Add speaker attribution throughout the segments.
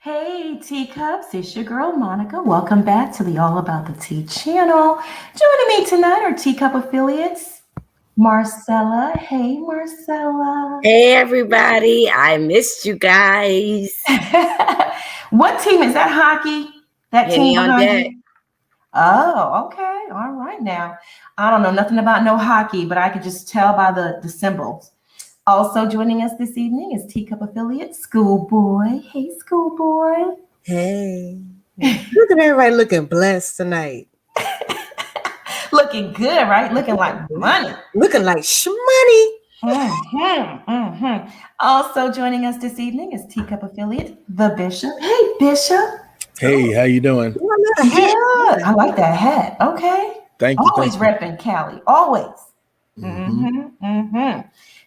Speaker 1: Hey, teacups, it's your girl Monica. Welcome back to the All About the Tea channel. Joining me tonight are Teacup affiliates, Marcella. Hey, Marcella.
Speaker 2: Hey, everybody. I missed you guys.
Speaker 1: What team is that? Hockey? That
Speaker 2: Penny
Speaker 1: team
Speaker 2: on
Speaker 1: behind
Speaker 2: deck.
Speaker 1: you? Oh, okay. All right now. I don't know nothing about no hockey, but I could just tell by the symbols. Also joining us this evening is Teacup affiliate, Schoolboy. Hey, Schoolboy.
Speaker 3: Hey. Look at everybody looking blessed tonight.
Speaker 1: Looking good, right? Looking like money.
Speaker 3: Looking like shmoney.
Speaker 1: Also joining us this evening is Teacup affiliate, the Bishop. Hey, Bishop.
Speaker 4: Hey, how you doing?
Speaker 1: Good. I like that hat. Okay.
Speaker 4: Thank you.
Speaker 1: Always repping Cali. Always.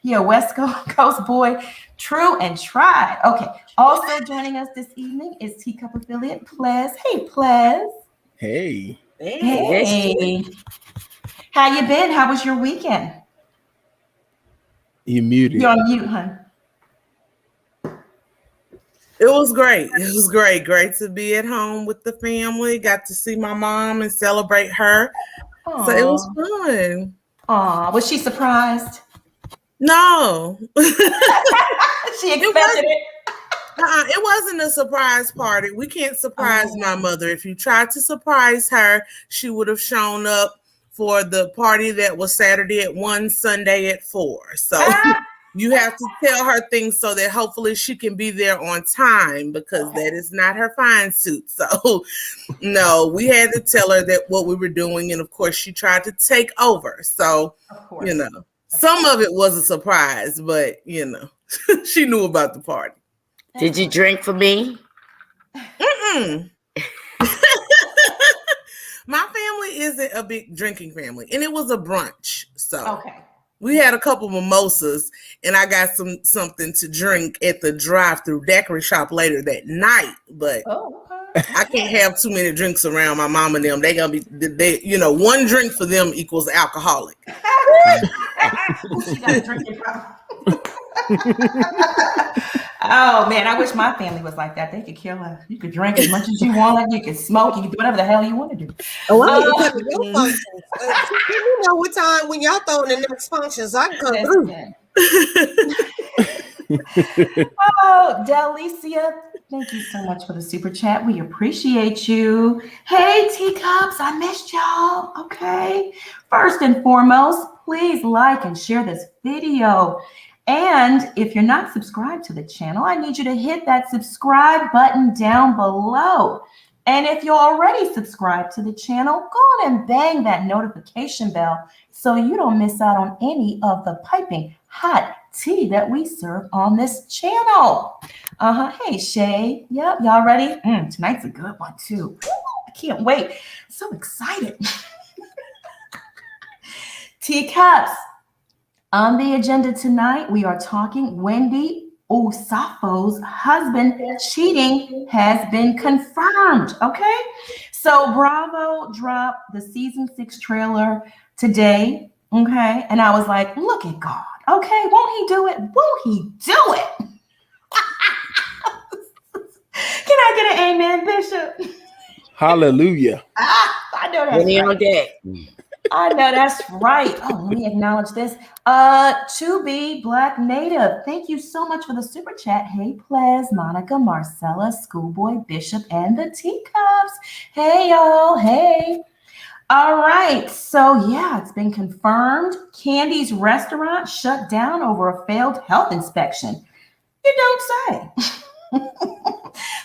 Speaker 1: Yeah, West Coast boy, true and tried. Okay. Also joining us this evening is Teacup affiliate, Plez. Hey, Plez.
Speaker 4: Hey.
Speaker 1: Hey. How you been? How was your weekend?
Speaker 4: You muted.
Speaker 1: You're on mute, hon.
Speaker 5: It was great. It was great. Great to be at home with the family. Got to see my mom and celebrate her.
Speaker 1: Aww.
Speaker 5: So it was fun.
Speaker 1: Aw, was she surprised?
Speaker 5: No.
Speaker 1: She expected it.
Speaker 5: It wasn't a surprise party. We can't surprise my mother. If you tried to surprise her, she would have shown up for the party that was Saturday at 1, Sunday at 4. So you have to tell her things so that hopefully she can be there on time, because that is not her fine suit. So no, we had to tell her that what we were doing. And of course she tried to take over. So, some of it was a surprise, but she knew about the party.
Speaker 2: Did you drink for me?
Speaker 5: My family isn't a big drinking family, and it was a brunch. So
Speaker 1: okay.
Speaker 5: We had a couple mimosas, and I got something to drink at the drive-through daiquiri shop later that night. But I can't have too many drinks around my mom and them. They gonna be, one drink for them equals alcoholic.
Speaker 1: She got a drinking problem. Oh man, I wish my family was like that. They could kill us. You could drink as much as you want, you could smoke, you could do whatever the hell you want to do.
Speaker 3: You know what time when y'all throwing the next functions, I can come through.
Speaker 1: Oh, Delicia, thank you so much for the super chat. We appreciate you. Hey, teacups, I missed y'all. Okay. First and foremost, please like and share this video. And if you're not subscribed to the channel, I need you to hit that subscribe button down below. And if you're already subscribed to the channel, go on and bang that notification bell so you don't miss out on any of the piping hot tea that we serve on this channel. Hey, Shay. Yep, y'all ready? Tonight's a good one, too. I can't wait. So excited. Teacups. On the agenda tonight, we are talking Wendy Osefo's husband cheating has been confirmed, okay? So Bravo dropped the season 6 trailer today, okay? And I was like, look at God, okay? Won't he do it? Won't he do it? Can I get an amen, Bishop?
Speaker 4: Hallelujah.
Speaker 1: I know that's
Speaker 2: Penny
Speaker 1: right.
Speaker 2: on deck.
Speaker 1: I know that's right. Oh, let me acknowledge this. To be Black Native, thank you so much for the super chat. Hey, Plez, Monica, Marcella, Schoolboy, Bishop, and the Teacups. Hey, y'all. Hey. All right. So, yeah, it's been confirmed. Kandi's restaurant shut down over a failed health inspection. You don't say.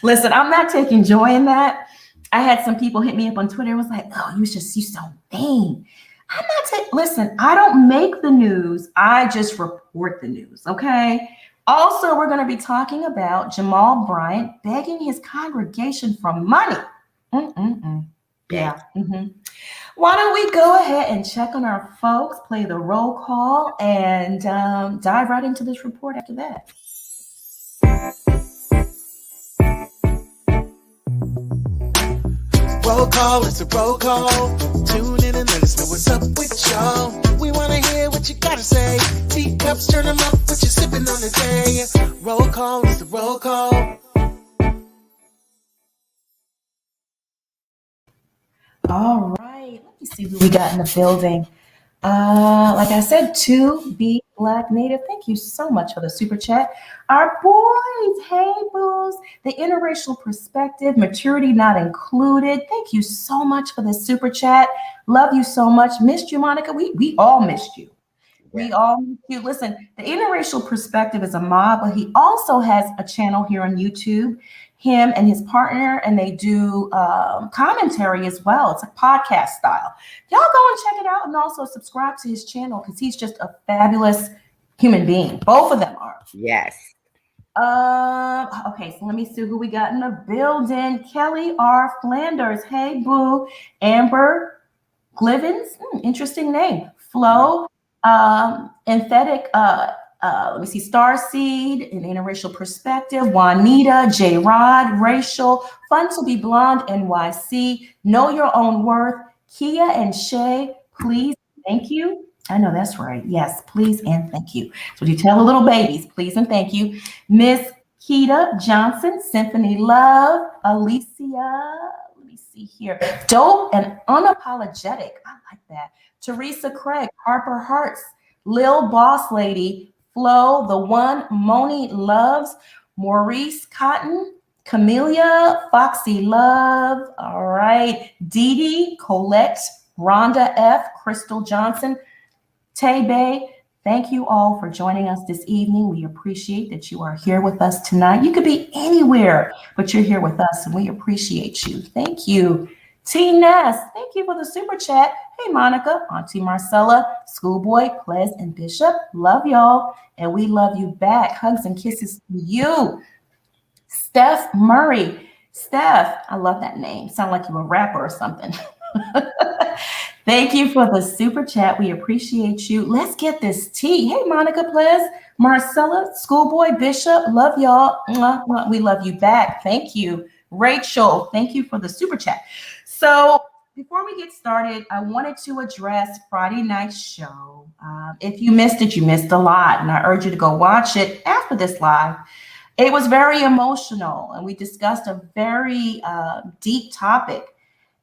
Speaker 1: Listen, I'm not taking joy in that. I had some people hit me up on Twitter. It was like, oh, you so vain. I'm not listen, I don't make the news. I just report the news, okay? Also, we're going to be talking about Jamal Bryant begging his congregation for money. Yeah. Why don't we go ahead and check on our folks, play the roll call, and dive right into this report after that.
Speaker 6: Roll call, it's a roll call. Tune in and let us know what's up with y'all. We want to hear what you got to say. Teacups, turn them up, what you sipping on the day. Roll call, it's the roll call.
Speaker 1: All right. Let me see who we got in the building. Like I said, to be Black Native. Thank you so much for the super chat. Our boys, hey boos, the interracial perspective, maturity not included. Thank you so much for the super chat. Love you so much. Missed you, Monica. We all missed you. We all missed you. Listen, the interracial perspective is a mob, but he also has a channel here on YouTube. Him and his partner, and they do commentary as well. It's a podcast style. Y'all go and check it out, and also subscribe to his channel because he's just a fabulous human being. Both of them are.
Speaker 2: Yes.
Speaker 1: Okay, so let me see who we got in the building. Kelly R. Flanders. Hey, boo. Amber Glivens. Interesting name. Flo. Emphatic. Let me see, Starseed, an interracial perspective, Juanita, J. Rod, racial, fun to be blonde, NYC, know your own worth, Kia and Shay, please, thank you. I know that's right. Yes, please and thank you. So you tell the little babies, please and thank you. Miss Keita Johnson, Symphony Love, Alicia, let me see here, dope and unapologetic. I like that. Teresa Craig, Harper Hearts, Lil Boss Lady, Flo, the one Moni loves, Maurice Cotton, Camellia, Foxy Love, all right, Dee Dee, Colette, Rhonda F, Crystal Johnson, Tay Bay. Thank you all for joining us this evening. We appreciate that you are here with us tonight. You could be anywhere, but you're here with us, and we appreciate you. Thank you. T. Ness, thank you for the super chat. Hey, Monica, Auntie Marcella, Schoolboy, Ples, and Bishop. Love y'all, and we love you back. Hugs and kisses to you. Steph Murray. Steph, I love that name. Sound like you're a rapper or something. Thank you for the super chat. We appreciate you. Let's get this tea. Hey, Monica, Ples, Marcella, Schoolboy, Bishop. Love y'all. We love you back. Thank you. Rachel, thank you for the super chat. So before we get started, I wanted to address Friday night's show. If you missed it, you missed a lot, and I urge you to go watch it after this live. It was very emotional, and we discussed a very deep topic.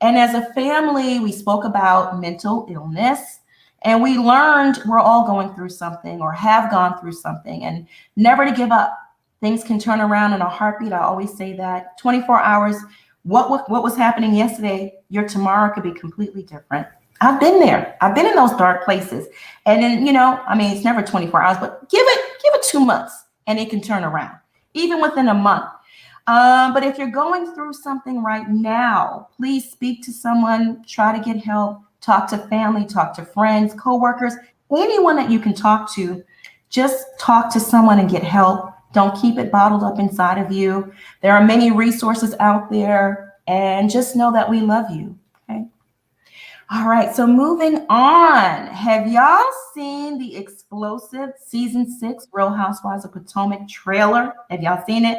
Speaker 1: And as a family, we spoke about mental illness, and we learned we're all going through something or have gone through something, and never to give up. Things can turn around in a heartbeat. I always say that. 24 hours. What was happening yesterday, your tomorrow could be completely different. I've been there. I've been in those dark places. And then, it's never 24 hours, but give it 2 months and it can turn around, even within a month. But if you're going through something right now, please speak to someone, try to get help, talk to family, talk to friends, coworkers, anyone that you can talk to. Just talk to someone and get help. Don't keep it bottled up inside of you. There are many resources out there, and just know that we love you, okay? All right, so moving on. Have y'all seen the explosive season 6 Real Housewives of Potomac trailer? Have y'all seen it?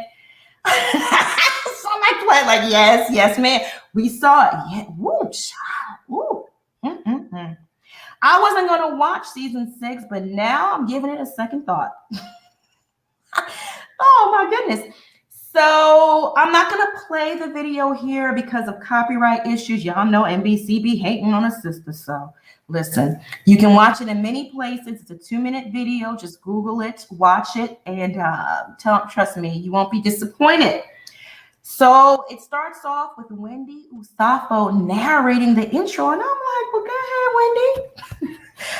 Speaker 1: Somebody play like, yes, man. We saw it. Yeah, woo, child, woo. I wasn't gonna watch season 6, but now I'm giving it a second thought. Oh my goodness. So I'm not going to play the video here because of copyright issues. Y'all know NBC be hating on a sister. So listen, you can watch it in many places. It's a 2-minute video. Just Google it, watch it, and trust me, you won't be disappointed. So it starts off with Wendy Osefo narrating the intro. And I'm like, well, go ahead, Wendy.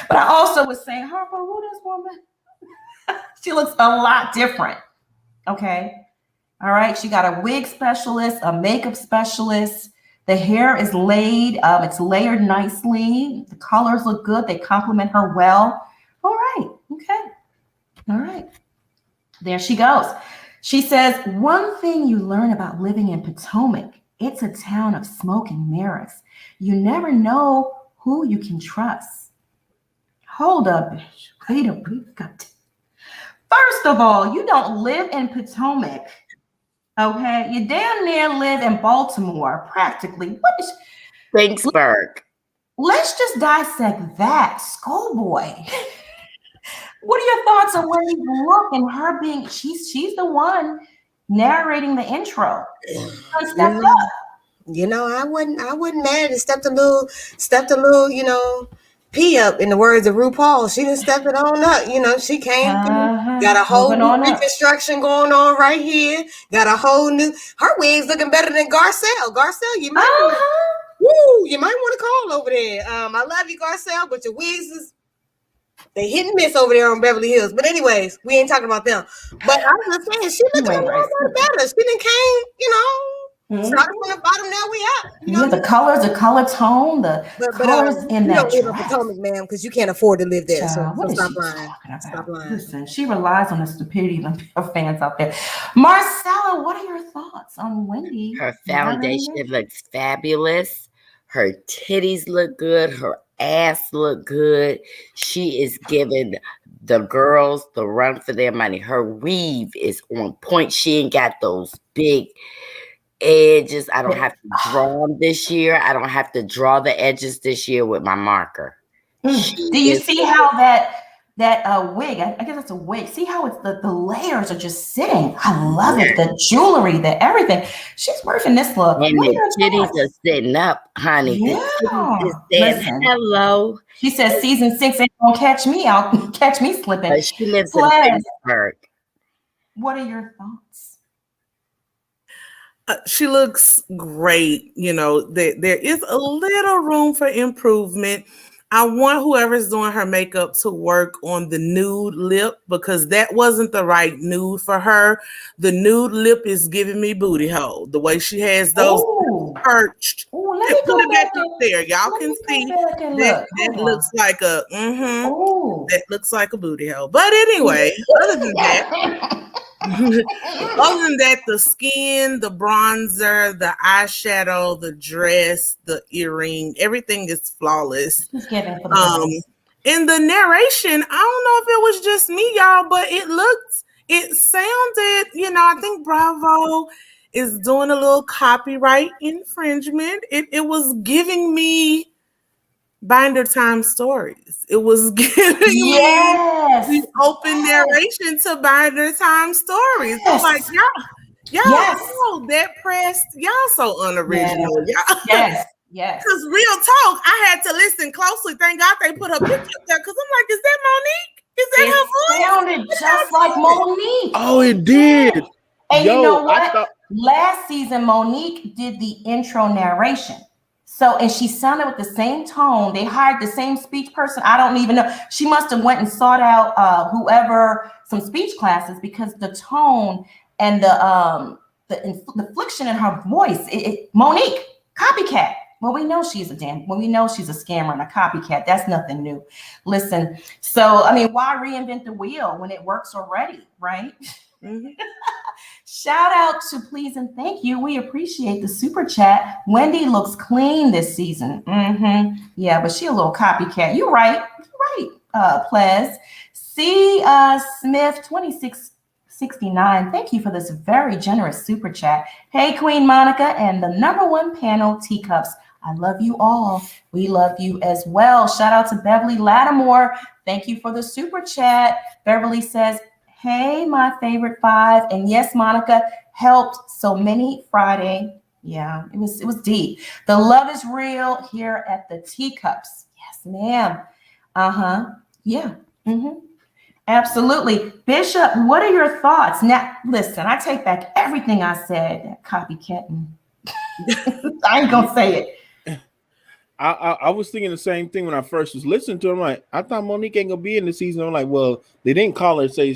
Speaker 1: But I also was saying, Harper, who this woman? She looks a lot different. Okay. All right. She got a wig specialist, a makeup specialist. The hair is laid. It's layered nicely. The colors look good. They complement her well. All right. Okay. All right. There she goes. She says, one thing you learn about living in Potomac, it's a town of smoke and mirrors. You never know who you can trust. Hold up. Wait a minute. First of all, you don't live in Potomac, okay? You damn near live in Baltimore, practically. What is
Speaker 2: Vicksburg.
Speaker 1: Let's just dissect that. Schoolboy. What are your thoughts on Wendy's look and her being, she's the one narrating the intro. Stepped up.
Speaker 3: I wasn't mad. It stepped a little, pee up in the words of RuPaul. She done stepped it on up. She came through, got a whole new reconstruction going on right here. Got a whole new, her wig's looking better than Garcelle. Garcelle, you might want to call over there. I love you, Garcelle, but your wigs they hit and miss over there on Beverly Hills. But anyways, we ain't talking about them. But I was just saying, she looking a little bit better. She done came, started from the bottom, now we up.
Speaker 1: The colors, the color tone, the colors in that
Speaker 3: dress. You don't live in Potomac, ma'am, because you can't afford to live there. So stop lying.
Speaker 1: Stop lying. Listen, she relies on the stupidity of her fans out there. Marcella, what are your thoughts on Wendy?
Speaker 2: Her foundation looks fabulous. Her titties look good. Her ass look good. She is giving the girls the run for their money. Her weave is on point. She ain't got those big edges. I don't have to draw them this year. I don't have to draw the edges this year with my marker.
Speaker 1: Do you see how that wig, I guess it's a wig, see how it's the layers are just sitting? I love it. The jewelry, the everything. She's working this look.
Speaker 2: And the titties are sitting up, honey.
Speaker 1: Yeah.
Speaker 2: The titties is saying hello.
Speaker 1: She says season 6 ain't gonna catch me out, catch me slipping.
Speaker 2: She lives in Pittsburgh.
Speaker 1: What are your thoughts?
Speaker 5: She looks great. There is a little room for improvement. I want whoever's doing her makeup to work on the nude lip because that wasn't the right nude for her. The nude lip is giving me booty hole. The way she has those perched.
Speaker 1: Let me
Speaker 5: put it back up there. Y'all can see that looks like a that looks like a booty hole. But anyway, other than that, the skin, the bronzer, the eyeshadow, the dress, the earring, everything is flawless. In the narration, I don't know if it was just me, y'all, but it sounded, I think Bravo is doing a little copyright infringement. It was giving me Binder Time Stories. It was giving me the open narration to Binder Time Stories. Yes. I'm like, y'all so that pressed. Y'all so unoriginal.
Speaker 1: Yes. Yes.
Speaker 5: Because real talk, I had to listen closely. Thank God they put her picture up there because I'm like, is that Monique? Is that her voice?
Speaker 1: It sounded just like Monique.
Speaker 4: Oh, it did.
Speaker 1: And you know what? Last season, Monique did the intro narration. So, and she sounded with the same tone. They hired the same speech person. I don't even know. She must have went and sought out some speech classes because the tone and the inflection in her voice. Monique, copycat. Well, we know she's a scammer and a copycat. That's nothing new. Listen, so I mean, why reinvent the wheel when it works already, right? Mm-hmm. Shout out to Please and Thank You. We appreciate the super chat. Wendy looks clean this season. Mm-hmm. Yeah, but she a little copycat. You're right. Plez. C. Smith 2669. Thank you for this very generous super chat. Hey, Queen Monica and the #1 panel, Teacups. I love you all. We love you as well. Shout out to Beverly Lattimore. Thank you for the super chat. Beverly says, hey, my favorite 5. And yes, Monica helped so many Friday. Yeah, it was deep. The love is real here at the Teacups. Yes, ma'am. Yeah. Mm-hmm. Absolutely. Bishop, what are your thoughts? Now, listen, I take back everything I said. That copycat. I ain't going to say it.
Speaker 4: I was thinking the same thing when I first was listening to her. I'm like, I thought Monique ain't gonna be in the season. I'm like, well, they didn't call her say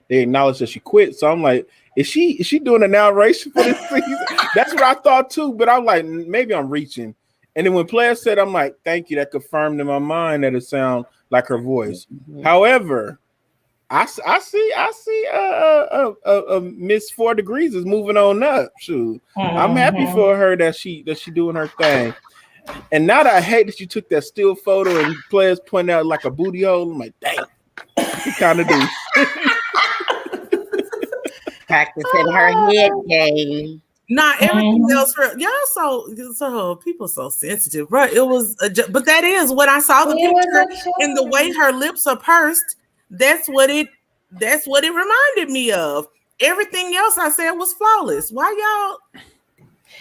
Speaker 4: they acknowledged that she quit. So I'm like, is she doing a narration for this season? That's what I thought too. But I'm like, maybe I'm reaching. And then when Player said, I'm like, thank you. That confirmed in my mind that it sounds like her voice. Mm-hmm. However, I see Miss 4 Degrees is moving on up. Shoot, mm-hmm. I'm happy for her that she doing her thing. And now that I hate that you took that still photo and Players pointing out like a booty hole, I'm like, dang, you kind of do.
Speaker 2: Practicing her head game.
Speaker 5: Not everything else. Y'all so people so sensitive, right? It was, but that is what I saw the picture and the way her lips are pursed. That's what it reminded me of. Everything else I said was flawless. Why y'all?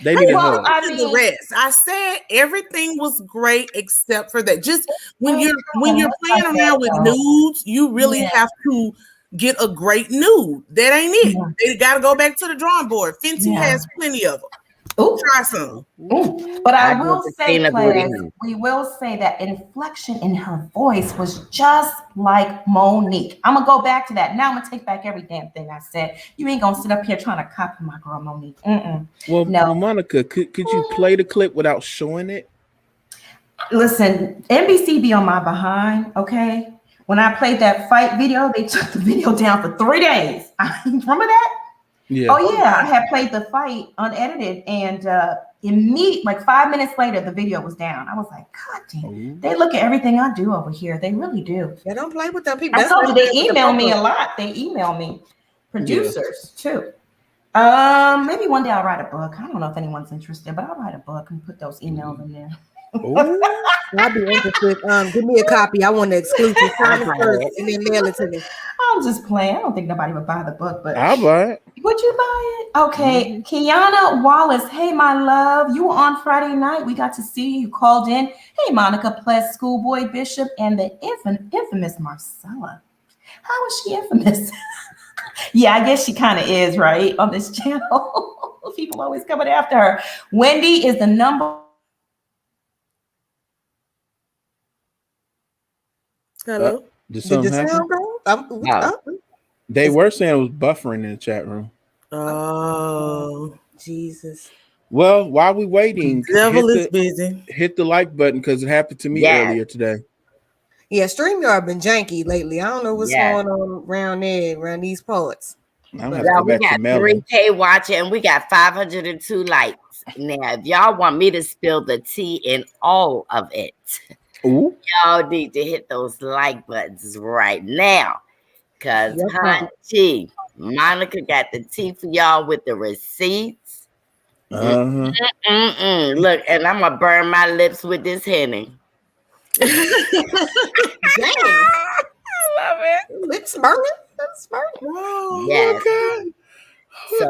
Speaker 4: They need a
Speaker 1: Well,
Speaker 4: hug.
Speaker 1: I mean,
Speaker 5: the rest. I said everything was great except for that. Just when you're playing around with nudes, you really have to get a great nude. That ain't it. They got to go back to the drawing board. Fenty has plenty of them.
Speaker 1: Ooh.
Speaker 5: Try some.
Speaker 1: Ooh. But I will say,
Speaker 2: Ples,
Speaker 1: we will say that inflection in her voice was just like Monique. I'm gonna go back to that. Now I'm gonna take back every damn thing I said. You ain't gonna sit up here trying to copy my girl Monique.
Speaker 4: Well, Monica, could you play the clip without showing it?
Speaker 1: Listen, NBC be on my behind, okay? When I played that fight video, they took the video down for 3 days. Remember that?
Speaker 4: Yeah.
Speaker 1: Oh yeah, I had played the fight unedited, and immediately, like 5 minutes later, the video was down. I was like, God damn, they look at everything I do over here. They really do.
Speaker 3: They don't play with them people.
Speaker 1: I told you they email me a lot. They email me, producers too. Maybe one day I'll write a book. I don't know if anyone's interested, but I'll write a book and put those emails in there.
Speaker 3: I'll be interested. Give me a copy. I want the exclusive first and then mail it to me.
Speaker 1: I'm just playing. I don't think nobody would buy the book, but
Speaker 4: I'll buy it.
Speaker 1: Would you buy it? Okay. Kiana Wallace. Hey, my love. You were on Friday night. We got to see you. You called in. Hey, Monica Ples, Schoolboy Bishop, and the infamous Marcella. How is she infamous? Yeah, I guess she kind of is, right? On this channel. People always coming after her. Wendy is the number.
Speaker 5: Hello.
Speaker 4: Did something happen? They were saying it was buffering in the chat room.
Speaker 5: Oh,
Speaker 3: Jesus.
Speaker 4: Well, while we waiting,
Speaker 5: devil is busy.
Speaker 4: Hit the like button because it happened to me earlier today.
Speaker 3: Yeah, StreamYard been janky lately. I don't know what's going on around there, around these parts.
Speaker 2: We got 3K watching and we got 502 likes. Now, if y'all want me to spill the tea in all of it, y'all need to hit those like buttons right now. Because, Monica got the tea for y'all with the receipts. Look, and I'm going to burn my lips with this Henny.
Speaker 3: Damn. Love it. Lips burning. That's burning.
Speaker 2: Oh, yes. Okay. So,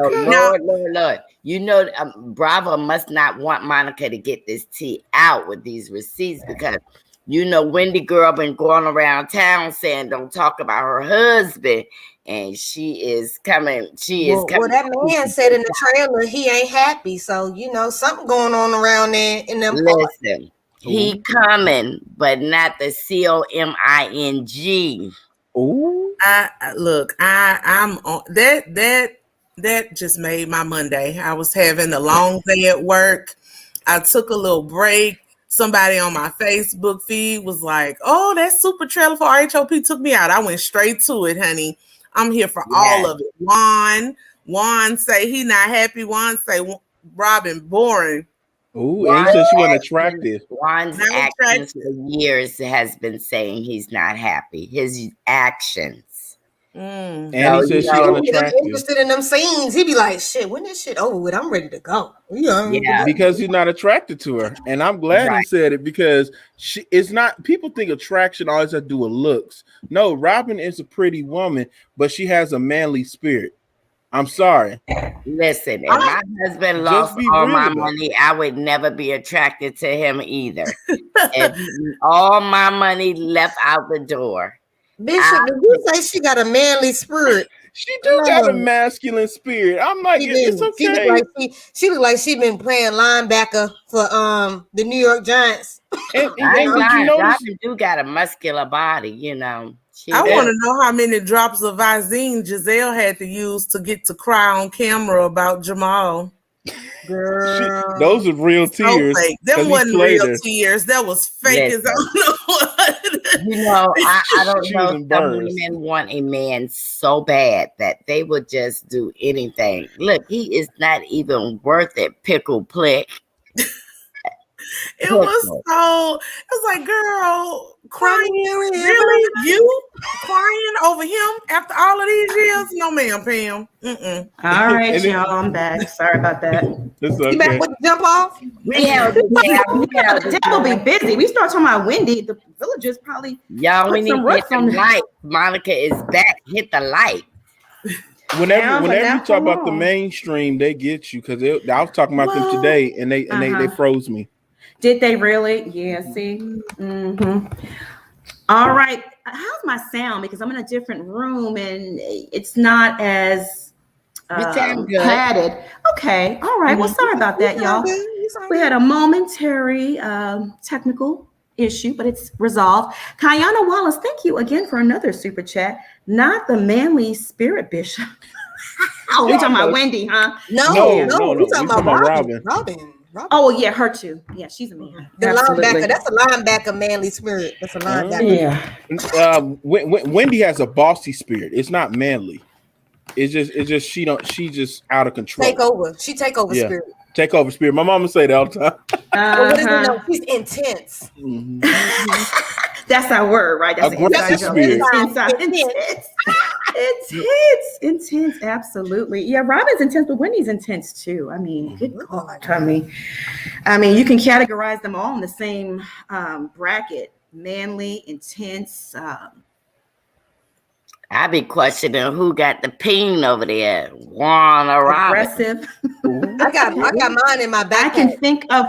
Speaker 2: Lord. You know, Bravo must not want Monica to get this tea out with these receipts because, you know, Wendy girl been going around town saying don't talk about her husband. And she is coming. Well,
Speaker 3: that man said in the trailer he ain't happy. So, you know, something going on around there in them.
Speaker 2: Listen, he coming, but not the COMING.
Speaker 5: I'm on that just made my Monday. I was having a long day at work. I took a little break. Somebody on my Facebook feed was like, "Oh, that super trailer for RHOP took me out." I went straight to it, honey. I'm here for all of it. Juan say he not happy. Juan say Robin boring.
Speaker 4: Ooh, and he said she wasn't attractive.
Speaker 2: Juan's actions for years has been saying he's not happy. His actions.
Speaker 4: And he said she unattractive.
Speaker 3: Interested in them scenes. He'd be like, "Shit, when this shit over with, I'm ready to go."
Speaker 4: Because he's not attracted to her, and I'm glad he said it because it's not. People think attraction always has to do with looks. No, Robin is a pretty woman, but she has a manly spirit. I'm sorry.
Speaker 2: Listen, if my husband lost all my money, I would never be attracted to him either. If all my money left out the door.
Speaker 3: Bishop, did you say she got a manly spirit?
Speaker 4: She do got a masculine spirit. I'm like, it's okay.
Speaker 3: She look like she been playing linebacker for the New York Giants.
Speaker 2: Robin do got a muscular body, you know.
Speaker 5: I want to know how many drops of Visine Gizelle had to use to get to cry on camera about Jamal.
Speaker 3: Girl,
Speaker 4: those are real tears.
Speaker 5: Them wasn't real tears. That was fake as I don't know what.
Speaker 2: You know, I don't know. Some women want a man so bad that they would just do anything. Look, he is not even worth it. Pickle Plick.
Speaker 5: It was like, girl, crying. Really? You crying over him after all of these years? No, ma'am, Pam.
Speaker 1: All right, y'all. I'm back. Sorry about that.
Speaker 3: You back with the jump off?
Speaker 1: The will be busy. We start talking about Wendy. The villagers probably.
Speaker 2: Y'all, we need to hit the light. Monica is back. Hit the light.
Speaker 4: Whenever you talk about the mainstream, they get you because I was talking about them today, and they froze me.
Speaker 1: Did they really? Yeah. See. Mm-hmm. All right. How's my sound? Because I'm in a different room and it's not as padded. Okay. All right. Well, sorry about that, y'all. We had a momentary technical issue, but it's resolved. Kayana Wallace, thank you again for another super chat. Not the manly spirit bishop. Oh, we're talking about Wendy, huh?
Speaker 3: No. We're talking about Robin.
Speaker 1: Oh, yeah, her too. Yeah, she's a man.
Speaker 3: The linebacker. That's a linebacker manly spirit. That's a linebacker.
Speaker 4: Yeah. Wendy has a bossy spirit. It's not manly. It's just she just out of control.
Speaker 3: Take over. She take over spirit.
Speaker 4: Take over spirit. My mama say that all the time.
Speaker 3: She's intense.
Speaker 1: Mm-hmm. That's our word, right? That's intense. Absolutely. Yeah, Robin's intense, but Wendy's intense too. I mean, good God. I mean, you can categorize them all in the same bracket: manly, intense.
Speaker 2: I be questioning who got the peen over there, Juan or Robin.
Speaker 1: Aggressive.
Speaker 3: I got mine in my back.
Speaker 1: I can think of.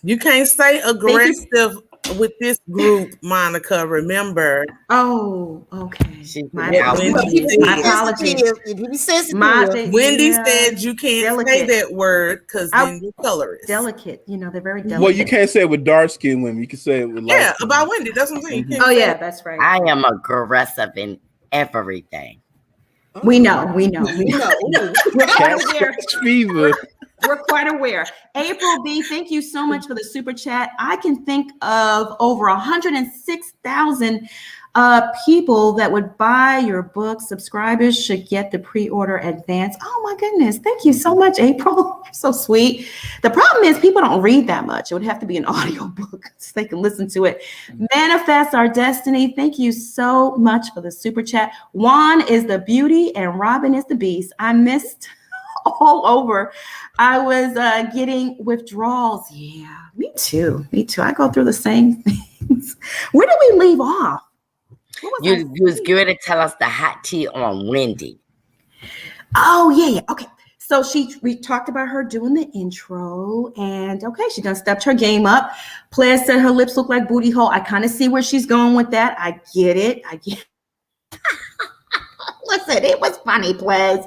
Speaker 5: You can't say aggressive with this group, Monica. Remember?
Speaker 1: Oh, okay.
Speaker 2: My
Speaker 1: apologies.
Speaker 5: Wendy said you can't say that word because then you're colorist.
Speaker 1: Delicate, they're very delicate.
Speaker 4: Well, you can't say it with dark skinned women. You can say it with light skin.
Speaker 5: About Wendy. That's what I'm saying.
Speaker 1: Oh yeah, that's right.
Speaker 2: I am aggressive in everything.
Speaker 1: We know.
Speaker 4: Fever.
Speaker 1: We're quite aware. April B, thank you so much for the super chat. I can think of over 106,000 people that would buy your book. Subscribers should get the pre-order advance. Oh my goodness. Thank you so much, April. You're so sweet. The problem is people don't read that much. It would have to be an audio book so they can listen to it. Manifest Our Destiny. Thank you so much for the super chat. Juan is the beauty and Robin is the beast. I missed all over. I was getting withdrawals. Yeah, me too. I go through the same things. Where did we leave off?
Speaker 2: You was going to tell us the hot tea on Wendy.
Speaker 1: Oh, yeah. Okay. So we talked about her doing the intro and she done stepped her game up. Ples said her lips look like booty hole. I kind of see where she's going with that. I get it. Listen, it was funny, Ples.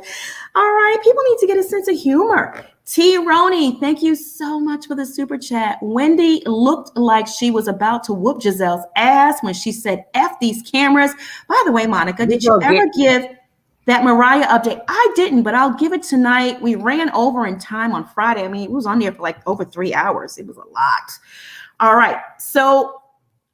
Speaker 1: All right, people need to get a sense of humor. T. Roney, thank you so much for the super chat. Wendy looked like she was about to whoop Gizelle's ass when she said, F these cameras. By the way, Monica, did you ever give that Mariah update? I didn't, but I'll give it tonight. We ran over in time on Friday. I mean, it was on there for like over 3 hours. It was a lot. All right, so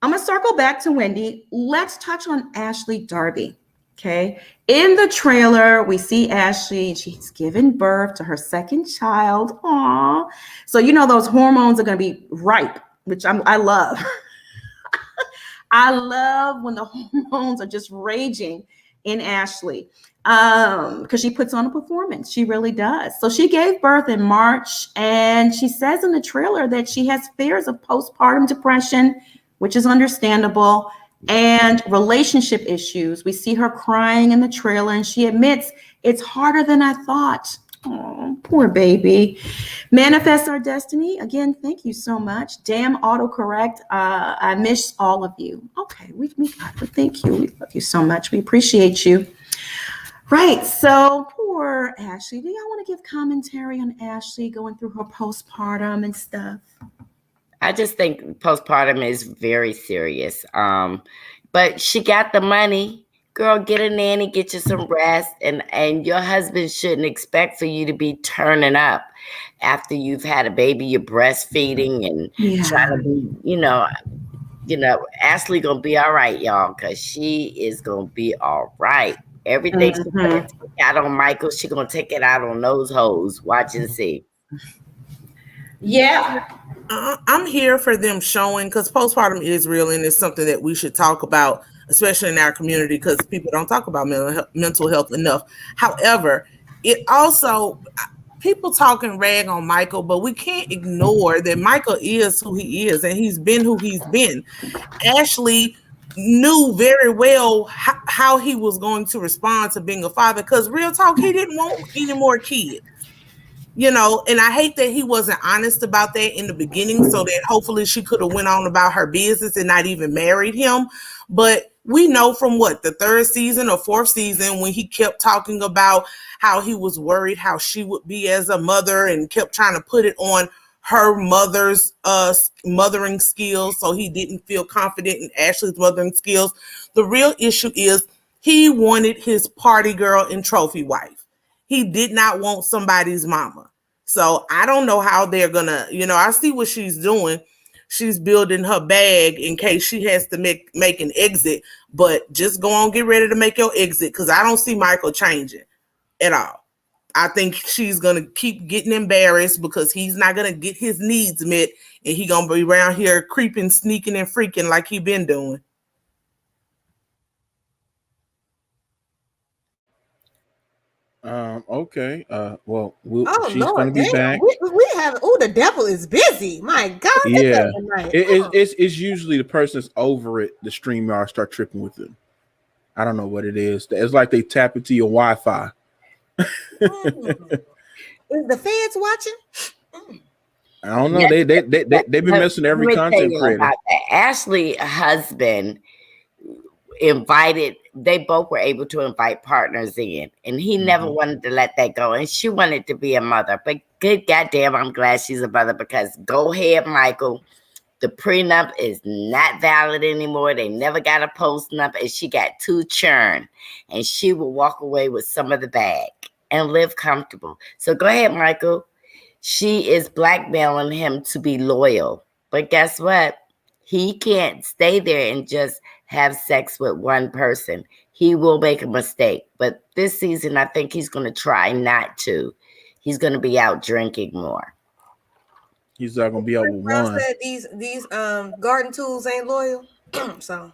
Speaker 1: I'm going to circle back to Wendy. Let's touch on Ashley Darby. Okay. In the trailer, we see Ashley. She's given birth to her second child. Aww. So, those hormones are going to be ripe, which I love. I love when the hormones are just raging in Ashley because she puts on a performance. She really does. So she gave birth in March, and she says in the trailer that she has fears of postpartum depression, which is understandable, and relationship issues. We see her crying in the trailer, and she admits it's harder than I thought. Oh, poor baby. Manifest Our Destiny. Again, thank you so much. Damn autocorrect. I miss all of you. Okay, we got it. Thank you. We love you so much. We appreciate you. Right. So poor Ashley. Do y'all want to give commentary on Ashley going through her postpartum and stuff?
Speaker 2: I just think postpartum is very serious. But she got the money. Girl, get a nanny, get you some rest. And your husband shouldn't expect for you to be turning up after you've had a baby, you're breastfeeding and trying to be, Ashley gonna be all right, y'all, because she is gonna be all right. Everything she's gonna take out on Michael, she's gonna take it out on those hoes. Watch and see.
Speaker 1: Yeah.
Speaker 5: I'm here for them showing, because postpartum is real and it's something that we should talk about, especially in our community, because people don't talk about mental health enough. However, it also, people talk and rag on Michael, but we can't ignore that Michael is who he is, and he's been who he's been. Ashley knew very well how he was going to respond to being a father. Because real talk, he didn't want any more kids. You know, and I hate that he wasn't honest about that in the beginning, so that hopefully she could have went on about her business and not even married him. But we know from the third season or fourth season, when he kept talking about how he was worried how she would be as a mother and kept trying to put it on her mother's mothering skills, so he didn't feel confident in Ashley's mothering skills. The real issue is he wanted his party girl and trophy wife. He did not want somebody's mama. So I don't know how they're gonna, I see what she's doing. She's building her bag in case she has to make an exit, but just go on, get ready to make your exit, because I don't see Michael changing at all. I think she's gonna keep getting embarrassed because he's not gonna get his needs met, and he gonna be around here creeping, sneaking, and freaking like he been doing.
Speaker 4: Okay. Well, she's
Speaker 3: Lord,
Speaker 4: gonna be back.
Speaker 3: We have. Oh, the devil is busy. My God.
Speaker 4: Yeah. It's usually the person that's over it. The StreamYard start tripping with them. I don't know what it is. It's like they tap into your Wi-Fi.
Speaker 3: Is the feds watching?
Speaker 4: I don't know. They've been messing every content creator.
Speaker 2: Ashley's husband invited. They both were able to invite partners in, and he never wanted to let that go. And she wanted to be a mother, but good goddamn, I'm glad she's a mother, because go ahead, Michael. The prenup is not valid anymore. They never got a postnup, and she got 2 churn, and she will walk away with some of the bag and live comfortable. So go ahead, Michael. She is blackmailing him to be loyal, but guess what? He can't stay there and just have sex with one person. He will make a mistake. But this season, I think he's going to try not to. He's going to be out drinking more.
Speaker 4: He's not going to be out with one.
Speaker 3: Said these garden tools ain't loyal. So,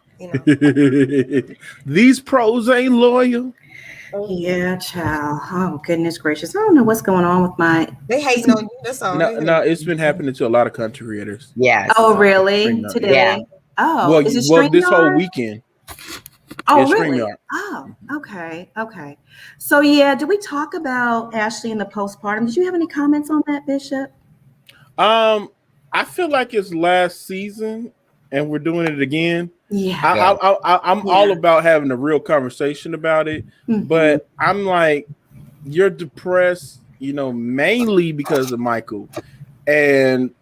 Speaker 4: These pros ain't loyal.
Speaker 1: Yeah, child. Oh, goodness gracious. I don't know what's going on with my...
Speaker 3: They hating on you. That's all.
Speaker 4: No, it's been happening to a lot of country creators.
Speaker 2: Yeah.
Speaker 1: Oh, really? Today?
Speaker 2: Yeah.
Speaker 1: Oh,
Speaker 4: well,
Speaker 1: is it
Speaker 4: this whole weekend.
Speaker 1: Oh, really? Oh, okay. So, yeah, did we talk about Ashley in the postpartum? Did you have any comments on that, Bishop?
Speaker 4: I feel like it's last season and we're doing it again.
Speaker 1: Yeah.
Speaker 4: I'm all about having a real conversation about it, but I'm like, you're depressed, mainly because of Michael. And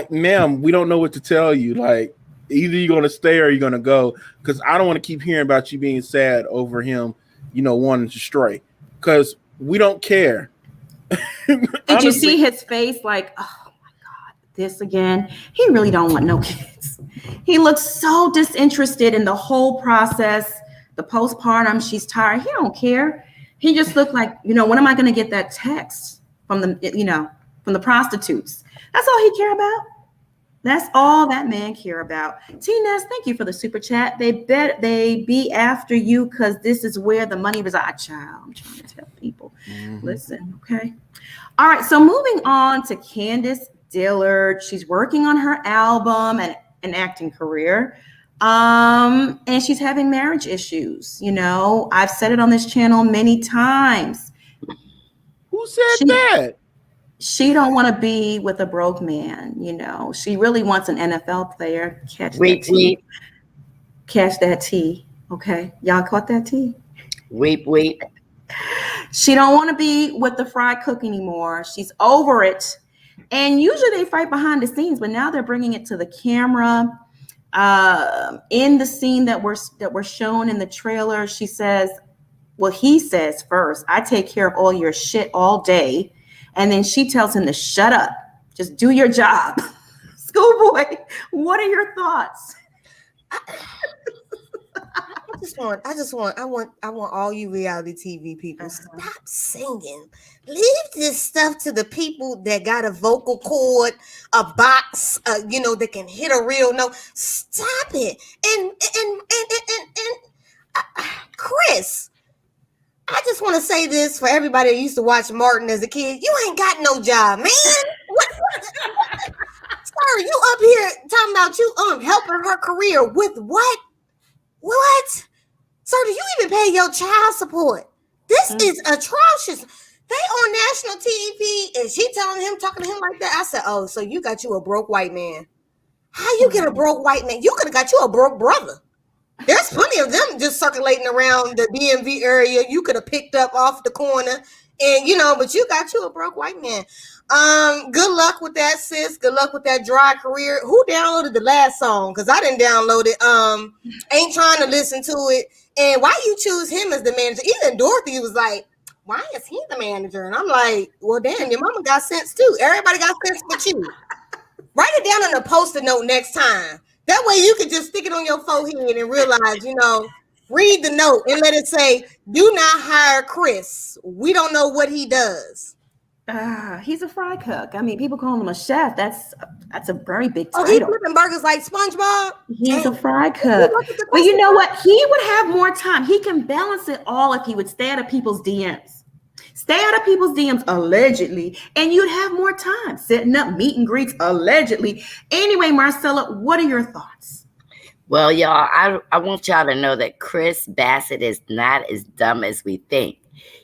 Speaker 4: ma'am, we don't know what to tell you. Like, either you're going to stay or you're going to go, because I don't want to keep hearing about you being sad over him, wanting to stray, because we don't care.
Speaker 1: Did you see his face? Like, oh my God, this again. He really don't want no kids. He looks so disinterested in the whole process. The postpartum, she's tired. He don't care. He just looked like, when am I going to get that text from the prostitutes? That's all he care about. That's all that man care about. T-Ness, thank you for the super chat. They be after you because this is where the money resides. Child, I'm trying to tell people. Listen, okay. All right, so moving on to Candace Dillard. She's working on her album and an acting career. And she's having marriage issues. I've said it on this channel many times.
Speaker 4: Who said that?
Speaker 1: She don't want to be with a broke man. She really wants an NFL player. Catch that tea. Okay. Y'all caught that tea?
Speaker 2: Weep.
Speaker 1: She don't want to be with the fried cook anymore. She's over it. And usually they fight behind the scenes, but now they're bringing it to the camera. In the scene that we're shown in the trailer, he says first, I take care of all your shit all day. And then she tells him to shut up. Just do your job. Schoolboy, what are your thoughts?
Speaker 3: I want all you reality TV people, stop singing. Leave this stuff to the people that got a vocal cord, a box, that can hit a real note. Stop it. And Chris, I just want to say this for everybody that used to watch Martin as a kid. You ain't got no job, man. What? Sir, you up here talking about you helping her career with what? What? So do you even pay your child support? This is atrocious. They on national TV and she telling him, talking to him like that. I said, oh, so you got you a broke white man. How you get a broke white man? You could have got you a broke brother. There's plenty of them just circulating around the DMV area. You could have picked up off the corner and, but you got you a broke white man. Good luck with that, sis. Good luck with that dry career. Who downloaded the last song? Because I didn't download it. Ain't trying to listen to it. And why you choose him as the manager? Even Dorothy was like, why is he the manager? And I'm like, well, damn, your mama got sense too. Everybody got sense but you. Write it down on a post-it note next time. That way you could just stick it on your forehead and realize, read the note and let it say, do not hire Chris. We don't know what he does.
Speaker 1: He's a fry cook. I mean, people call him a chef. That's a very big title.
Speaker 3: Oh, he's flipping burgers like SpongeBob?
Speaker 1: He's a fry cook. But you know what? He would have more time. He can balance it all if he would stay out of people's DMs. Stay out of people's DMs, allegedly, and you'd have more time setting up meet and greets, allegedly. Anyway, Marcella, what are your thoughts?
Speaker 2: Well, y'all, I want y'all to know that Chris Bassett is not as dumb as we think.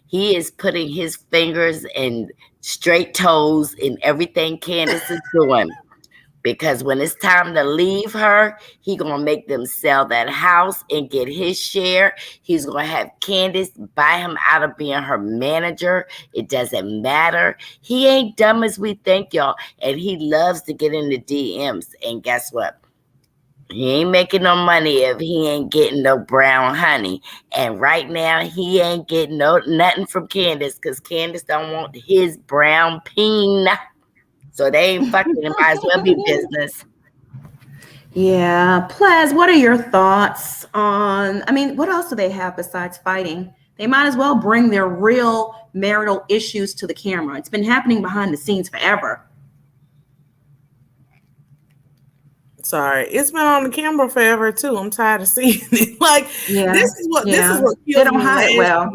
Speaker 2: He is putting his fingers and straight toes in everything Candace is doing. Because when it's time to leave her, he going to make them sell that house and get his share. He's going to have Candace buy him out of being her manager. It doesn't matter. He ain't dumb as we think, y'all. And he loves to get in the DMs. And guess what? He ain't making no money if he ain't getting no brown honey. And right now, he ain't getting nothing from Candace because Candace don't want his brown peen. So they ain't fucking, it might as well be business.
Speaker 1: Yeah. Plaz, what are your thoughts on, what else do they have besides fighting? They might as well bring their real marital issues to the camera. It's been happening behind the scenes forever.
Speaker 5: Sorry, it's been on the camera forever too. I'm tired of seeing it. This is what killed
Speaker 1: they don't hide it well.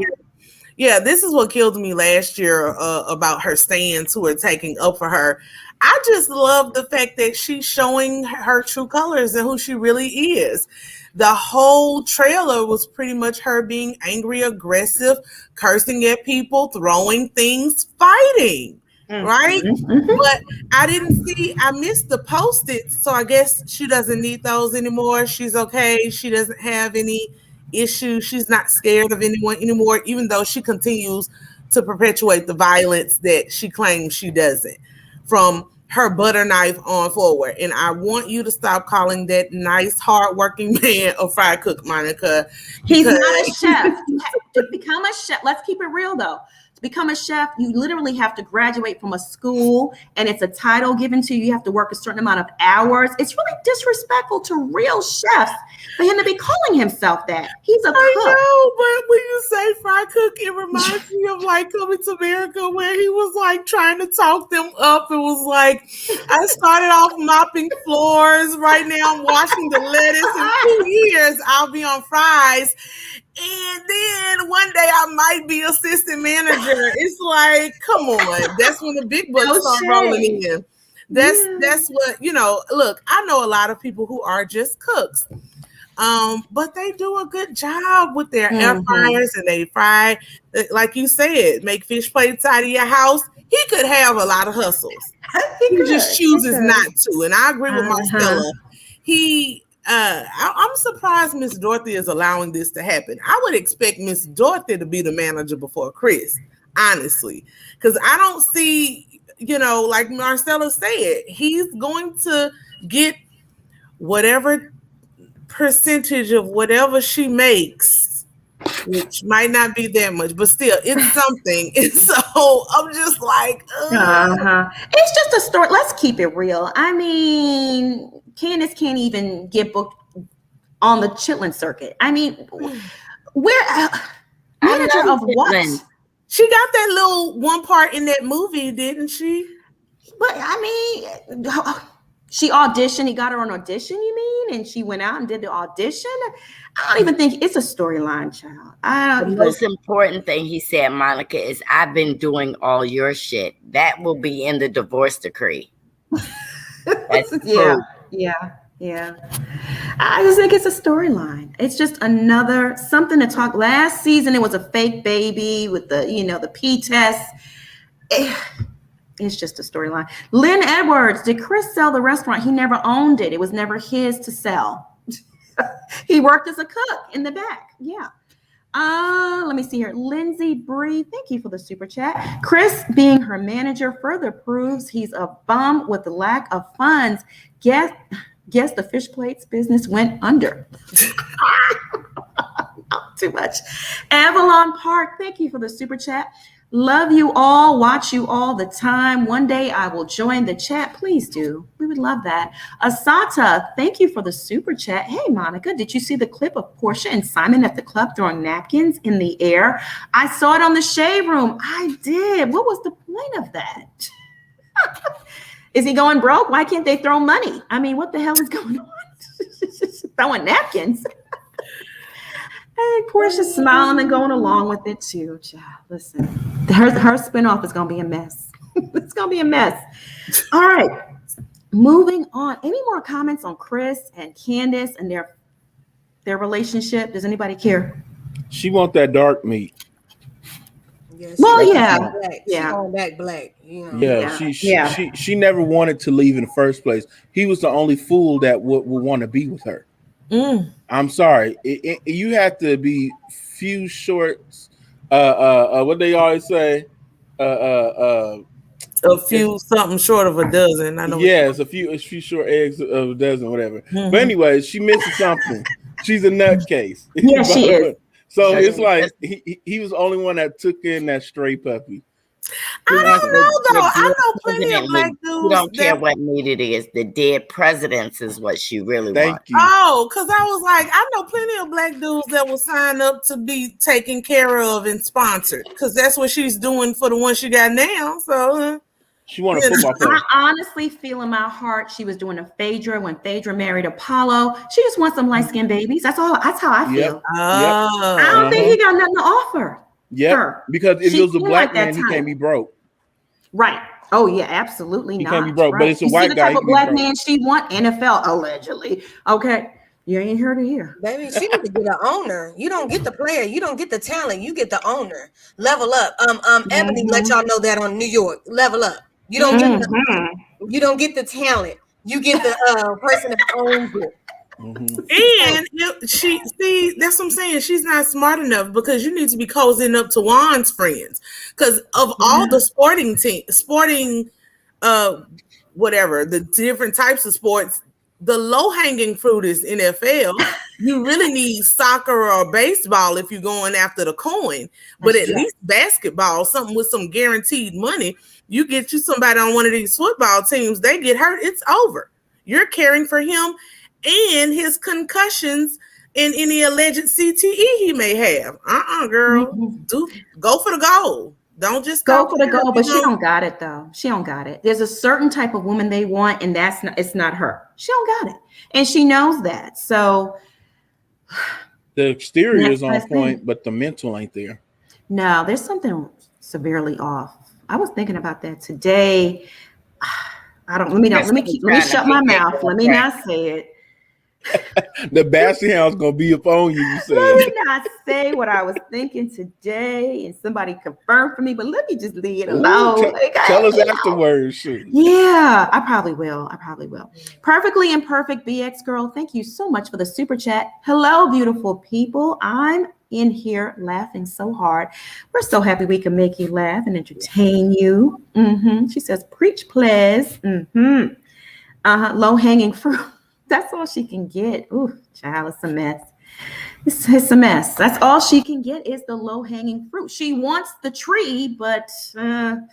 Speaker 5: Yeah, this is what killed me last year about her stands who are taking up for her. I just love the fact that she's showing her true colors and who she really is. The whole trailer was pretty much her being angry, aggressive, cursing at people, throwing things, fighting. Right? But I missed the post-its, so I guess she doesn't need those anymore. She's okay. She doesn't have any issues. She's not scared of anyone anymore, even though she continues to perpetuate the violence that she claims she doesn't from her butter knife on forward. And I want you to stop calling that nice, hardworking man a fry cook, Monica.
Speaker 1: He's not a chef. To become a chef, let's keep it real though. To become a chef, you literally have to graduate from a school and it's a title given to you. You have to work a certain amount of hours. It's really disrespectful to real chefs for him to be calling himself that. He's a cook.
Speaker 5: I know, but when you say fry cook, it reminds me of Coming to America where he was trying to talk them up. It was I started off mopping floors. Right now I'm washing the lettuce. In 2 years, I'll be on fries. And then one day I might be assistant manager. It's come on. That's when the big bucks start rolling in. That's what, look, I know a lot of people who are just cooks. But they do a good job with their air fryers and they fry, like you said, make fish plates out of your house. He could have a lot of hustles. He just chooses not to. And I agree with Marcella. I'm surprised Miss Dorothy is allowing this to happen. I would expect Miss Dorothy to be the manager before Chris, honestly, because I don't see, like Marcella said, he's going to get whatever percentage of whatever she makes, which might not be that much, but still, it's something. And so I'm just
Speaker 1: it's just a story. Let's keep it real. Candace can't even get booked on the chitlin circuit. Where manager of what?
Speaker 5: She got that little one part in that movie, didn't she?
Speaker 1: But she auditioned. He got her an audition, you mean? And she went out and did the audition? I don't even think it's a storyline, child.
Speaker 2: The most important thing he said, Monica, is I've been doing all your shit. That will be in the divorce decree. That's
Speaker 1: Yeah. I just think it's a storyline. It's just another something to talk. Last season, it was a fake baby with the, the P test. It's just a storyline. Lynn Edwards, did Chris sell the restaurant? He never owned it. It was never his to sell. He worked as a cook in the back. Yeah. Let me see here. Lindsay Bree, thank you for the super chat. Chris being her manager further proves he's a bum with the lack of funds. Guess the fish plates business went under. Not too much. Avalon Park, thank you for the super chat. Love you all, watch you all the time. One day I will join the chat. Please do. We would love that. Asata, thank you for the super chat. Hey, Monica, did you see the clip of Portia and Simon at the club throwing napkins in the air? I saw it on the Shade Room. I did. What was the point of that? Is he going broke? Why can't they throw money? I mean, what the hell is going on? Throwing napkins. Hey, Portia's smiling and going along with it too. Child, listen, her spinoff is gonna be a mess. It's gonna be a mess. All right, moving on. Any more comments on Chris and Candace and their relationship? Does anybody care?
Speaker 4: She want that dark meat.
Speaker 3: Yes,
Speaker 1: well, yeah,
Speaker 3: She going back black.
Speaker 4: She never wanted to leave in the first place. He was the only fool that would want to be with her. I'm sorry. You have to be few shorts. What they always say. A
Speaker 5: few something short of a dozen. I know.
Speaker 4: Yes, a few short eggs of a dozen, whatever. But anyway, she missing something. She's a nutcase.
Speaker 1: Yeah, she is.
Speaker 4: So it's like he was the only one that took in that stray puppy.
Speaker 5: I don't know though. I know plenty of black dudes.
Speaker 2: You don't care what meat it is. The dead presidents is what she really wants.
Speaker 4: Thank you.
Speaker 5: Oh, because I was like, I know plenty of black dudes that will sign up to be taken care of and sponsored because that's what she's doing for the one she got now. So
Speaker 4: she wanted a football player.
Speaker 1: I honestly feel in my heart she was doing a Phaedra when Phaedra married Apollo. She just wants some light-skinned babies. That's all. That's how I feel.
Speaker 4: Yep.
Speaker 1: I don't think he got nothing to offer.
Speaker 4: Yeah, because if it was a black man, he can't be broke.
Speaker 1: Right. Oh yeah, absolutely not.
Speaker 4: He can't be broke,
Speaker 1: right?
Speaker 4: but it's a white guy.
Speaker 1: The type of black man she want, NFL allegedly. Okay, you ain't heard it here,
Speaker 3: baby. She need to get an owner. You don't get the player. You don't get the talent. You get the owner. Level up. Ebony let y'all know that on New York. Level up. You don't get you don't get the talent. You get the person that owns it.
Speaker 5: And that's what I'm saying. She's not smart enough because you need to be cozying up to Juan's friends. Because of all the whatever, the different types of sports, the low-hanging fruit is NFL. You really need soccer or baseball if you're going after the coin. But at least basketball, something with some guaranteed money. You get you somebody on one of these football teams, they get hurt, it's over. You're caring for him and his concussions and any alleged CTE he may have. Girl, go for the goal. Don't just
Speaker 1: go for the goal. But she don't got it though. She don't got it. There's a certain type of woman they want, and it's not her. She don't got it, and she knows that. So
Speaker 4: the exterior is on point, but the mental ain't there.
Speaker 1: No, there's something severely off. I was thinking about that today. Let me shut my mouth. Let me not say it.
Speaker 4: The Bastion house gonna be upon you. You
Speaker 1: Let me not say what I was thinking today, and somebody confirmed for me. But let me just leave it alone.
Speaker 4: Tell us afterwards. Shoot.
Speaker 1: Yeah, I probably will. Perfectly Imperfect BX girl, thank you so much for the super chat. Hello, beautiful people. I'm in here laughing so hard. We're so happy we can make you laugh and entertain you. She says, "Preach, please." Low hanging fruit. That's all she can get. Ooh, child, it's a mess. It's a mess. That's all she can get is the low-hanging fruit. She wants the tree, but her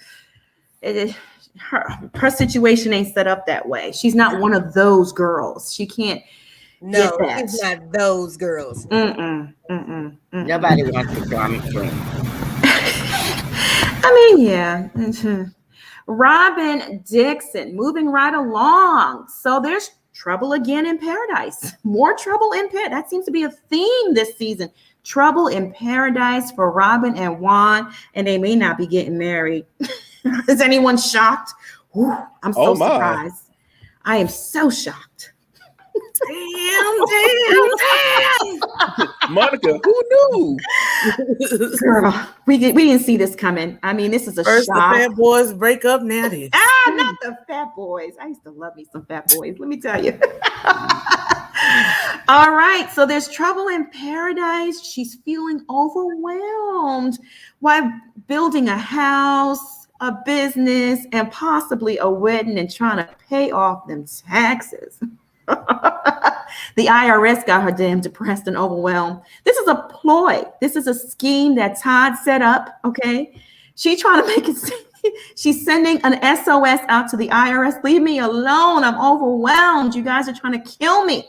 Speaker 1: situation ain't set up that way. She's not one of those girls. She can't get that.
Speaker 3: She's not those girls.
Speaker 2: Nobody wants the drama queen.
Speaker 1: I mean, yeah. Robin Dixon, moving right along. So there's trouble again in paradise. More trouble in paradise. That seems to be a theme this season. Trouble in paradise for Robin and Juan, and they may not be getting married. Is anyone shocked? Ooh, I'm so surprised. I am so shocked.
Speaker 5: Damn.
Speaker 4: Monica, who knew?
Speaker 1: Girl, we didn't see this coming. I mean, this is a
Speaker 5: First
Speaker 1: shock.
Speaker 5: the fat boys break up, now this.
Speaker 1: Not the fat boys. I used to love me some fat boys. Let me tell you. All right. So there's trouble in paradise. She's feeling overwhelmed while building a house, a business, and possibly a wedding and trying to pay off them taxes. The IRS got her damn depressed and overwhelmed. This is a ploy. This is a scheme that Todd set up. Okay. She's trying to make it. She's sending an SOS out to the IRS. Leave me alone. I'm overwhelmed. You guys are trying to kill me.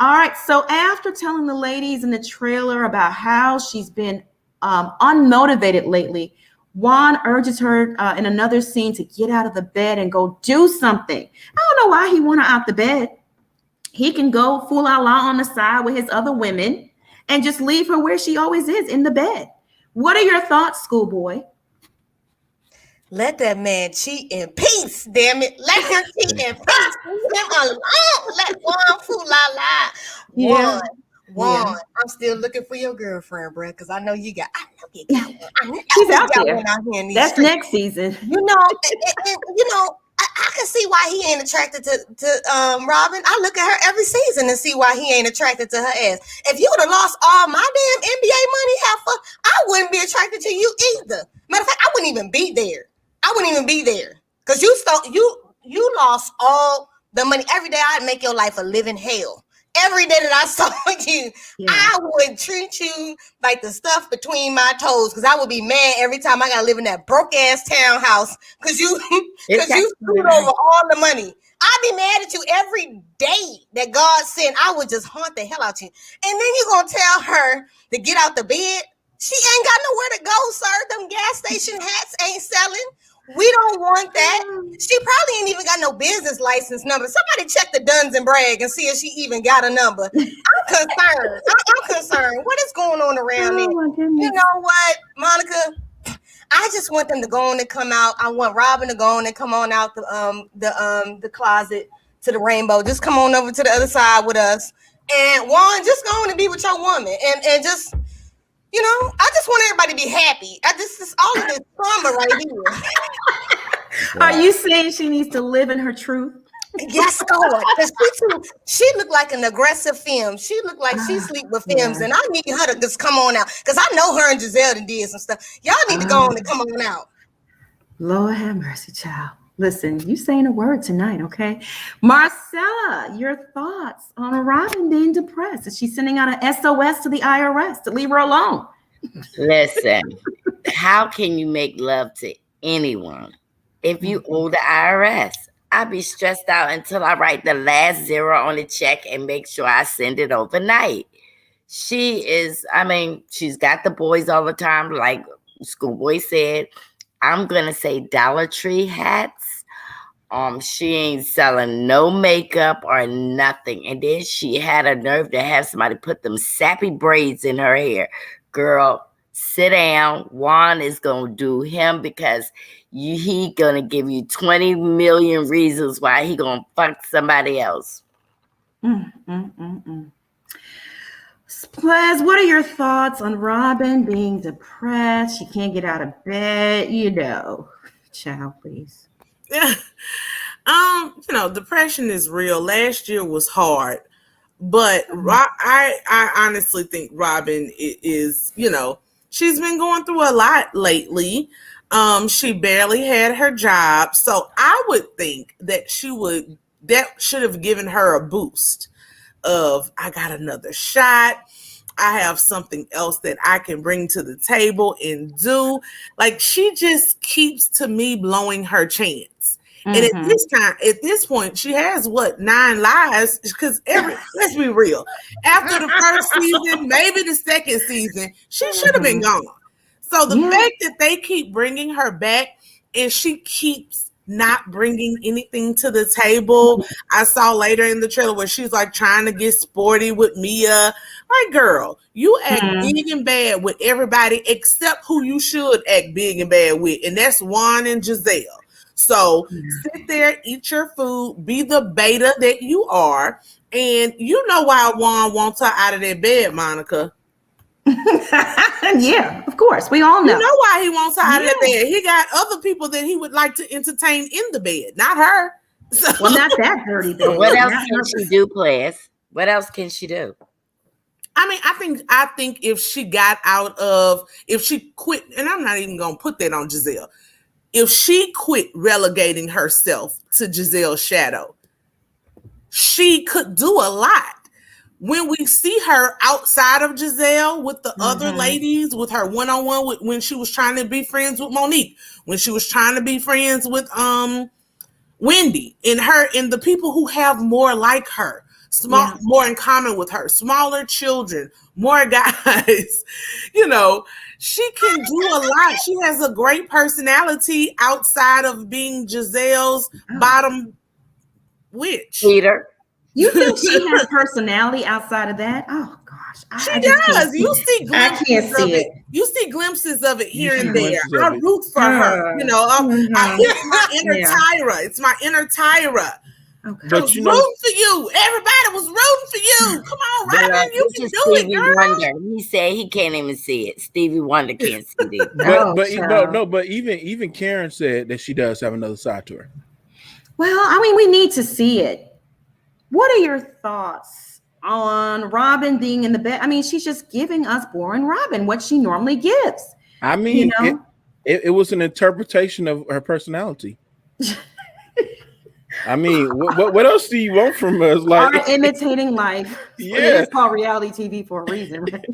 Speaker 1: All right. So after telling the ladies in the trailer about how she's been unmotivated lately, Juan urges her in another scene to get out of the bed and go do something. I don't know why he want her out the bed. He can go fool Allah on the side with his other women and just leave her where she always is, in the bed. What are your thoughts, schoolboy?
Speaker 3: Let that man cheat in peace, damn it. Let him cheat in peace. Leave him alone. Let Juan fool Allah. Juan, I'm still looking for your girlfriend, bro, because I know you got one.
Speaker 1: She's out there.
Speaker 3: One out here in these
Speaker 1: That's
Speaker 3: streets.
Speaker 1: next season.
Speaker 3: You know, I can see why he ain't attracted to Robin. I look at her every season and see why he ain't attracted to her ass. If you would have lost all my damn NBA money, I wouldn't be attracted to you either. Matter of fact, I wouldn't even be there. Because you lost all the money. Every day I'd make your life a living hell. Every day that I saw you, I would treat you like the stuff between my toes, because I would be mad every time I gotta live in that broke ass townhouse because you screwed over all the money. I'd be mad at you every day that God sent. I would just haunt the hell out you. And then you're gonna tell her to get out the bed. She ain't got nowhere to go, sir. Them gas station hats ain't selling. We don't want that. She probably ain't even got no business license number. Somebody check the Duns and Bragg and see if she even got a number. I'm concerned. I'm concerned. What is going on around there? You know what, Monica? I just want them to go on and come out. I want Robin to go on and come on out the closet to the rainbow. Just come on over to the other side with us. And Juan, just go on and be with your woman. And just, you know, I just want everybody to be happy. This is all of this drama right here.
Speaker 1: Are you saying she needs to live in her truth?
Speaker 3: Yes, God. She looked like an aggressive femme. She looked like she sleep with femmes, and I need her to just come on out, because I know her and Gizelle did some stuff. Y'all need to go on and come on out.
Speaker 1: Lord have mercy, child. Listen, you saying a word tonight, okay? Marcella, your thoughts on Robin being depressed? Is she sending out an SOS to the IRS to leave her alone?
Speaker 2: Listen, how can you make love to anyone if you owe the IRS? I'd be stressed out until I write the last zero on the check and make sure I send it overnight. She's got the boys all the time, like Schoolboy said. I'm going to say Dollar Tree hats. She ain't selling no makeup or nothing. And then she had a nerve to have somebody put them sappy braids in her hair. Girl, sit down. Juan is going to do him, because he going to give you 20 million reasons why he going to fuck somebody else.
Speaker 1: Plez, what are your thoughts on Robin being depressed? She can't get out of bed, you know. Child, please.
Speaker 5: Yeah. Depression is real. Last year was hard, but I honestly think Robin is, she's been going through a lot lately. She barely had her job. So I would think that that should have given her a boost of, I got another shot. I have something else that I can bring to the table and do. Like, she just keeps, to me, blowing her chance. And at this point, she has 9 lives? Because let's be real. After the first season, maybe the second season, she should have been gone. So the fact that they keep bringing her back and she keeps not bringing anything to the table. I saw later in the trailer where she's like trying to get sporty with Mia. Like, girl, you act big and bad with everybody except who you should act big and bad with, and that's Juan and Gizelle. So sit there, eat your food, be the beta that you are, And you know why Juan wants her out of that bed, Monica.
Speaker 1: Yeah, of course. We all know.
Speaker 5: You know why he wants her out of that bed. He got other people that he would like to entertain in the bed, not her. So.
Speaker 1: Well, not that dirty bed.
Speaker 2: What else can she do, Ples? What else can she do?
Speaker 5: I mean, I think if she quit, and I'm not even gonna put that on Gizelle. If she quit relegating herself to Gizelle's shadow, she could do a lot. When we see her outside of Gizelle with the other ladies, with her one-on-one, when she was trying to be friends with Monique, when she was trying to be friends with Wendy, and the people who have more like her, more in common with her, smaller children, more guys, she can do a lot. She has a great personality outside of being Gizelle's bottom witch.
Speaker 2: Peter.
Speaker 1: You think she has personality outside of that? Oh gosh,
Speaker 5: she does. You see glimpses
Speaker 1: of it.
Speaker 5: You see glimpses of it here and there. I root for her. It's my inner Tyra. It's my inner Tyra. Okay. But I was rooting for you. Everybody was rooting for you. Come on, Robin, you can do
Speaker 2: Stevie
Speaker 5: it, girl.
Speaker 2: Wonder. He said he can't even see it. Stevie Wonder can't see it.
Speaker 4: But even Karen said that she does have another side to her.
Speaker 1: Well, I mean, we need to see it. What are your thoughts on Robin being in the bed? I mean, she's just giving us boring Robin what she normally gives.
Speaker 4: I mean, it was an interpretation of her personality. I mean, what else do you want from us?
Speaker 1: Like imitating life.
Speaker 4: Yeah,
Speaker 1: it's called reality TV for a reason. Right?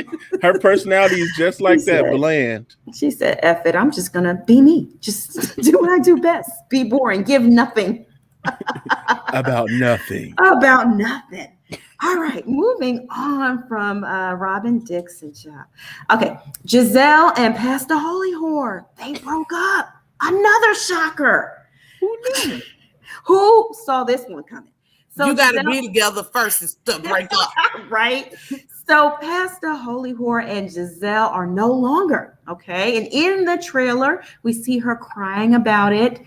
Speaker 4: Her personality is just like that, bland.
Speaker 1: She said, "F it, I'm just gonna be me. Just do what I do best. Be boring. Give nothing."
Speaker 4: About nothing.
Speaker 1: All right, moving on from Robin Dixon. Okay, Gizelle and Pastor Holy Whore, they broke up. Another shocker. Who knew? Who saw this one coming?
Speaker 5: So you got to be together first to break up,
Speaker 1: right? So Pastor Holy Whore and Gizelle are no longer, okay? And in the trailer, we see her crying about it.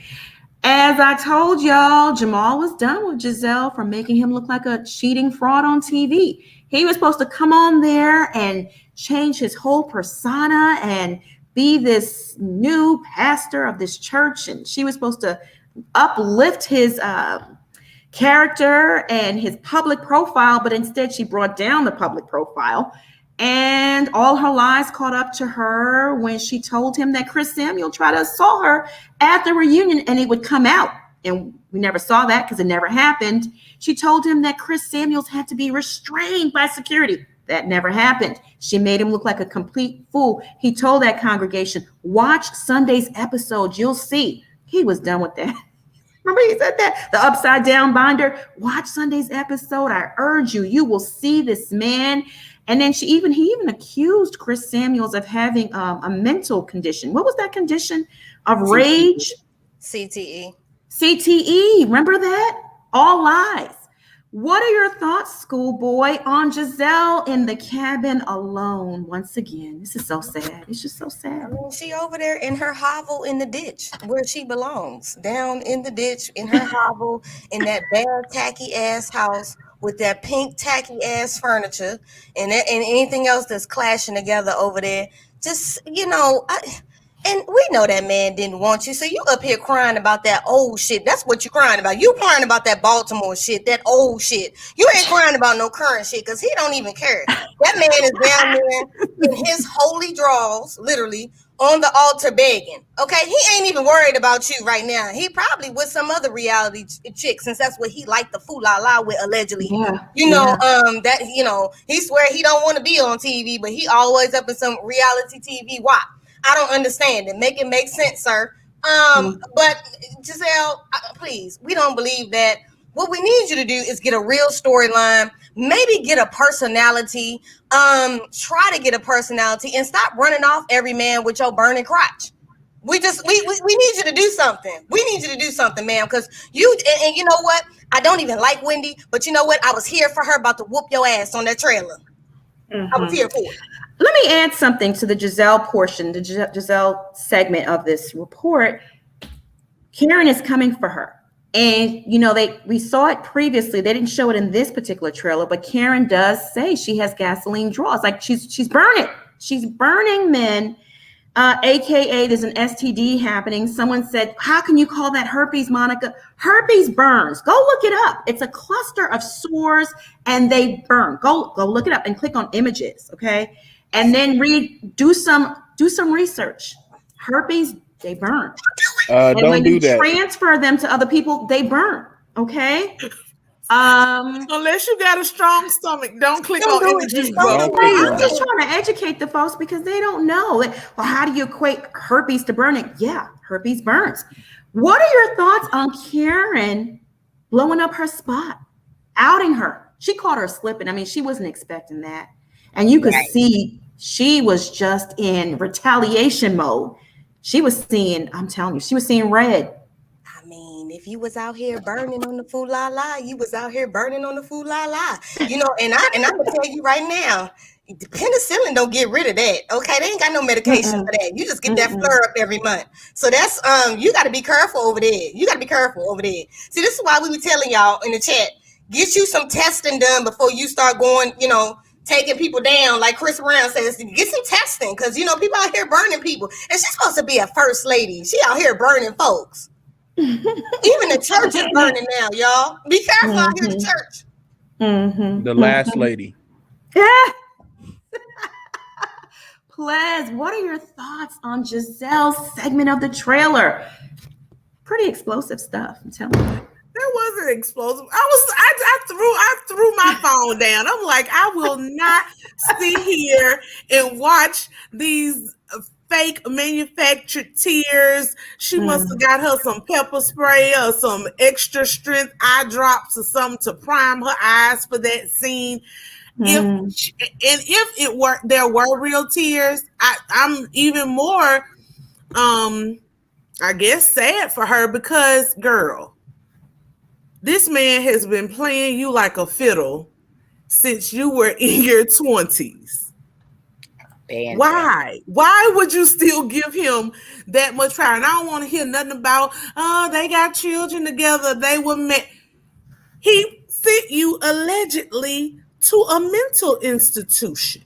Speaker 1: As I told y'all, Jamal was done with Gizelle for making him look like a cheating fraud on TV. He was supposed to come on there and change his whole persona and be this new pastor of this church. And she was supposed to uplift his character and his public profile, but instead she brought down the public profile. And all her lies caught up to her when she told him that Chris Samuel tried to assault her at the reunion and it would come out. And we never saw that because it never happened. She told him that Chris Samuels had to be restrained by security. That never happened. She made him look like a complete fool. He told that congregation, watch Sunday's episode. You'll see. He was done with that. Remember he said that? The upside down binder. Watch Sunday's episode. I urge you. You will see this man. And then he even accused Chris Samuels of having a mental condition. What was that condition? Of rage?
Speaker 3: CTE.
Speaker 1: CTE. Remember that? All lies. What are your thoughts, schoolboy, on Gizelle in the cabin alone? Once again, this is so sad. It's just so sad.
Speaker 3: I mean, she over there in her hovel in the ditch where she belongs. Down in the ditch in her hovel in that bad tacky ass house with that pink tacky ass furniture and anything else that's clashing together over there. Just, and we know that man didn't want you. So you up here crying about that old shit. That's what you're crying about. You crying about that Baltimore shit, that old shit. You ain't crying about no current shit because he don't even care. That man is down there in his holy drawers, literally, on the altar begging. Okay, he ain't even worried about you right now. He probably with some other reality chick, since that's what he liked the fool-la-la with, allegedly. Yeah. He swear he don't want to be on TV, but he always up in some reality TV. Why? I don't understand it. Make it make sense, sir. But Gizelle, please, we don't believe that. What we need you to do is get a real storyline, maybe get a personality, try to get a personality and stop running off every man with your burning crotch. We need you to do something. We need you to do something, ma'am, because and you know what? I don't even like Wendy, but you know what? I was here for her about to whoop your ass on that trailer. I was here for it.
Speaker 1: Let me add something to the Gizelle portion, the Gizelle segment of this report. Karen is coming for her. And we saw it previously. They didn't show it in this particular trailer, but Karen does say she has gasoline draws. Like she's burning. She's burning men. AKA there's an STD happening. Someone said, how can you call that herpes, Monica? Herpes burns. Go look it up. It's a cluster of sores and they burn. Go look it up and click on images, okay? And then do some research. Herpes, they burn. And
Speaker 4: don't
Speaker 1: when
Speaker 4: do
Speaker 1: you
Speaker 4: that.
Speaker 1: transfer them to other people, they burn, okay?
Speaker 5: Unless you got a strong stomach, don't click on images.
Speaker 1: I'm just trying to educate the folks because they don't know. Well, how do you equate herpes to burning? Yeah, herpes burns. What are your thoughts on Karen blowing up her spot, outing her? She caught her slipping. I mean, she wasn't expecting that. And you could see she was just in retaliation mode. She was seeing, I'm telling you, she was seeing red.
Speaker 3: I mean, if you was out here burning on the food la la, you was out here burning on the food la la. And I'm gonna tell you right now, the penicillin don't get rid of that. Okay, they ain't got no medication for that. You just get that flare up every month. So that's you got to be careful over there. See, this is why we were telling y'all in the chat, get you some testing done before you start going, taking people down. Like Chris Brown says, get some testing because people out here burning people. And she's supposed to be a first lady. She out here burning folks. Even the church is burning now, y'all. Be careful out here in the church.
Speaker 4: The last lady.
Speaker 1: Plez, what are your thoughts on Gizelle's segment of the trailer? Pretty explosive stuff, I'm telling you.
Speaker 5: That wasn't explosive. I threw my phone down. I'm like, I will not sit here and watch these fake manufactured tears. She must have got her some pepper spray or some extra strength eye drops or something to prime her eyes for that scene. If there were real tears, I'm even more I guess sad for her because, girl, this man has been playing you like a fiddle since you were in your 20s. Why? Why would you still give him that much power? And I don't want to hear nothing about, they got children together. They were met. He sent you allegedly to a mental institution.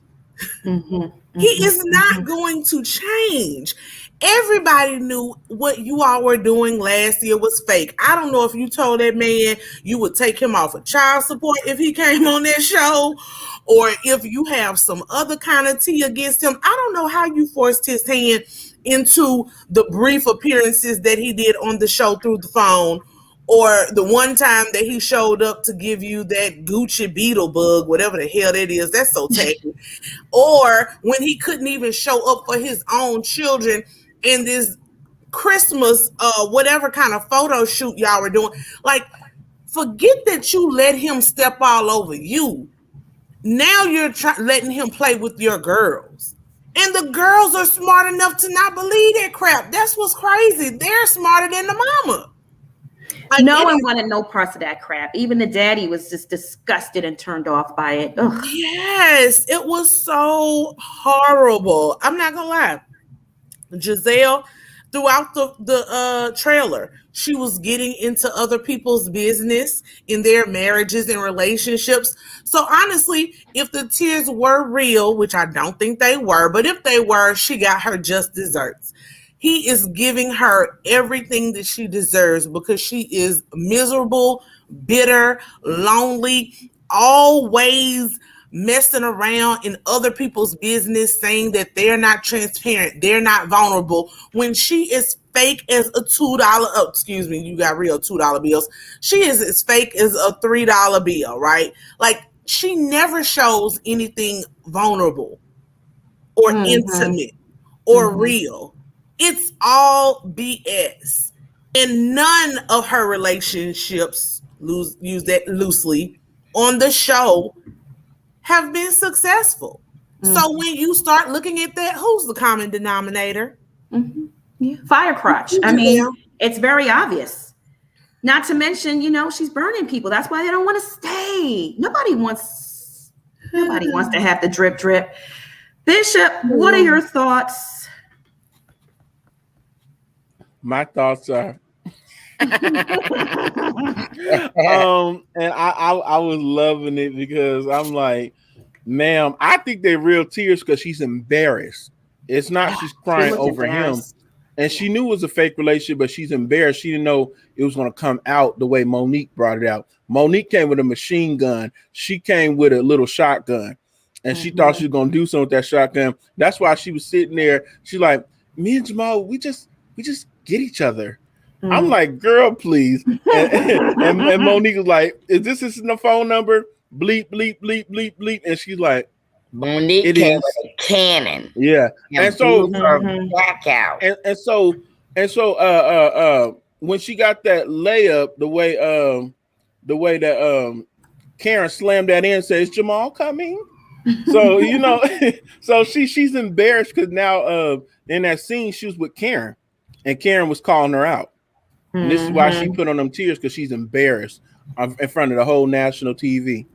Speaker 5: He is not going to change. Everybody knew what you all were doing last year was fake. I don't know if you told that man you would take him off of child support if he came on that show, or if you have some other kind of tea against him. I don't know how you forced his hand into the brief appearances that he did on the show through the phone, or the one time that he showed up to give you that Gucci beetle bug, whatever the hell that is. That's so tacky. Or when he couldn't even show up for his own children in this Christmas, whatever kind of photo shoot y'all were doing. Like, forget that you let him step all over you. Now you're letting him play with your girls. And the girls are smart enough to not believe that crap. That's what's crazy. They're smarter than the mama.
Speaker 1: No one wanted no parts of that crap. Even the daddy was just disgusted and turned off by it. Ugh.
Speaker 5: Yes, it was so horrible. I'm not gonna lie. Gizelle, throughout the trailer, she was getting into other people's business in their marriages and relationships. So honestly, if the tears were real, which I don't think they were, but if they were, she got her just desserts. He is giving her everything that she deserves because she is miserable, bitter, lonely, always messing around in other people's business, saying that they're not transparent, they're not vulnerable, when she is fake as a $2, excuse me, you got real $2 bills. She is as fake as a $3 bill, right? Like, she never shows anything vulnerable or intimate or real. It's all BS. And none of her relationships, use that loosely, on the show have been successful. So when you start looking at that, who's the common denominator?
Speaker 1: Fire crotch. I mean, it's very obvious. Not to mention, she's burning people. That's why they don't want to stay. Nobody wants to have the drip drip. Bishop, what are your thoughts?
Speaker 4: My thoughts are, And I was loving it because I'm like, ma'am, I think they're real tears because she's embarrassed. It's not she's crying over him. And she knew it was a fake relationship, but she's embarrassed. She didn't know it was going to come out the way Monique brought it out. Monique came with a machine gun. She came with a little shotgun. And she thought she was going to do something with that shotgun. That's why she was sitting there. She's like, me and Jamal, we just get each other. I'm like, girl, please. And Monique was like, is this the phone number? Bleep, bleep, bleep, bleep, bleep. And she's like,
Speaker 2: Monique came with a cannon.
Speaker 4: Yeah. And so
Speaker 2: back out.
Speaker 4: And so when she got that layup, the way that Karen slammed that in and says, Jamal coming? So so she's embarrassed because now in that scene she was with Karen and Karen was calling her out. And this is why she put on them tears, because she's embarrassed in front of the whole national TV.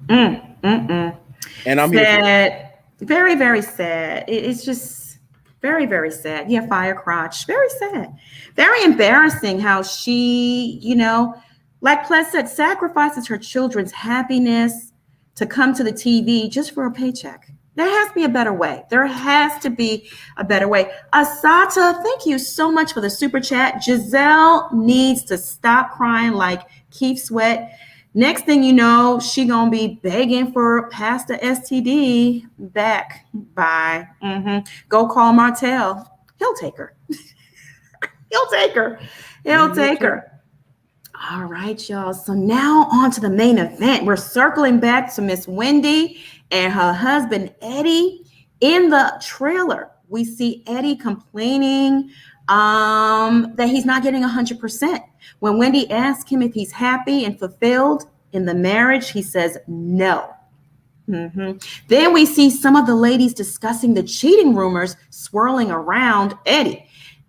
Speaker 4: And I'm
Speaker 1: sad. Here very, very sad. It's just very, very sad. Yeah, fire crotch. Very sad. Very embarrassing how she, like Ples said, sacrifices her children's happiness to come to the TV just for a paycheck. There has to be a better way. There has to be a better way. Asata, thank you so much for the super chat. Gizelle needs to stop crying like Keith Sweat. Next thing you know, she gonna be begging for Pastor STD back. Bye. Go call Martell. He'll take her. He'll take her. He'll take her. All right, y'all. So now on to the main event. We're circling back to Miss Wendy and her husband, Eddie. In the trailer, we see Eddie complaining that he's not getting 100%. When Wendy asks him if he's happy and fulfilled in the marriage, he says no. Then we see some of the ladies discussing the cheating rumors swirling around Eddie.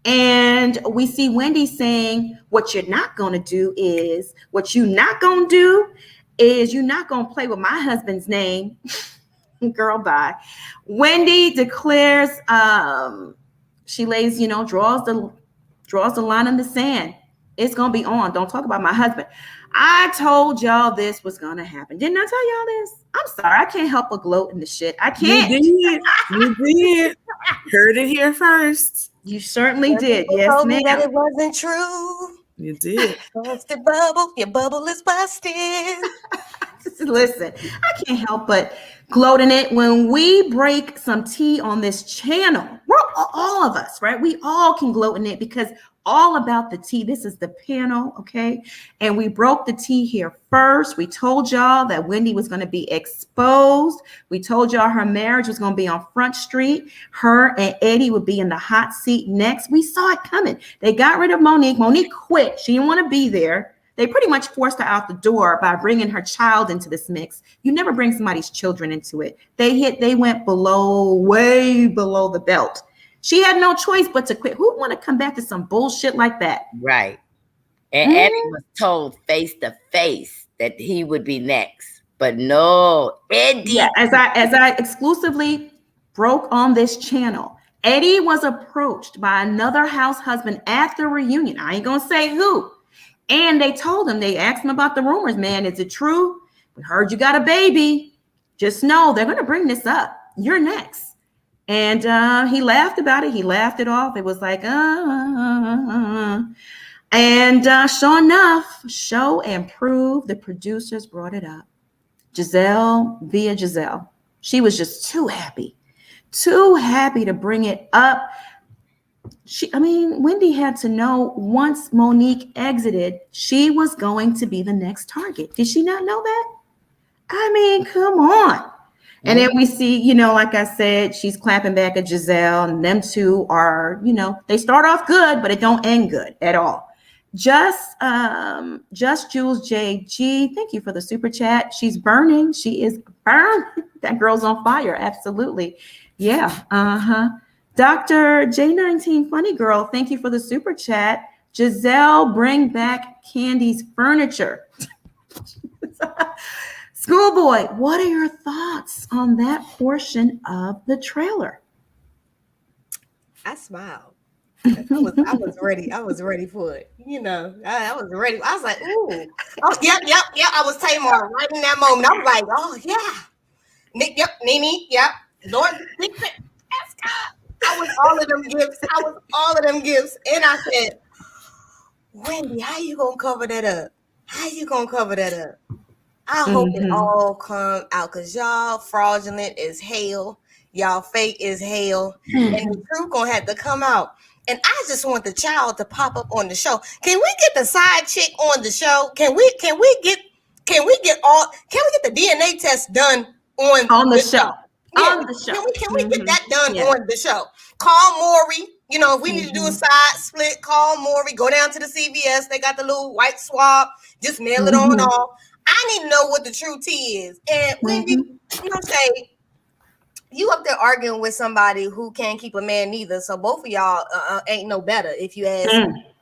Speaker 1: And we see Wendy saying, what you're not going to do is you're not going to play with my husband's name. Girl, bye. Wendy declares she lays, draws the line in the sand. It's going to be on. Don't talk about my husband. I told y'all this was going to happen. Didn't I tell y'all this? I'm sorry. I can't help but gloat in the shit. I can't.
Speaker 5: You did. Heard it here first.
Speaker 1: You certainly did. Yes,
Speaker 3: told
Speaker 1: ma'am.
Speaker 3: Me that it wasn't true.
Speaker 5: You did.
Speaker 3: Busted bubble. Your bubble is busted.
Speaker 1: Listen, I can't help but gloat in it. When we break some tea on this channel, we're all of us, right? We all can gloat in it because all about the tea. This is the panel, okay? And we broke the tea here first. We told y'all that Wendy was going to be exposed. We told y'all her marriage was going to be on Front Street. Her and Eddie would be in the hot seat next. We saw it coming. They got rid of Monique. Monique quit. She didn't want to be there. They pretty much forced her out the door by bringing her child into this mix. You never bring somebody's children into it. They went way below the belt. She had no choice but to quit. Who'd want to come back to some bullshit like that?
Speaker 2: Right. And Eddie was told face to face that he would be next. But no, Eddie.
Speaker 1: Yeah, as I exclusively broke on this channel, Eddie was approached by another house husband at the reunion. I ain't gonna say who. And they told him, they asked him about the rumors, man. Is it true? We heard you got a baby. Just know they're gonna bring this up. You're next. And he laughed about it. He laughed it off. It was like, And sure enough, show and prove, the producers brought it up. Gizelle. She was just too happy to bring it up. Wendy had to know once Monique exited, she was going to be the next target. Did she not know that? Come on. And then we see, like I said, she's clapping back at Gizelle, and them two are, they start off good, but it don't end good at all. Just Jules JG, thank you for the super chat. She's burning. She is burned. That girl's on fire. Absolutely. Yeah. Dr. J19 Funny Girl, thank you for the super chat. Gizelle, bring back Kandi's furniture. Schoolboy, what are your thoughts on that portion of the trailer?
Speaker 3: I smiled. I was ready. I was ready for it. You know, I was ready. I was like, ooh. Oh, yep. I was Tamar right in that moment. I was like, oh yeah. Nick, yep, Nene, yep. Lord, yes, God. I was all of them gifts. And I said, Wendy, how you gonna cover that up? I hope it all come out because y'all fraudulent as hell. Y'all fake as hell. And the truth gonna have to come out. And I just want the child to pop up on the show. Can we get the side chick on the show? Can we get the DNA test done on the show? Yeah, on the show. Can we get that done on the show? Call Maury. You know, if we need to do a side split, call Maury. Go down to the CVS. They got the little white swab. Just mail it on off. I need to know what the true tea is. And Wendy, you know, say you up there arguing with somebody who can't keep a man neither. So both of y'all ain't no better if you ask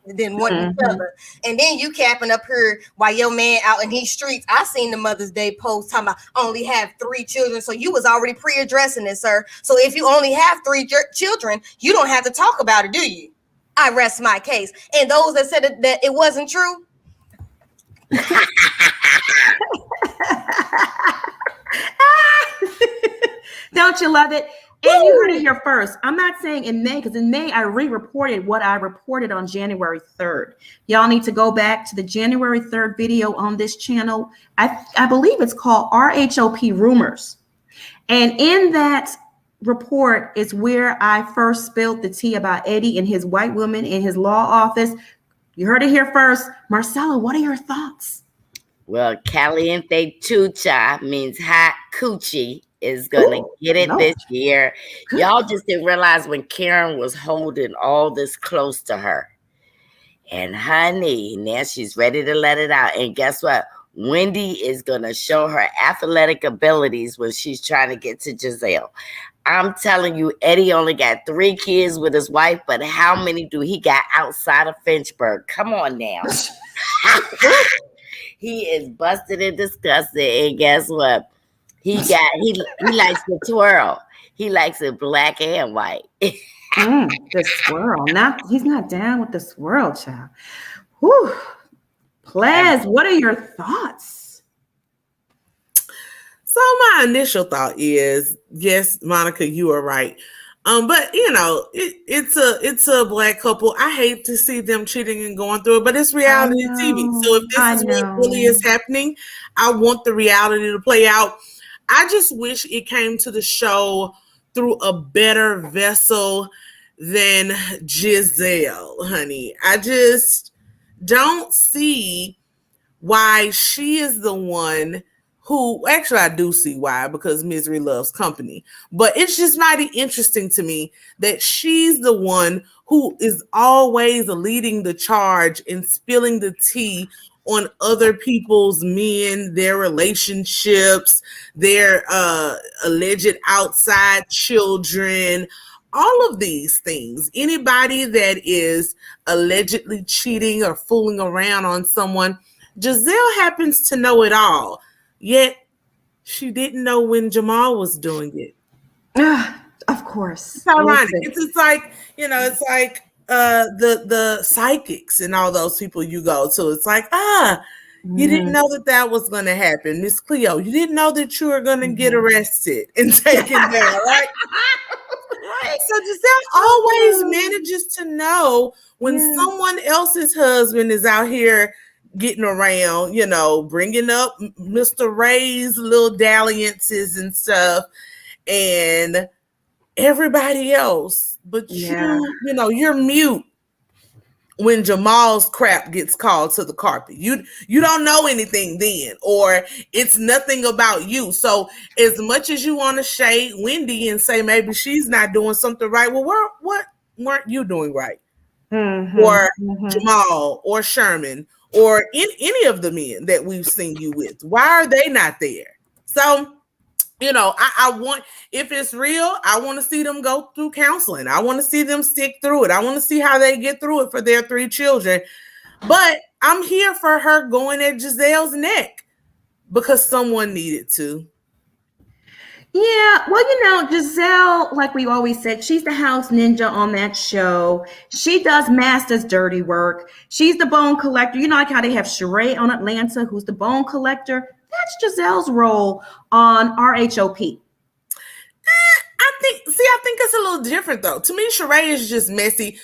Speaker 3: than one each other. And then you capping up here while your man out in these streets. I seen the Mother's Day post talking about only have 3 children. So you was already pre-addressing it, sir. So if you only have 3 children, you don't have to talk about it, do you? I rest my case. And those that said that it wasn't true.
Speaker 1: Don't you love it? And you heard it here first. I'm not saying in May, because in May I re-reported what I reported on January 3rd. Y'all need to go back to the January 3rd video on this channel. I believe it's called RHOP Rumors. And in that report is where I first spilled the tea about Eddie and his white woman in his law office. You heard it here first. Marcella, what are your thoughts?
Speaker 2: Well, caliente chucha means hot coochie is going to get it this year. Y'all just didn't realize when Karen was holding all this close to her. And honey, now she's ready to let it out. And guess what? Wendy is going to show her athletic abilities when she's trying to get to Gizelle. I'm telling you, Eddie only got 3 kids with his wife, but how many do he got outside of Finchburg? Come on now. He is busted and disgusted. And guess what? He likes to twirl. He likes it black and white.
Speaker 1: The swirl. He's not down with the swirl, child. Whew. Plaz, what are your thoughts?
Speaker 5: So my initial thought is, yes, Monica, you are right. But you know, it's a black couple. I hate to see them cheating and going through it, but it's reality TV. So if this is what really is happening, I want the reality to play out. I just wish it came to the show through a better vessel than Gizelle, honey. I just don't see why she is the one who, actually I do see why, because misery loves company, but it's just mighty interesting to me that she's the one who is always leading the charge and spilling the tea on other people's men, their relationships, their alleged outside children, all of these things. Anybody that is allegedly cheating or fooling around on someone, Gizelle happens to know it all. Yet she didn't know when Jamal was doing it.
Speaker 1: Of course.
Speaker 5: It's ironic. It's like, you know, it's like the psychics and all those people you go to. It's like, you didn't know that was going to happen. Miss Cleo, you didn't know that you were going to get arrested and taken down, right? Right. So Gizelle always manages to know when someone else's husband is out here getting around, you know, bringing up Mr. Ray's little dalliances and stuff, and everybody else. But you know, you're mute when Jamal's crap gets called to the carpet. You don't know anything then, or it's nothing about you. So as much as you want to shade Wendy and say maybe she's not doing something right, well, what weren't you doing right? Or Jamal or Sherman or any of the men that we've seen you with? Why are they not there? So, you know, I want, if it's real, I want to see them go through counseling. I want to see them stick through it. I want to see how they get through it for their 3 children. But I'm here for her going at Gizelle's neck because someone needed to.
Speaker 1: Yeah, well, Gizelle, like we always said, she's the house ninja on that show. She does Master's dirty work. She's the bone collector. You know, like how they have Sheree on Atlanta, who's the bone collector. That's Gizelle's role on RHOP.
Speaker 5: I think it's a little different though. To me, Sheree is just messy.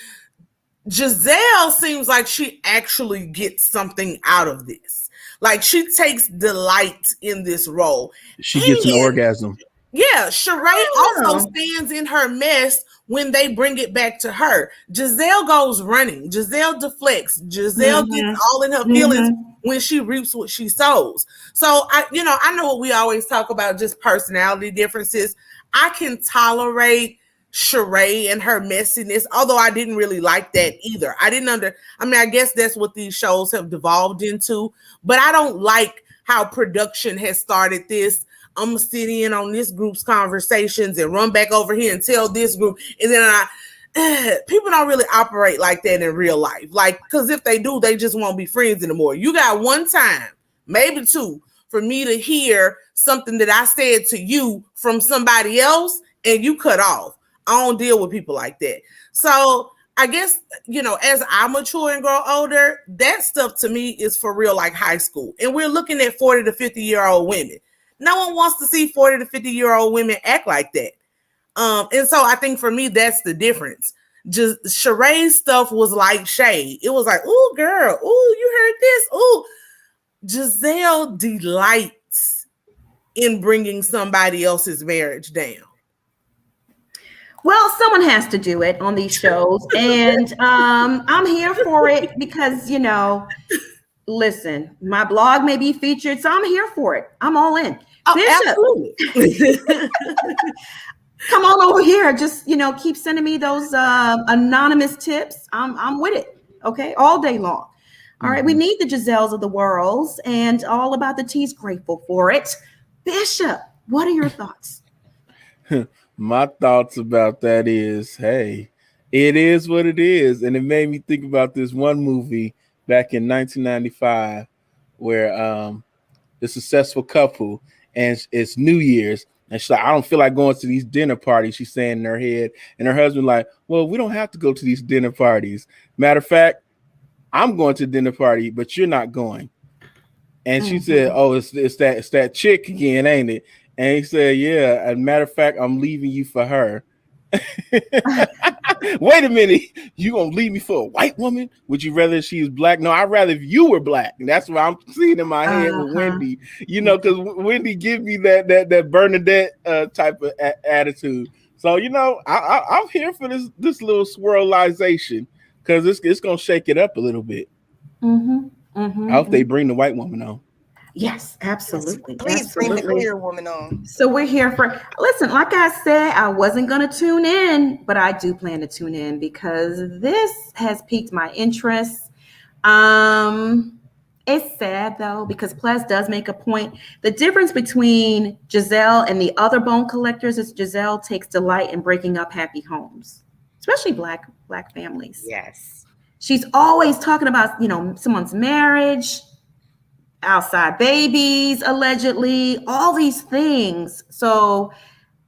Speaker 5: Gizelle seems like she actually gets something out of this. Like she takes delight in this role.
Speaker 4: She gets an orgasm.
Speaker 5: Yeah, Sheree also stands in her mess when they bring it back to her. Gizelle goes running. Gizelle deflects. Gizelle gets all in her feelings when she reaps what she sows. So I know what we always talk about, just personality differences. I can tolerate Sheree and her messiness, although I didn't really like that either. I guess that's what these shows have devolved into, but I don't like how production has started this. I'm gonna sit in on this group's conversations and run back over here and tell this group. And then people don't really operate like that in real life. Like, because if they do, they just won't be friends anymore. You got one time, maybe two, for me to hear something that I said to you from somebody else and you cut off. I don't deal with people like that. So I guess, as I mature and grow older, that stuff to me is for real, like high school. And we're looking at 40 to 50-year-old women. No one wants to see 40 to 50-year-old women act like that. And so I think for me, that's the difference. Just Sheree's stuff was like shade. It was like, ooh, girl, ooh, you heard this? Ooh. Gizelle delights in bringing somebody else's marriage down.
Speaker 1: Well, someone has to do it on these shows. And I'm here for it because, listen, my blog may be featured, so I'm here for it. I'm all in.
Speaker 5: Oh,
Speaker 1: Bishop, absolutely. Come on over here. Just, keep sending me those anonymous tips. I'm with it. Okay. All day long. All right. We need the Gizelles of the world and all about the tea's grateful for it. Bishop, what are your thoughts?
Speaker 4: My thoughts about that is, hey, it is what it is. And it made me think about this one movie back in 1995 where the successful couple, and it's New Year's, and she's like, I don't feel like going to these dinner parties, she's saying in her head. And her husband like, well, we don't have to go to these dinner parties. Matter of fact, I'm going to the dinner party, but you're not going. And she said, oh, it's that chick again, ain't it? And he said, yeah, as a matter of fact, I'm leaving you for her. Wait a minute, you gonna leave me for a white woman? Would you rather she's black? No, I'd rather if you were black. And that's what I'm seeing in my head with Wendy, because Wendy give me that Bernadette type of attitude. So, I'm here for this little swirlization because it's gonna shake it up a little bit. I hope they bring the white woman on.
Speaker 1: Yes, absolutely.
Speaker 3: Please bring the queer woman on.
Speaker 1: So we're here for, listen, like I said, I wasn't going to tune in, but I do plan to tune in because this has piqued my interest. It's sad though, because Ples does make a point. The difference between Gizelle and the other bone collectors is Gizelle takes delight in breaking up happy homes, especially black families.
Speaker 2: Yes.
Speaker 1: She's always talking about, someone's marriage, outside babies, allegedly, all these things. So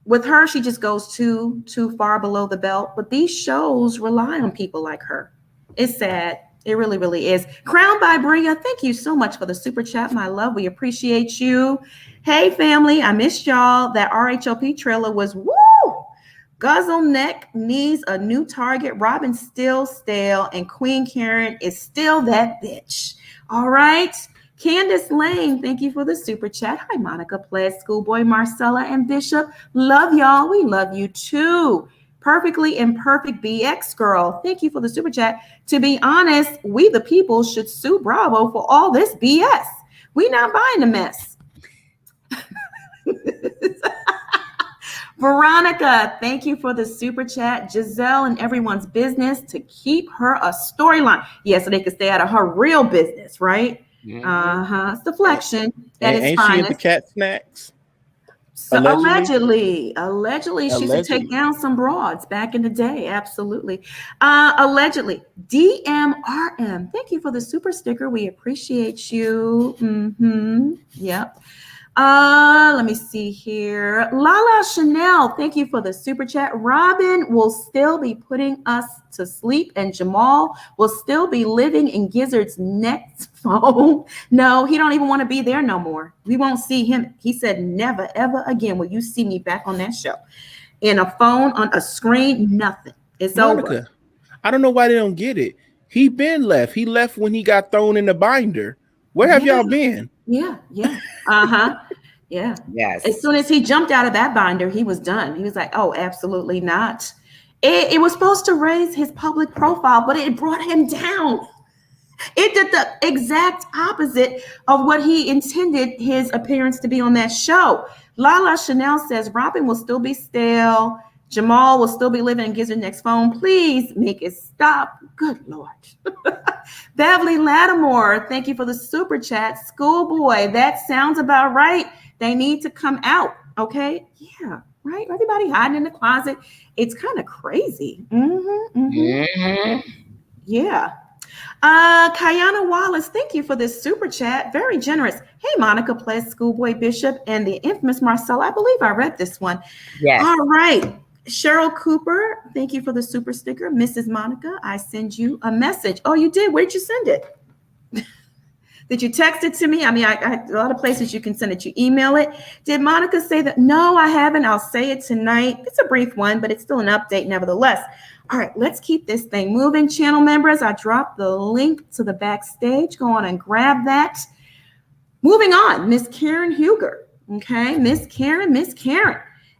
Speaker 1: with her, she just goes too far below the belt. But these shows rely on people like her. It's sad. It really, really is. Crowned by Bria, thank you so much for the super chat, my love. We appreciate you. Hey, family, I missed y'all. That RHOP trailer was woo! Guzzle Neck needs a new target. Robin's still stale, and Queen Karen is still that bitch. All right. Candace Lane, thank you for the super chat. Hi, Monica, Ples, Schoolboy, Marcella, and Bishop. Love y'all. We love you too. Perfectly Imperfect BX girl, thank you for the super chat. To be honest, we the people should sue Bravo for all this BS. We not buying the mess. Veronica, thank you for the super chat. Gizelle and everyone's business to keep her a storyline. Yeah, so they can stay out of her real business, right? It's deflection.
Speaker 4: Ain't she into cat snacks?
Speaker 1: So allegedly, she used to take down some broads back in the day. Absolutely. Allegedly. DMRM. Thank you for the super sticker. We appreciate you. Yep. Let me see here. Lala Chanel, thank you for the super chat. Robin will still be putting us to sleep, and Jamal will still be living in Gizzard's next phone. No, he don't even want to be there no more. We won't see him. He said, never, ever again will you see me back on that show. In a phone, on a screen, nothing. It's
Speaker 4: Monica,
Speaker 1: over.
Speaker 4: I don't know why they don't get it. He been left. He left when he got thrown in the binder. Where have y'all been?
Speaker 1: Yeah. Uh-huh. Yeah.
Speaker 2: Yes.
Speaker 1: As soon as he jumped out of that binder, he was done. He was like, oh, absolutely not. It was supposed to raise his public profile, but it brought him down. It did the exact opposite of what he intended his appearance to be on that show. Lala Chanel says Robin will still be stale. Jamal will still be living in Gizzard's next phone. Please make it stop. Good Lord. Beverly Lattimore, thank you for the super chat. Schoolboy, that sounds about right. They need to come out. Okay. Yeah. Right. Everybody hiding in the closet. It's kind of crazy. Yeah. Kayana Wallace, thank you for this super chat. Very generous. Hey, Monica, Ples, Schoolboy Bishop, and the infamous Marcella. I believe I read this one.
Speaker 2: Yes.
Speaker 1: All right. Cheryl Cooper, thank you for the super sticker. Mrs. Monica, I send you a message. Oh, you did? Where'd you send it? Did you text it to me? I mean, I a lot of places you can send it. You email it. Did Monica say that? No, I haven't. I'll say it tonight. It's a brief one, but it's still an update nevertheless. All right, let's keep this thing moving. Channel members, I dropped the link to the backstage. Go on and grab that. Moving on, Miss Karen Huger. Okay, Miss Karen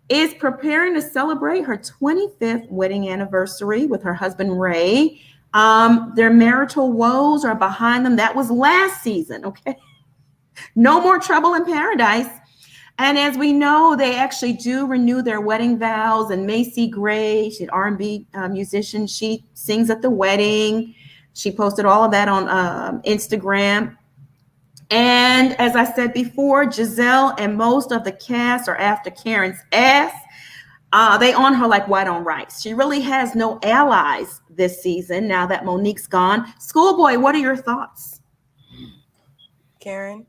Speaker 1: is preparing to celebrate her 25th wedding anniversary with her husband, Ray. Their marital woes are behind them. That was last season, okay? No more trouble in paradise. And as we know, they actually do renew their wedding vows. And Macy Gray, she's an R&B musician. She sings at the wedding. She posted all of that on Instagram. And as I said before, Gizelle and most of the cast are after Karen's ass. They on her like white on rice. She really has no allies this season now that Monique's gone. Schoolboy, what are your thoughts?
Speaker 3: Karen,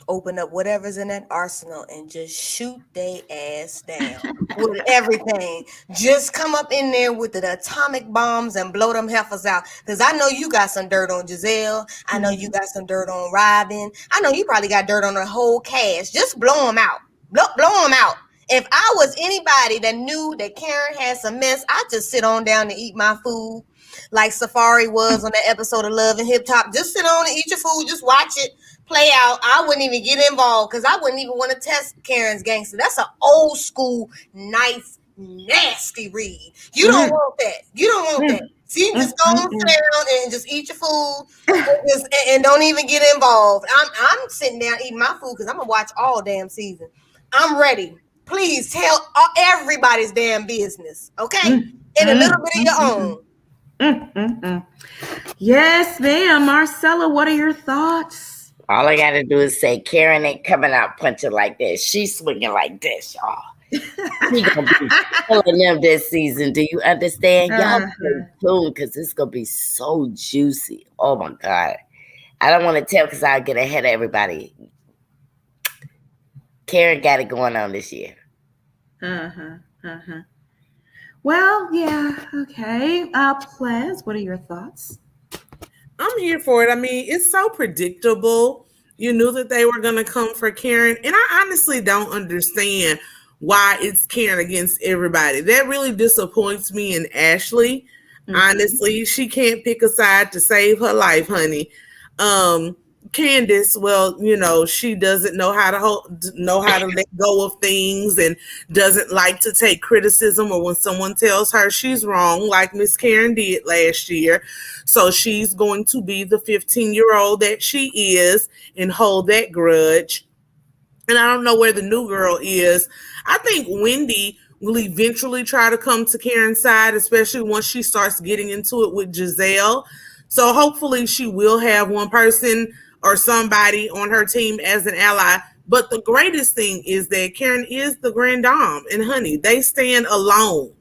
Speaker 3: open up whatever's in that arsenal and just shoot they ass down with everything. Just come up in there with the atomic bombs and blow them heifers out. Because I know you got some dirt on Gizelle. I know you got some dirt on Robin. I know you probably got dirt on the whole cast. Just blow them out. Blow them out. If I was anybody that knew that Karen had some mess, I'd just sit on down and eat my food like Safari was on that episode of Love and Hip Hop. Just sit on and eat your food. Just watch it play out. I wouldn't even get involved because I wouldn't even want to test Karen's gangster. That's an old school, nice, nasty read. You don't want that. You don't want that. So you just go sit down and just eat your food and don't even get involved. I'm sitting down eating my food because I'm going to watch all damn season. I'm ready. Please tell everybody's damn business, okay? And a little bit of your own.
Speaker 1: Yes, ma'am. Marcella, what are your thoughts?
Speaker 2: All I got to do is say, Karen ain't coming out punching like this. She's swinging like this, y'all. She going to be killing them this season. Do you understand? Y'all stay tuned because it's going to be so juicy. Oh, my God. I don't want to tell because I'll get ahead of everybody. Karen got it going on this year.
Speaker 1: Well, yeah, okay. Ples, what are your thoughts?
Speaker 5: I'm here for it. I mean, it's so predictable. You knew that they were going to come for Karen. And I honestly don't understand why it's Karen against everybody. That really disappoints me in Ashley. Honestly, she can't pick a side to save her life, honey. Candace, well, you know, she doesn't know how to let go of things and doesn't like to take criticism or when someone tells her she's wrong, like Miss Karen did last year. So she's going to be the 15-year-old that she is and hold that grudge. And I don't know where the new girl is. I think Wendy will eventually try to come to Karen's side, especially once she starts getting into it with Gizelle. So hopefully she will have one person or somebody on her team as an ally. But the greatest thing is that Karen is the grand dame. And honey, they stand alone.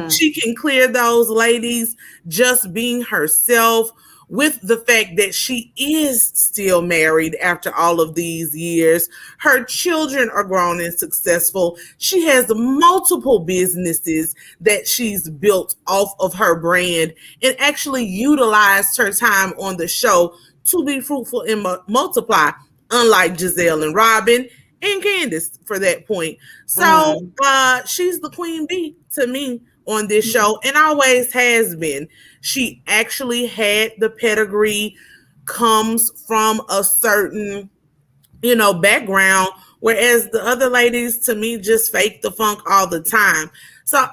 Speaker 5: She can clear those ladies just being herself with the fact that she is still married after all of these years. Her children are grown and successful. She has multiple businesses that she's built off of her brand and actually utilized her time on the show to be fruitful and multiply, unlike Gizelle and Robin and Candace for that point. So she's the queen bee to me on this show and always has been. She actually had the pedigree, comes from a certain, background, whereas the other ladies to me just fake the funk all the time. So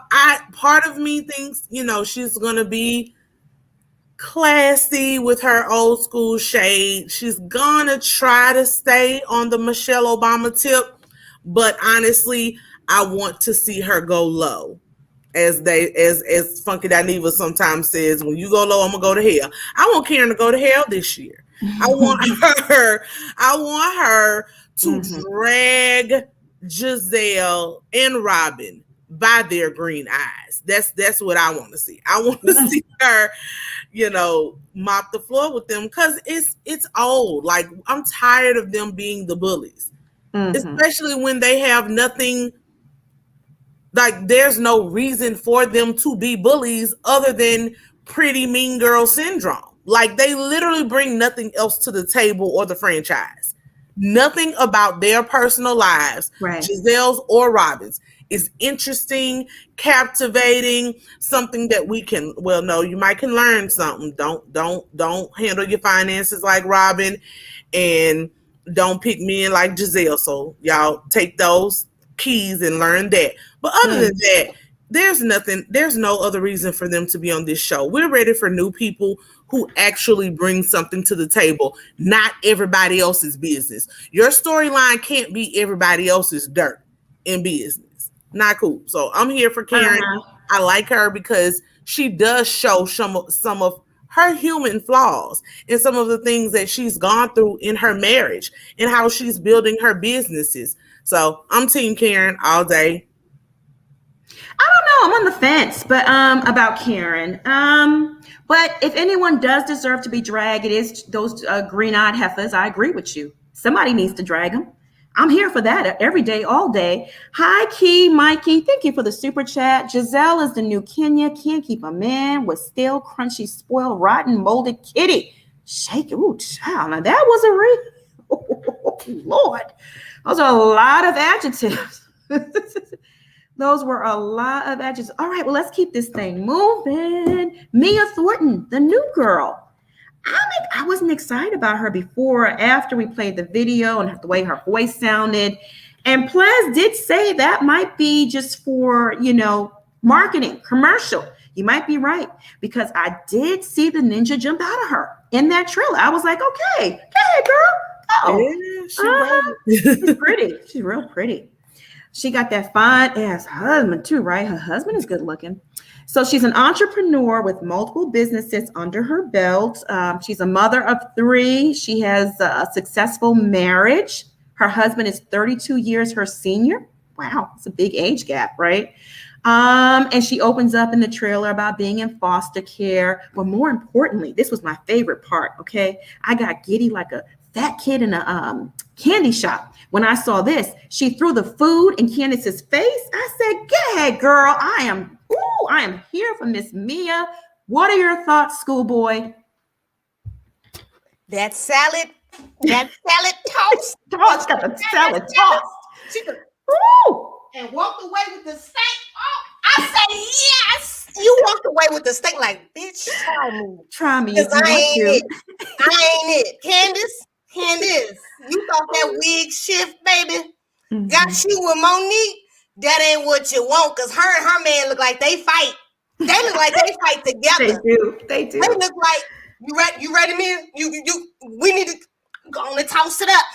Speaker 5: part of me thinks, she's going to be classy with her old school shade. She's going to try to stay on the Michelle Obama tip, but honestly, I want to see her go low. As Funky Dineva sometimes says, when you go low, I'm gonna go to hell. I want Karen to go to hell this year. I want her to drag Gizelle and Robin by their green eyes. That's what I want to see. I want to see her, mop the floor with them, because it's old. Like, I'm tired of them being the bullies, especially when they have nothing. Like, there's no reason for them to be bullies other than pretty mean girl syndrome. Like, they literally bring nothing else to the table or the franchise. Nothing about their personal lives, right, Gizelle's or Robin's, is interesting, captivating, something that we can, you might can learn something. Don't handle your finances like Robin, and don't pick men like Gizelle. So y'all take those keys and learn that. But other than that, there's no other reason for them to be on this show. We're ready for new people who actually bring something to the table, not everybody else's business. Your storyline can't be everybody else's dirt in business. Not cool. So I'm here for Karen. I like her because she does show some of her human flaws and some of the things that she's gone through in her marriage and how she's building her businesses. So I'm Team Karen all day.
Speaker 1: I don't know. I'm on the fence, but about Karen. But if anyone does deserve to be dragged, it is those green-eyed heifers. I agree with you. Somebody needs to drag them. I'm here for that every day, all day. Hi, Key, Mikey. Thank you for the super chat. Gizelle is the new Kenya. Can't keep a man with stale, crunchy, spoiled, rotten, molded kitty. Shake it. Ooh, child. Now that was a Lord. Those are a lot of adjectives. Those were a lot of adjectives. All right, well, let's keep this thing moving. Mia Thornton, the new girl. I wasn't excited about her before or after we played the video and the way her voice sounded. And Plaz did say that might be just for, marketing, commercial. You might be right, because I did see the ninja jump out of her in that trailer. I was like, okay, hey, girl. Oh, yeah, she's pretty. She's real pretty. She got that fine ass husband too, right? Her husband is good looking. So she's an entrepreneur with multiple businesses under her belt. She's a mother of 3. She has a successful marriage. Her husband is 32 years her senior. Wow, it's a big age gap, right? And she opens up in the trailer about being in foster care. But more importantly, this was my favorite part, okay? I got giddy like a fat kid in a candy shop. When I saw this, she threw the food in Candace's face. I said, go ahead, girl. I am here for Miss Mia. What are your thoughts, schoolboy?
Speaker 3: That salad tossed.
Speaker 1: Got the salad tossed.
Speaker 3: She could, and walked away with the steak. Oh, I say yes. You walked away with the steak like, bitch,
Speaker 1: try me.
Speaker 3: Because I ain't it. Candace, you thought that wig shift, baby, got you with Monique. That ain't what you want, because her and her man look like they fight. They look like they fight together.
Speaker 1: They do.
Speaker 3: They look like, you ready, man? We need to go on and toss it up.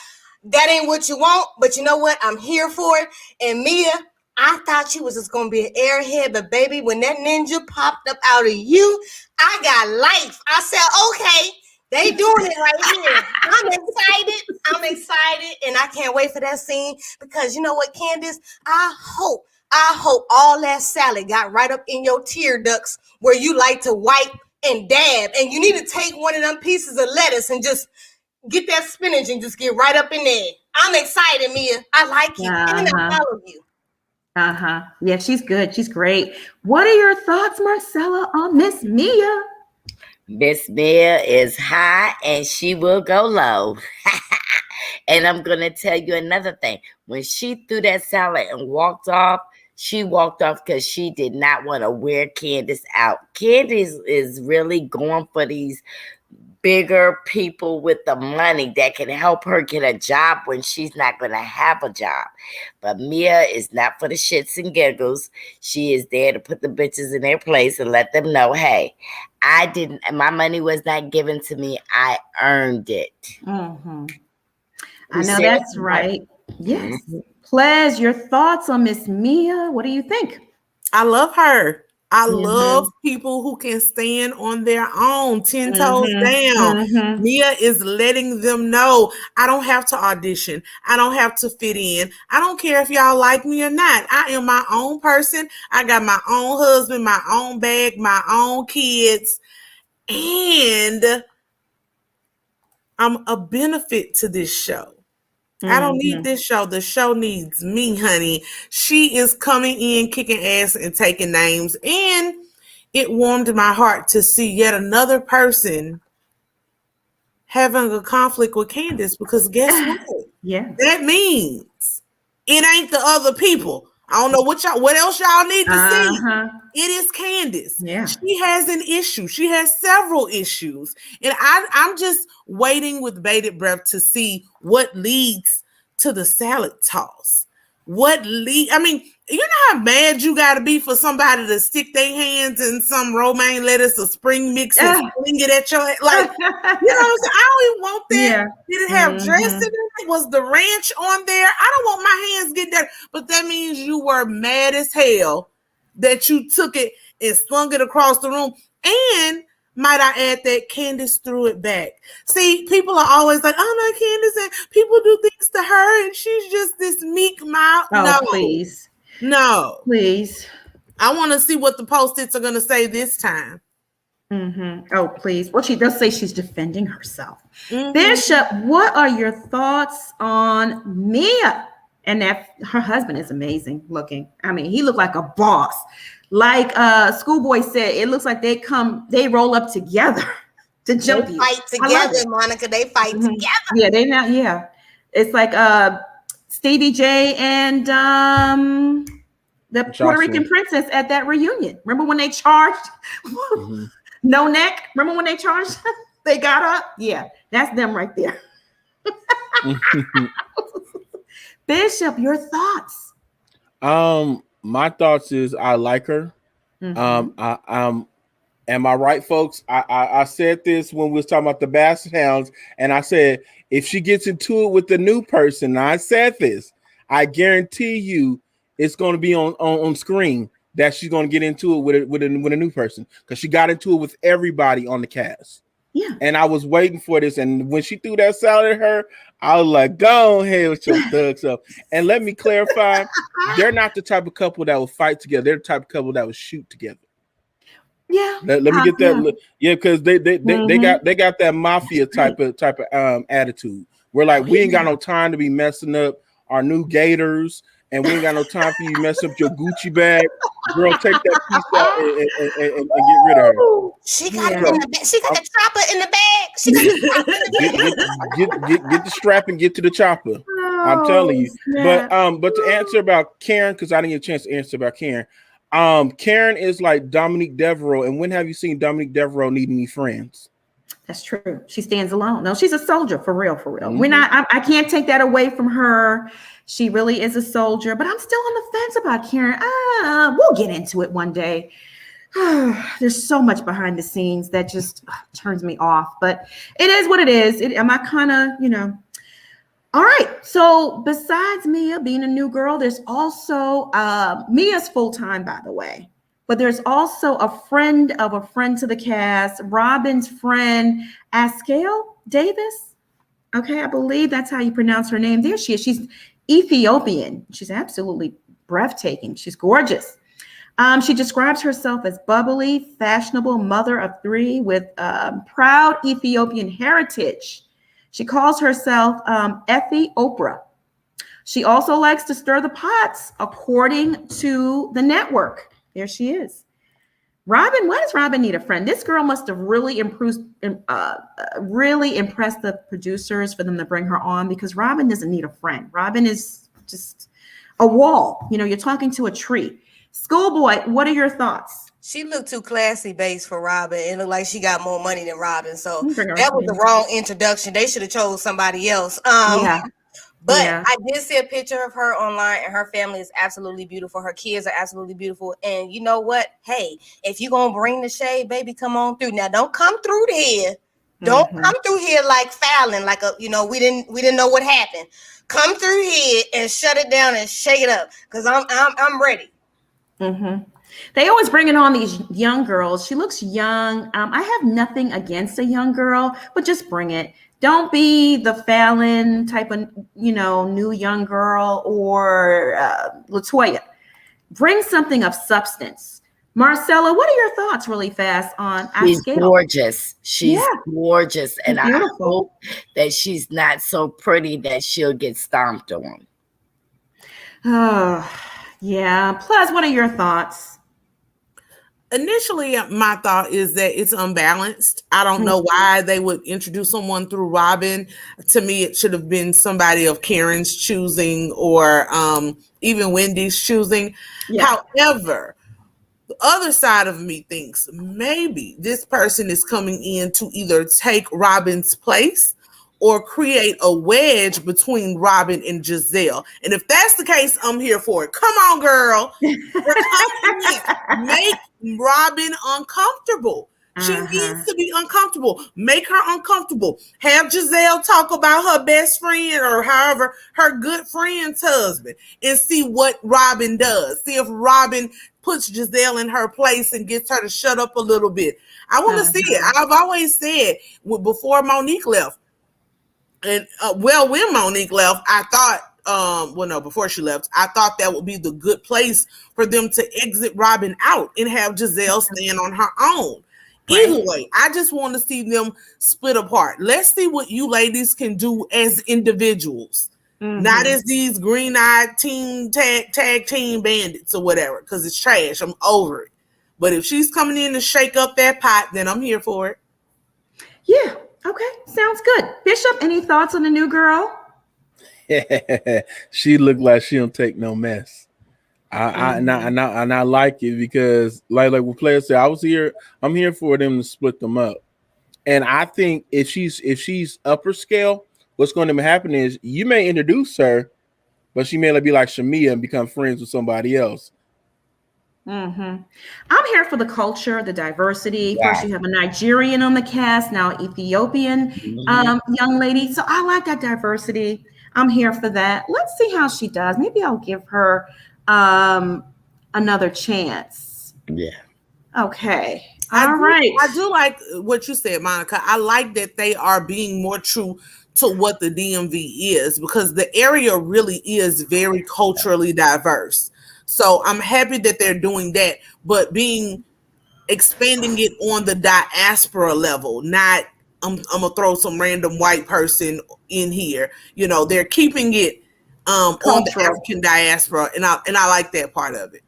Speaker 3: That ain't what you want, but you know what? I'm here for it. And Mia, I thought you was just going to be an airhead, but baby, when that ninja popped up out of you, I got life. I said, okay, they doing it right here. I'm excited, and I can't wait for that scene, because you know what, Candace? I hope all that salad got right up in your tear ducts where you like to wipe and dab. And you need to take one of them pieces of lettuce and just get that spinach and just get right up in there. I'm excited, Mia. I like you. And I follow you.
Speaker 1: Yeah, she's good. She's great. What are your thoughts, Marcella, on Miss Mia?
Speaker 2: Miss Mia is high and she will go low. And I'm going to tell you another thing. When she threw that salad and walked off, she walked off because she did not want to wear Candace out. Candace is really going for these bigger people with the money that can help her get a job when she's not going to have a job. But Mia is not for the shits and giggles. She is there to put the bitches in their place and let them know, hey, my money was not given to me. I earned it.
Speaker 1: Mm-hmm. I know that's right. Yes. Mm-hmm. Ples, your thoughts on Miss Mia? What do you think?
Speaker 5: I love her. I love people who can stand on their own, 10 toes down. Mia is letting them know, I don't have to audition. I don't have to fit in. I don't care if y'all like me or not. I am my own person. I got my own husband, my own bag, my own kids. And I'm a benefit to this show. I don't need this show. The show needs me, honey. She is coming in, kicking ass and taking names. And it warmed my heart to see yet another person having a conflict with Candace, because guess what?
Speaker 1: Yeah.
Speaker 5: That means it ain't the other people. I don't know what else y'all need to see. It is Candace.
Speaker 1: Yeah.
Speaker 5: She has an issue. She has several issues. And I'm just waiting with bated breath to see what leads to the salad toss. I mean, you know how mad you got to be for somebody to stick their hands in some romaine lettuce or spring mix and fling it at your head? Like, you know what I'm saying? I don't even want that. Yeah. Did it have dressing in it? Was the ranch on there? I don't want my hands getting dirty. But that means you were mad as hell that you took it and slung it across the room. And might I add that Candace threw it back. See, people are always like, oh no, Candace, and people do things to her and she's just this meek mouth.
Speaker 1: Oh,
Speaker 5: no,
Speaker 1: please.
Speaker 5: No.
Speaker 1: Please.
Speaker 5: I want to see what the Post-its are going to say this time.
Speaker 1: Oh, please. Well, she does say she's defending herself. Bishop, what are your thoughts on Mia? And that her husband is amazing looking. I mean, he looked like a boss. Like Schoolboy said, it looks like they roll up together to jump.
Speaker 3: They fight together, Monica. They fight together.
Speaker 1: Yeah, it's like Stevie J and the Puerto Rican princess at that reunion. Remember when they charged? No neck. Remember when they charged? They got up. Yeah, that's them right there. Bishop, your thoughts?
Speaker 4: My thoughts is I like her. Am I right, folks? I said this when we was talking about the Basset Hounds, and I said if she gets into it with the new person, I said this, I guarantee you it's going to be on screen that she's going to get into it with a new person, because she got into it with everybody on the cast.
Speaker 1: Yeah.
Speaker 4: And I was waiting for this, and when she threw that salad at her, I was like, go ahead with your thug stuff. And let me clarify, they're not the type of couple that will fight together. They're the type of couple that will shoot together.
Speaker 1: Yeah.
Speaker 4: Let me get that. Yeah, because they got that mafia type of attitude. We're like, we ain't got no time to be messing up our new gators, and we ain't got no time for you to mess up your Gucci bag. Girl, take that piece out and get rid of her.
Speaker 3: She got it in the bag. She got the chopper in the bag. She got the chopper in the bag.
Speaker 4: Get the strap and get to the chopper. I'm telling you. But to answer about Karen, because I didn't get a chance to answer about Karen. Karen is like Dominique Devereaux. And when have you seen Dominique Devereaux need any friends?
Speaker 1: That's true. She stands alone. No, she's a soldier for real. We're not. I can't take that away from her. She really is a soldier. But I'm still on the fence about Karen. We'll get into it one day. There's so much behind the scenes that just turns me off. But it is what it is. Am I kind of, All right. So besides Mia being a new girl, there's also Mia's full-time, by the way. But there's also a friend of a friend to the cast, Robin's friend, Askell Davis. Okay, I believe that's how you pronounce her name. There she is. She's Ethiopian. She's absolutely breathtaking. She's gorgeous. She describes herself as bubbly, fashionable mother of 3 with proud Ethiopian heritage. She calls herself Effie Oprah. She also likes to stir the pots, according to the network. There she is. Robin, why does Robin need a friend? This girl must have really impressed the producers for them to bring her on, because Robin doesn't need a friend. Robin is just a wall. You're talking to a tree. Schoolboy, what are your thoughts?
Speaker 3: She looked too classy based for Robin. It looked like she got more money than Robin. So that was the wrong introduction. They should have chose somebody else. But I did see a picture of her online, and her family is absolutely beautiful. Her kids are absolutely beautiful. And you know what? Hey, if you're going to bring the shade, baby, come on through. Now, don't come through here. Don't come through here like Fallon, like we didn't know what happened. Come through here and shut it down and shake it up, because I'm ready.
Speaker 1: They always bring on these young girls. She looks young. I have nothing against a young girl, but just bring it. Don't be the Fallon type of, new young girl or LaToya. Bring something of substance. Marcella, what are your thoughts really fast on
Speaker 2: She's gorgeous. She's gorgeous. And I hope that she's not so pretty that she'll get stomped on.
Speaker 1: Oh, yeah. Plus, what are your thoughts?
Speaker 5: Initially, my thought is that it's unbalanced. I don't know why they would introduce someone through Robin. To me, it should have been somebody of Karen's choosing, or even Wendy's choosing. Yeah. However, the other side of me thinks maybe this person is coming in to either take Robin's place or create a wedge between Robin and Gizelle. And if that's the case, I'm here for it. Come on, girl. Make Robin uncomfortable. She needs to be uncomfortable. Make her uncomfortable. Have Gizelle talk about her best friend, or however, her good friend's husband, and see what Robin does. See if Robin puts Gizelle in her place and gets her to shut up a little bit. I want to see it. I've always said, before Monique left, and when Monique left, I thought, before she left, I thought that would be the good place for them to exit Robin out and have Gizelle stand on her own. Right. Either way, I just want to see them split apart. Let's see what you ladies can do as individuals, not as these green-eyed tag team bandits or whatever, because it's trash. I'm over it. But if she's coming in to shake up that pot, then I'm here for it.
Speaker 1: Yeah. Okay, sounds good. Bishop, any thoughts on the new girl?
Speaker 4: She looked like she don't take no mess. I like it, because like what players say, I'm here for them to split them up. And I think if she's upper scale, what's going to happen is you may introduce her, but she may be like Shamia and become friends with somebody else.
Speaker 1: I'm here for the culture, the diversity. First, you have a Nigerian on the cast, now Ethiopian young lady. So I like that diversity. I'm here for that. Let's see how she does. Maybe I'll give her another chance.
Speaker 2: Yeah.
Speaker 1: Okay. All right.
Speaker 5: I do like what you said, Monica. I like that they are being more true to what the DMV is, because the area really is very culturally diverse. So I'm happy that they're doing that, but expanding it on the diaspora level, not I'm gonna throw some random white person in here. They're keeping it on the African diaspora, and I like that part of it.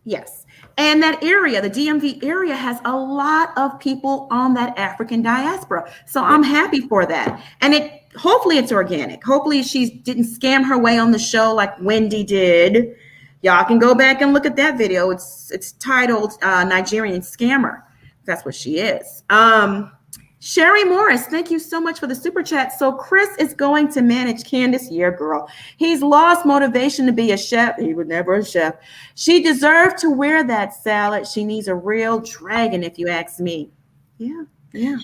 Speaker 1: Yes. And that area, the DMV area, has a lot of people on that African diaspora. So I'm happy for that. And hopefully it's organic. Hopefully she didn't scam her way on the show like Wendy did. Y'all can go back and look at that video. It's titled Nigerian Scammer. That's what she is. Sherry Morris, thank you so much for the super chat. So Chris is going to manage Candace. Yeah, girl. He's lost motivation to be a chef. He was never a chef. She deserved to wear that salad. She needs a real dragon, if you ask me. Yeah. Yep.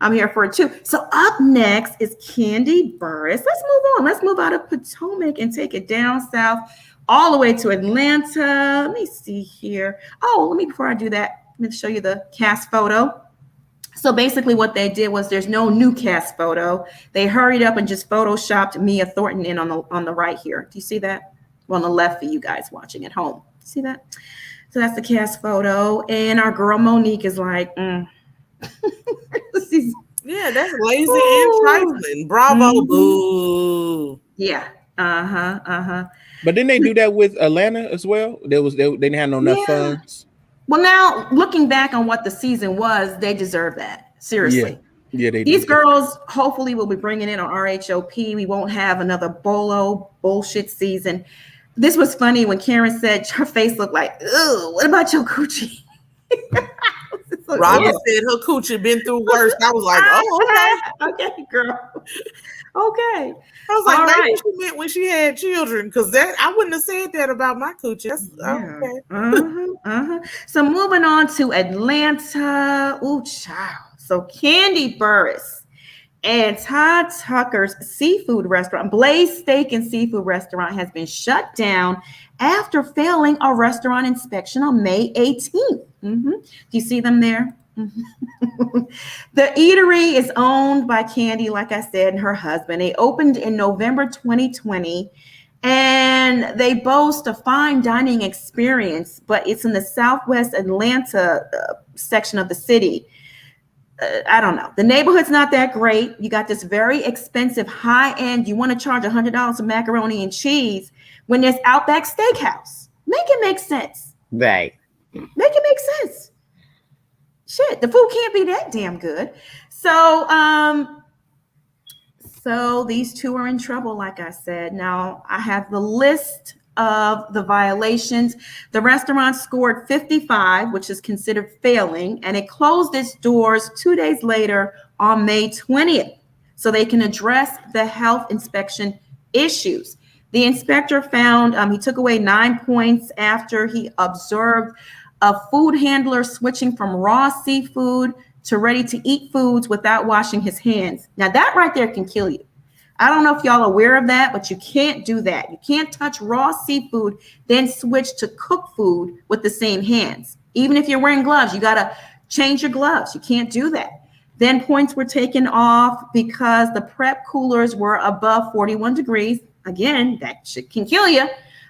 Speaker 1: I'm here for it too. So up next is Kandi Burris. Let's move on. Let's move out of Potomac and take it down south all the way to Atlanta. Let me see here. Before I do that, let me show you the cast photo. So basically what they did was, there's no new cast photo. They hurried up and just photoshopped Mia Thornton in on the right here. Do you see that? on the left for you guys watching at home. See that? So that's the cast photo. And our girl Monique is like,
Speaker 5: yeah, that's lazy and trifling. Bravo, boo.
Speaker 1: Yeah.
Speaker 4: But didn't they do that with Atlanta as well? They didn't have enough funds.
Speaker 1: Well, now looking back on what the season was, they deserve that. Seriously.
Speaker 4: Yeah,
Speaker 1: These girls hopefully will be bringing in on RHOP. We won't have another Bolo bullshit season. This was funny when Karen said her face looked like, "Ugh, what about your coochie?"
Speaker 5: Robin said her coochie been through worse. I was like, oh,
Speaker 1: okay, girl. Okay.
Speaker 5: I was like, maybe she meant when she had children, because that I wouldn't have said that about my coochie.
Speaker 1: Okay. So moving on to Atlanta. Ooh, child. So Kandi Burruss and Todd Tucker's seafood restaurant, Blaze Steak and Seafood Restaurant, has been shut down after failing a restaurant inspection on May 18th. Do you see them there? The eatery is owned by Kandi, like I said, and her husband. They opened in November 2020, and they boast a fine dining experience, but it's in the Southwest Atlanta section of the city. I don't know. The neighborhood's not that great. You got this very expensive high-end, you want to charge $100 for macaroni and cheese when there's Outback Steakhouse. Make it make sense.
Speaker 2: Right.
Speaker 1: Make it make sense. Shit, the food can't be that damn good. So these two are in trouble, like I said. Now I have the list of the violations. The restaurant scored 55, which is considered failing, and it closed its doors 2 days later on May 20th, so they can address the health inspection issues. The inspector found he took away 9 points after he observed a food handler switching from raw seafood to ready-to-eat foods without washing his hands. Now that right there can kill you. I don't know if y'all are aware of that, but you can't do that. You can't touch raw seafood, then switch to cooked food with the same hands. Even if you're wearing gloves, you got to change your gloves. You can't do that. Then points were taken off because the prep coolers were above 41 degrees. Again, that shit can kill you.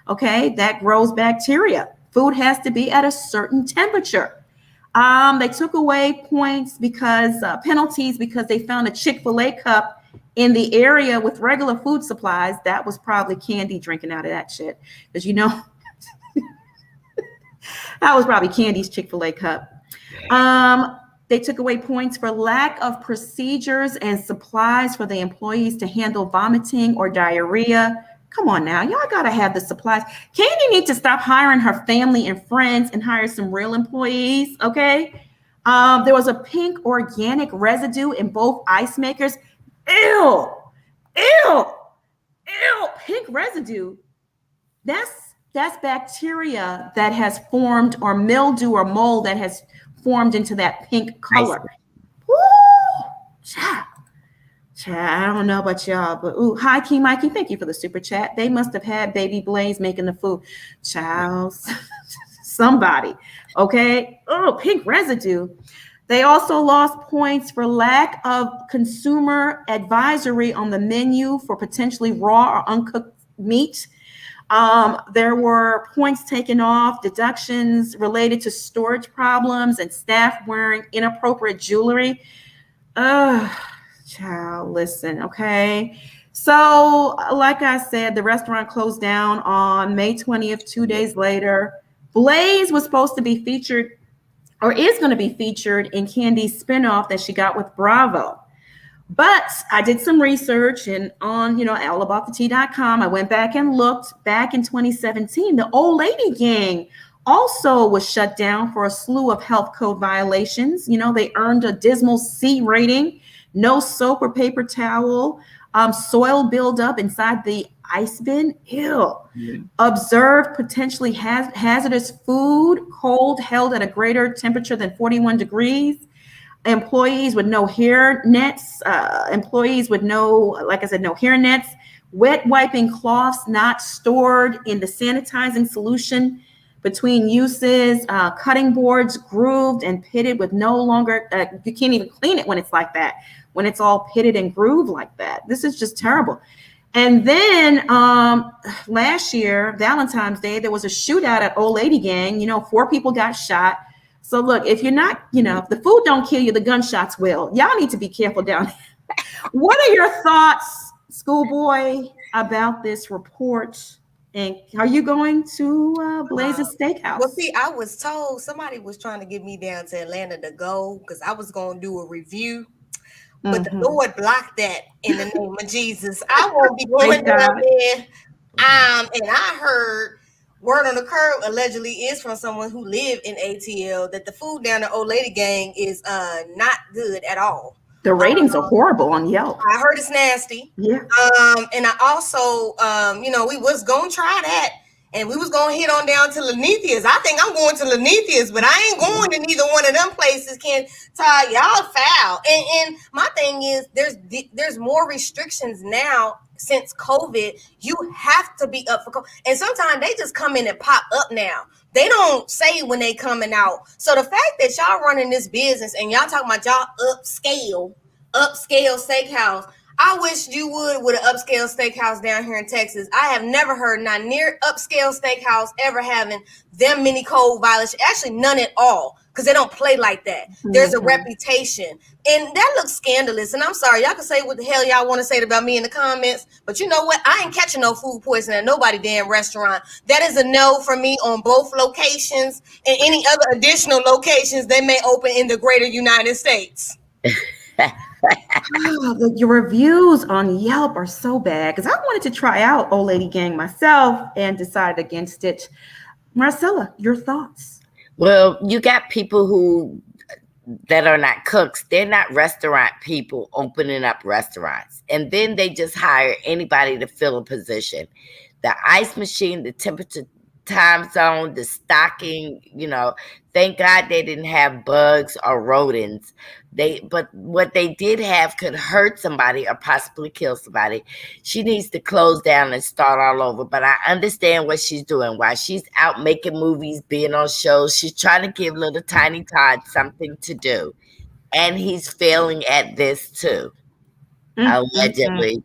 Speaker 1: Okay, that grows bacteria. Food has to be at a certain temperature. They took away points because penalties because they found a Chick-fil-A cup in the area with regular food supplies. That was probably Kandi drinking out of that shit. Because, you know, that was probably Kandi's Chick-fil-A cup. They took away points for lack of procedures and supplies for the employees to handle vomiting or diarrhea. Come on now, y'all gotta have the supplies. Kandi needs to stop hiring her family and friends and hire some real employees, okay? There was a pink organic residue in both ice makers. Ew, pink residue. That's bacteria that has formed, or mildew or mold that has formed into that pink color. Woo! Child, I don't know about y'all, but ooh, hi Key Mikey, thank you for the super chat. They must have had baby Blaze making the food. Child, somebody, okay? Oh, pink residue. They also lost points for lack of consumer advisory on the menu for potentially raw or uncooked meat. There were points taken off, deductions related to storage problems and staff wearing inappropriate jewelry. Child, listen, okay? So, like I said, the restaurant closed down on May 20th, 2 days later. Blaze was supposed to be featured, or is going to be featured in Kandi's spinoff that she got with Bravo. But I did some research and on, allaboutthetea.com, I went back and looked back in 2017. The Old Lady Gang also was shut down for a slew of health code violations. They earned a dismal C rating, no soap or paper towel, soil buildup inside the ice bin. Ew. Yeah. Observed potentially hazardous food, cold held at a greater temperature than 41 degrees. Employees with no hair nets, no hair nets, wet wiping cloths not stored in the sanitizing solution between uses, cutting boards grooved and pitted with no longer, you can't even clean it when it's like that, when it's all pitted and grooved like that. This is just terrible. And then last year, Valentine's Day, there was a shootout at Old Lady Gang. 4 people got shot. So look, if you're not, if the food don't kill you, the gunshots will. Y'all need to be careful down there. What are your thoughts, Schoolboy, about this report? And are you going to Blaze's Steakhouse?
Speaker 3: Well, see, I was told somebody was trying to get me down to Atlanta to go because I was going to do a review. But the Lord blocked that in the name of Jesus. I won't be going down there. And I heard word on the curb allegedly is from someone who lived in ATL that the food down the Old Lady Gang is not good at all.
Speaker 1: The ratings are horrible on Yelp.
Speaker 3: I heard it's nasty.
Speaker 1: Yeah.
Speaker 3: And I also, we was going to try that. And we was going to hit on down to Lenithia's. I think I'm going to Lenithia's, but I ain't going to neither one of them places. Y'all foul. And my thing is there's more restrictions now since COVID. You have to be up for COVID. And sometimes they just come in and pop up now. They don't say when they coming out. So the fact that y'all running this business and y'all talking about y'all upscale steakhouse, I wish you would with an upscale steakhouse down here in Texas. I have never heard not near upscale steakhouse ever having them many code violations. Actually, none at all, because they don't play like that. There's a reputation. And that looks scandalous. And I'm sorry, y'all can say what the hell y'all want to say about me in the comments. But you know what? I ain't catching no food poisoning at nobody damn restaurant. That is a no for me on both locations and any other additional locations they may open in the greater United States.
Speaker 1: Your reviews on Yelp are so bad because I wanted to try out Old Lady Gang myself and decided against it. Marcella, your thoughts?
Speaker 2: Well, you got people that are not cooks. They're not restaurant people opening up restaurants. And then they just hire anybody to fill a position. The ice machine, the temperature, time zone, the stocking, thank God they didn't have bugs or rodents. But what they did have could hurt somebody or possibly kill somebody. She needs to close down and start all over. But I understand what she's doing. While she's out making movies, being on shows, she's trying to give little tiny Todd something to do. And he's failing at this too, allegedly.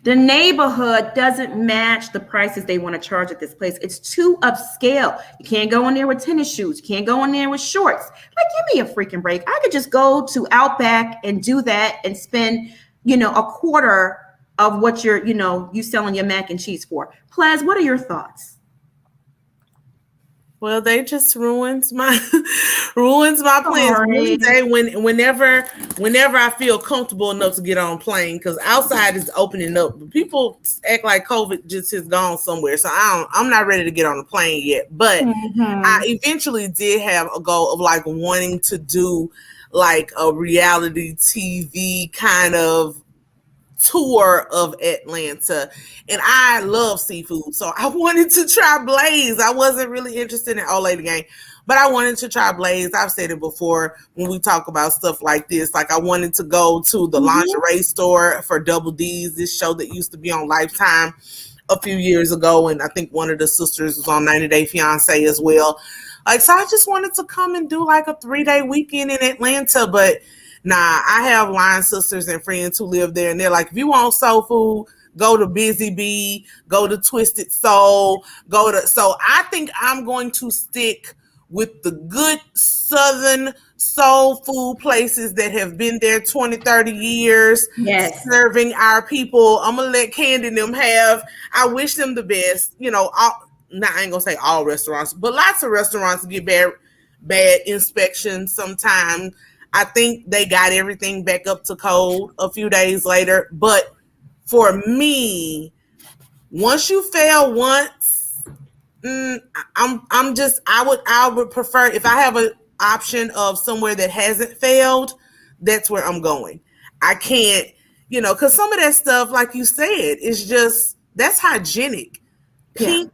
Speaker 1: The neighborhood doesn't match the prices they want to charge at this place. It's too upscale. You can't go in there with tennis shoes. You can't go in there with shorts. Like, give me a freaking break. I could just go to Outback and do that and spend, a quarter of what you're, you selling your mac and cheese for. Plaz, what are your thoughts?
Speaker 5: Well, they just ruins my plans. Whenever I feel comfortable enough to get on a plane, because outside is opening up. People act like COVID just has gone somewhere, so I'm not ready to get on a plane yet. But I eventually did have a goal of like wanting to do like a reality TV kind of tour of Atlanta, and I love seafood, so I wanted to try Blaze. I wasn't really interested in Old Lady Gang, but I wanted to try Blaze. I've said it before when we talk about stuff like this. Like, I wanted to go to the lingerie store for Double D's, this show that used to be on Lifetime a few years ago, and I think one of the sisters was on 90 Day Fiance as well. Like, so I just wanted to come and do like a 3-day weekend in Atlanta, but nah, I have line sisters and friends who live there, and they're like, if you want soul food, go to Busy Bee, go to Twisted Soul, so I think I'm going to stick with the good Southern soul food places that have been there 20, 30 years, serving our people. I'm going to let Kandi and them have, I wish them the best. I ain't going to say all restaurants, but lots of restaurants get bad inspections sometimes. I think they got everything back up to code a few days later. But for me, once you fail once, I would prefer, if I have an option of somewhere that hasn't failed, that's where I'm going. I can't, because some of that stuff, like you said, is just, that's hygienic. Pink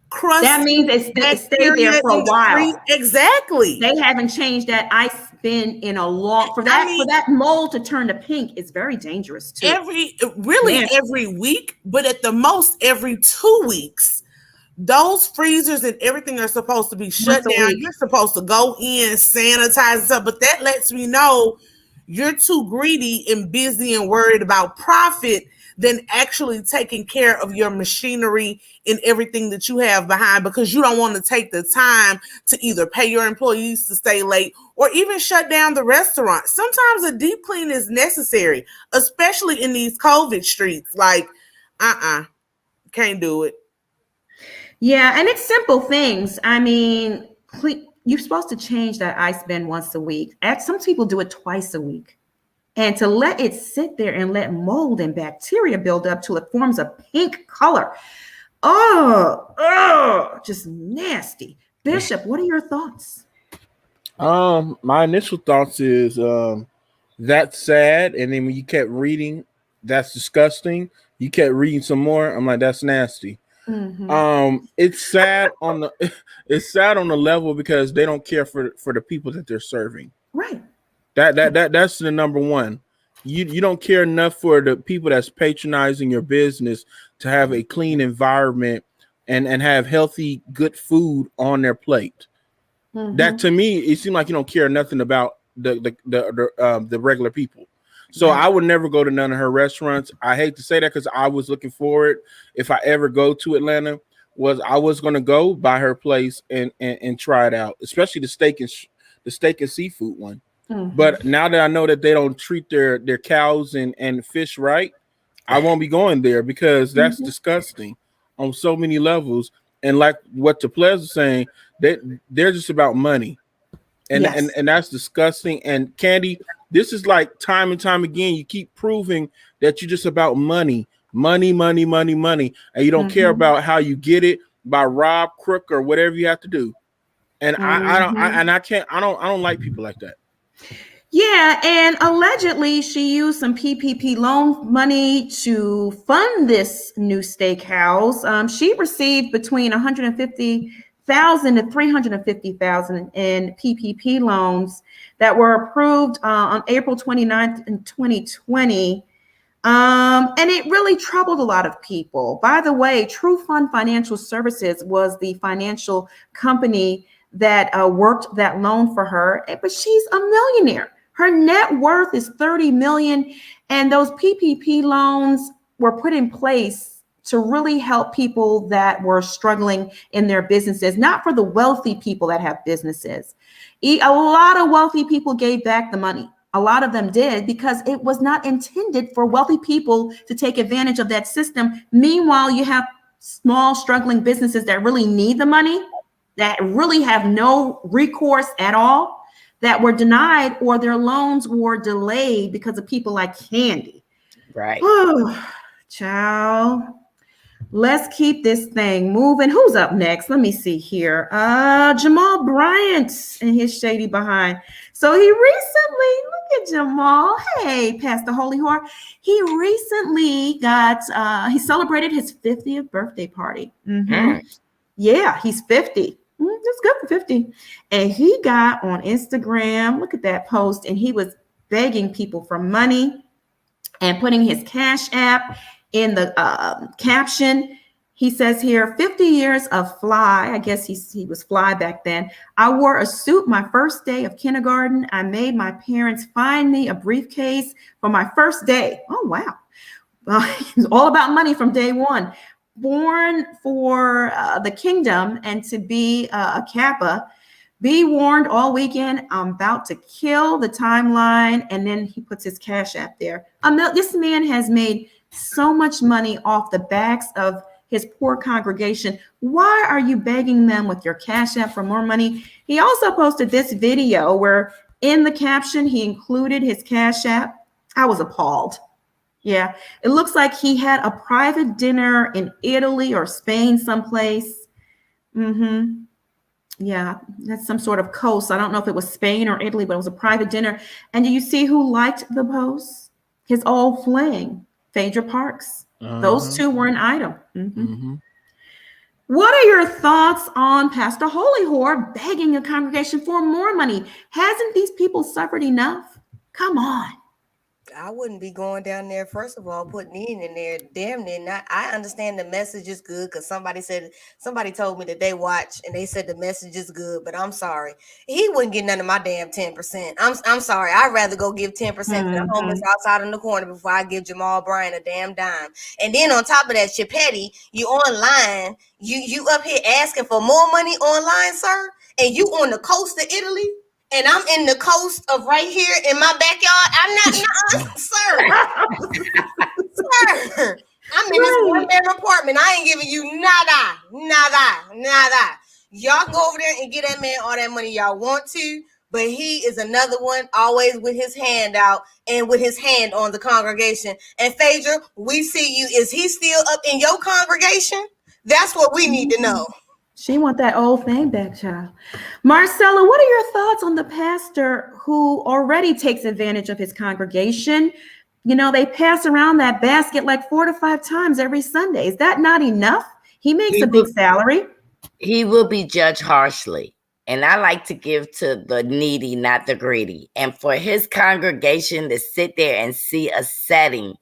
Speaker 5: crust.
Speaker 1: That means it stayed there for a while.
Speaker 5: Exactly.
Speaker 1: They haven't changed that ice bin in a long, for that mold to turn to pink is very dangerous too.
Speaker 5: Every week, but at the most every 2 weeks. Those freezers and everything are supposed to be shut down. You're supposed to go in, sanitize and stuff, but that lets me know you're too greedy and busy and worried about profit than actually taking care of your machinery and everything that you have behind, because you don't want to take the time to either pay your employees to stay late or even shut down the restaurant. Sometimes a deep clean is necessary, especially in these COVID streets. Like, can't do it.
Speaker 1: Yeah, and it's simple things. I mean, you're supposed to change that ice bin once a week. Some people do it twice a week. And to let it sit there and let mold and bacteria build up till it forms a pink color. Oh, just nasty. Bishop, what are your thoughts?
Speaker 4: My initial thoughts is that's sad. And then when you kept reading, that's disgusting. You kept reading some more. I'm like, that's nasty. Mm-hmm. It's sad on the level because they don't care for the people that they're serving.
Speaker 1: Right.
Speaker 4: That's the number one. You don't care enough for the people that's patronizing your business to have a clean environment and have healthy, good food on their plate. Mm-hmm. That to me, it seems like you don't care nothing about the regular people. So I would never go to none of her restaurants. I hate to say that because I was looking forward, if I ever go to Atlanta, I was going to go by her place and try it out, especially the steak and seafood one. Mm-hmm. But now that I know that they don't treat their cows and fish right, I won't be going there because that's disgusting on so many levels. And like what Teples is saying, they're just about money. And that's disgusting. And Kandi, this is like time and time again, you keep proving that you're just about money, and you don't care about how you get it by rob, crook, or whatever you have to do. And I don't like people like that.
Speaker 1: Yeah, and allegedly she used some PPP loan money to fund this new steakhouse. She received between $150,000 to $350,000 in PPP loans that were approved on April 29th in 2020. And it really troubled a lot of people. By the way, True Fund Financial Services was the financial company that worked that loan for her, but she's a millionaire. Her net worth is $30 million, and those PPP loans were put in place to really help people that were struggling in their businesses, not for the wealthy people that have businesses. A lot of wealthy people gave back the money. A lot of them did because it was not intended for wealthy people to take advantage of that system. Meanwhile, you have small struggling businesses that really need the money, that really have no recourse at all, that were denied or their loans were delayed because of people like Kandi.
Speaker 2: Right.
Speaker 1: Oh, child. Let's keep this thing moving. Who's up next? Let me see here. Jamal Bryant and his shady behind. So he recently, look at Jamal. Hey, Pastor Holy Whore. He recently he celebrated his 50th birthday party. Mm-hmm. Yeah, he's 50. That's good for 50. And he got on Instagram, look at that post, and he was begging people for money and putting his Cash App in the caption. He says here, 50 years of fly. I guess he was fly back then. I wore a suit my first day of kindergarten. I made my parents find me a briefcase for my first day. Oh, wow. It's all about money from day one. Born for the kingdom and to be a Kappa. Be warned all weekend, I'm about to kill the timeline. And then he puts his Cash App there. This man has made so much money off the backs of his poor congregation. Why are you begging them with your Cash App for more money? He also posted this video where in the caption, he included his Cash App. I was appalled. Yeah, it looks like he had a private dinner in Italy or Spain someplace. Yeah, that's some sort of coast. I don't know if it was Spain or Italy, but it was a private dinner. And do you see who liked the post? His old fling, Phaedra Parks. Those two were an item. What are your thoughts on Pastor Holy Whore begging a congregation for more money? Hasn't these people suffered enough? Come on.
Speaker 3: I wouldn't be going down there. First of all, putting Nene in there, damn near not. I understand the message is good because somebody told me that they watched and they said the message is good. But I'm sorry, he wouldn't get none of my damn 10%. I'm sorry. I'd rather go give 10% to the homeless outside in the corner before I give Jamal Bryant a damn dime. And then on top of that, you're petty. You online. You up here asking for more money online, sir, and you on the coast of Italy. And I'm in the coast of right here in my backyard. I'm not, sir. Sir. I'm in this one-bedroom apartment. I ain't giving you nada. Y'all go over there and get that man all that money y'all want to, but he is another one always with his hand out and with his hand on the congregation. And Phaedra, we see you. Is he still up in your congregation? That's what we need to know.
Speaker 1: She want that old thing back, child. Marcella, what are your thoughts on the pastor who already takes advantage of his congregation? You know, they pass around that basket like 4 to 5 times every Sunday. Is that not enough? He makes a big salary.
Speaker 2: He will be judged harshly. And I like to give to the needy, not the greedy. And for his congregation to sit there and see a setting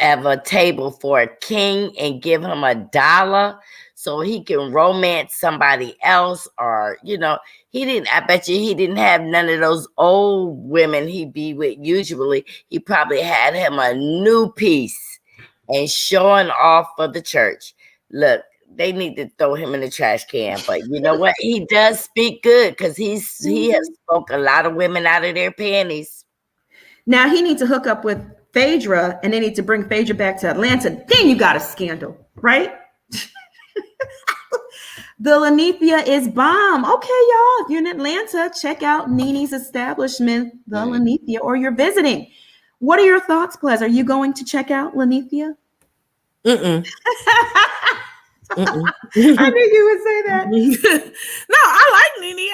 Speaker 2: of a table for a king and give him $1 so he can romance somebody else, or, you know, I bet you he didn't have none of those old women he be with usually. He probably had him a new piece and showing off for the church. Look, they need to throw him in the trash can, but you know what? He does speak good because he has spoke a lot of women out of their panties.
Speaker 1: Now he needs to hook up with Phaedra, and they need to bring Phaedra back to Atlanta. Then you got a scandal, right? The Lanithia is bomb. Okay, y'all. If you're in Atlanta, check out Nene's establishment, the Lanithia, or you're visiting. What are your thoughts, Plez? Are you going to check out Lanithia?
Speaker 5: Mm-mm.
Speaker 1: I knew you would say that.
Speaker 5: No, I like Nene.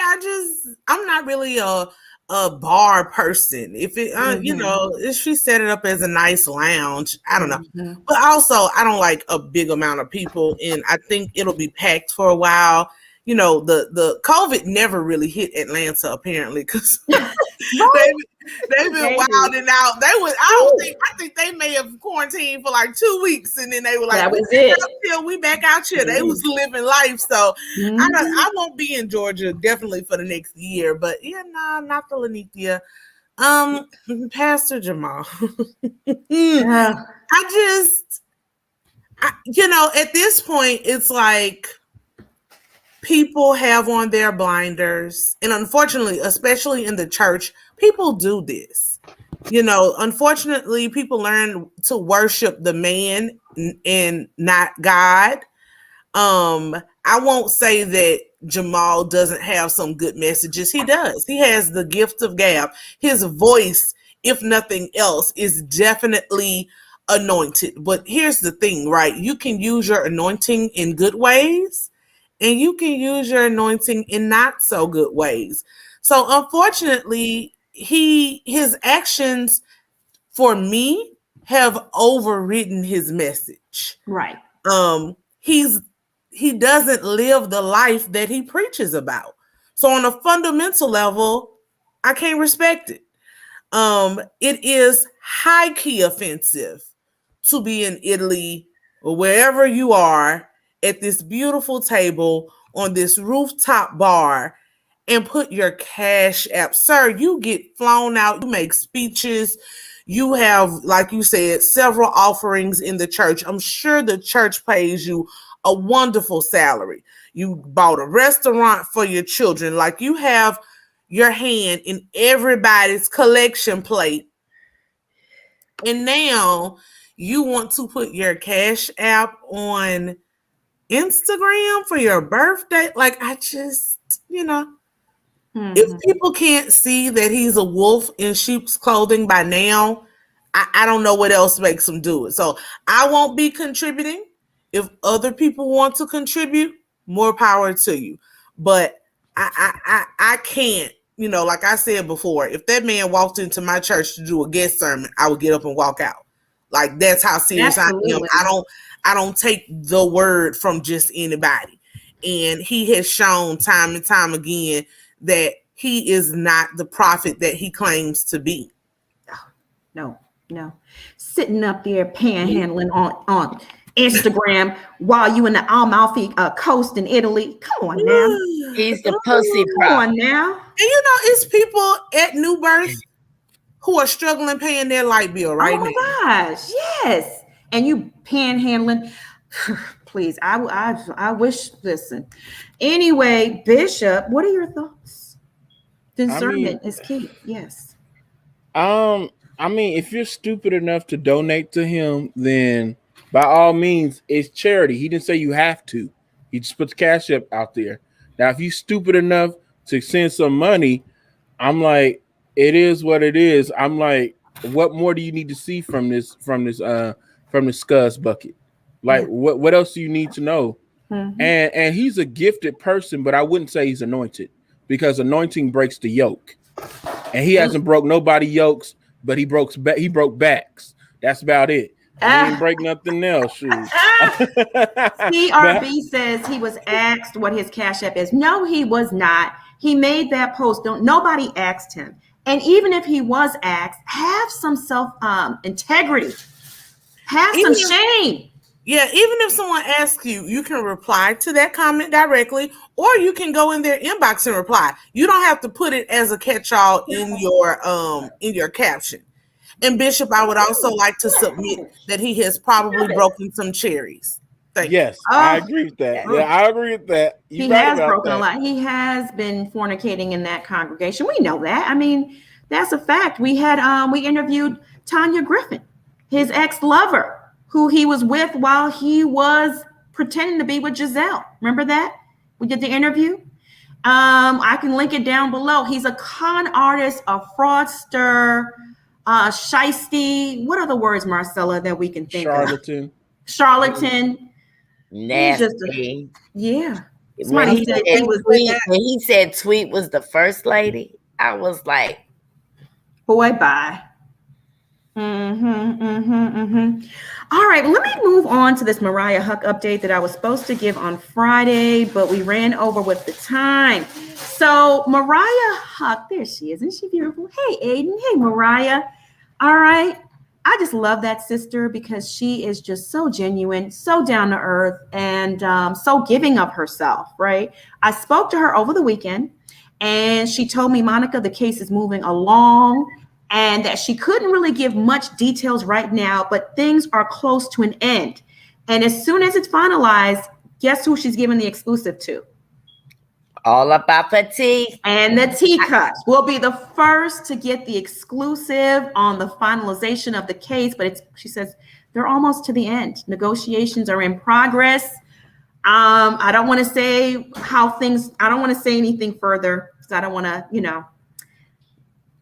Speaker 5: I'm not really a bar person. If it, you know, if she set it up as a nice lounge, I don't know. But also, I don't like a big amount of people, and I think it'll be packed for a while. You know, the COVID never really hit Atlanta apparently because they've been wilding out. I think they may have quarantined for like 2 weeks, and then they were like,
Speaker 1: that was it.
Speaker 5: Until we back out here. They was living life. So I won't be in Georgia definitely for the next year. But yeah, nah, not the Lanithia. Pastor Jamal. You know, at this point, it's like people have on their blinders, and unfortunately, especially in the church, people do this. You know, unfortunately, people learn to worship the man and not God. I won't say that Jamal doesn't have some good messages. He does. He has the gift of gab. His voice, if nothing else, is definitely anointed. But here's the thing, right? You can use your anointing in good ways, and you can use your anointing in not so good ways. So unfortunately, his actions for me have overridden his message.
Speaker 1: Right.
Speaker 5: He doesn't live the life that he preaches about. So on a fundamental level, I can't respect it. It is high key offensive to be in Italy or wherever you are at this beautiful table on this rooftop bar and put your cash app. Sir, you get flown out, you make speeches, you have, like you said, several offerings in the church. I'm sure the church pays you a wonderful salary. You bought a restaurant for your children. Like, you have your hand in everybody's collection plate. And now you want to put your cash app on Instagram for your birthday? Like, I just, you know, if people can't see that he's a wolf in sheep's clothing by now, I don't know what else makes them do it. So I won't be contributing. If other people want to contribute, more power to you. But I can't, you know, like I said before, if that man walked into my church to do a guest sermon, I would get up and walk out. Like, that's how serious I am. I don't take the word from just anybody. And he has shown time and time again that he is not the prophet that he claims to be.
Speaker 1: No, no. Sitting up there panhandling on Instagram while you in the Amalfi Coast in Italy. Come on now.
Speaker 2: He's the pussy
Speaker 1: Come
Speaker 2: prop.
Speaker 1: on now.
Speaker 5: And it's people at New Birth who are struggling paying their light bill right now.
Speaker 1: Oh my gosh, yes. And you panhandling. Please, I wish. Listen. Anyway, Bishop, what are your thoughts? Discernment is key. Yes.
Speaker 4: I mean, if you're stupid enough to donate to him, then by all means, it's charity. He didn't say you have to. He just put the CashApp out there. Now, if you're stupid enough to send some money, I'm like, it is what it is. I'm like, what more do you need to see from this scuzz bucket? Like, what else do you need to know? Mm-hmm. And he's a gifted person, but I wouldn't say he's anointed, because anointing breaks the yoke, and he hasn't broke nobody yokes, but he broke backs. That's about it. He didn't break nothing else.
Speaker 1: CRB says he was asked what his Cash App is. No, he was not. He made that post. Nobody asked him. And even if he was asked, have some self integrity. Have some shame.
Speaker 5: Yeah, even if someone asks you, you can reply to that comment directly, or you can go in their inbox and reply. You don't have to put it as a catch-all in your caption. And Bishop, I would also like to submit that he has probably broken some cherries.
Speaker 4: Yes, I agree with that. Yeah, I agree with that.
Speaker 1: He has broken a lot. He has been fornicating in that congregation. We know that. I mean, that's a fact. We interviewed Tanya Griffin, his ex-lover, who he was with while he was pretending to be with Gizelle. Remember that? We did the interview. I can link it down below. He's a con artist, a fraudster, shiesty. What are the words, Marcella, that we can think of? Charlatan.
Speaker 2: Nasty.
Speaker 1: Yeah.
Speaker 2: When he said Tweet was the first lady, I was like,
Speaker 1: boy, bye. All right, let me move on to this Mariah Huq update that I was supposed to give on Friday, but we ran over with the time. So Mariah Huq, there she is. Isn't she beautiful? Hey, Aiden. Hey, Mariah. All right. I just love that sister because she is just so genuine, so down to earth, and so giving of herself, right? I spoke to her over the weekend, and she told me, Monica, the case is moving along, and that she couldn't really give much details right now, but things are close to an end. And as soon as it's finalized, guess who she's giving the exclusive to?
Speaker 2: All about the tea.
Speaker 1: And the teacups will be the first to get the exclusive on the finalization of the case. But she says they're almost to the end. Negotiations are in progress. I don't want to say I don't want to say anything further because I don't want to,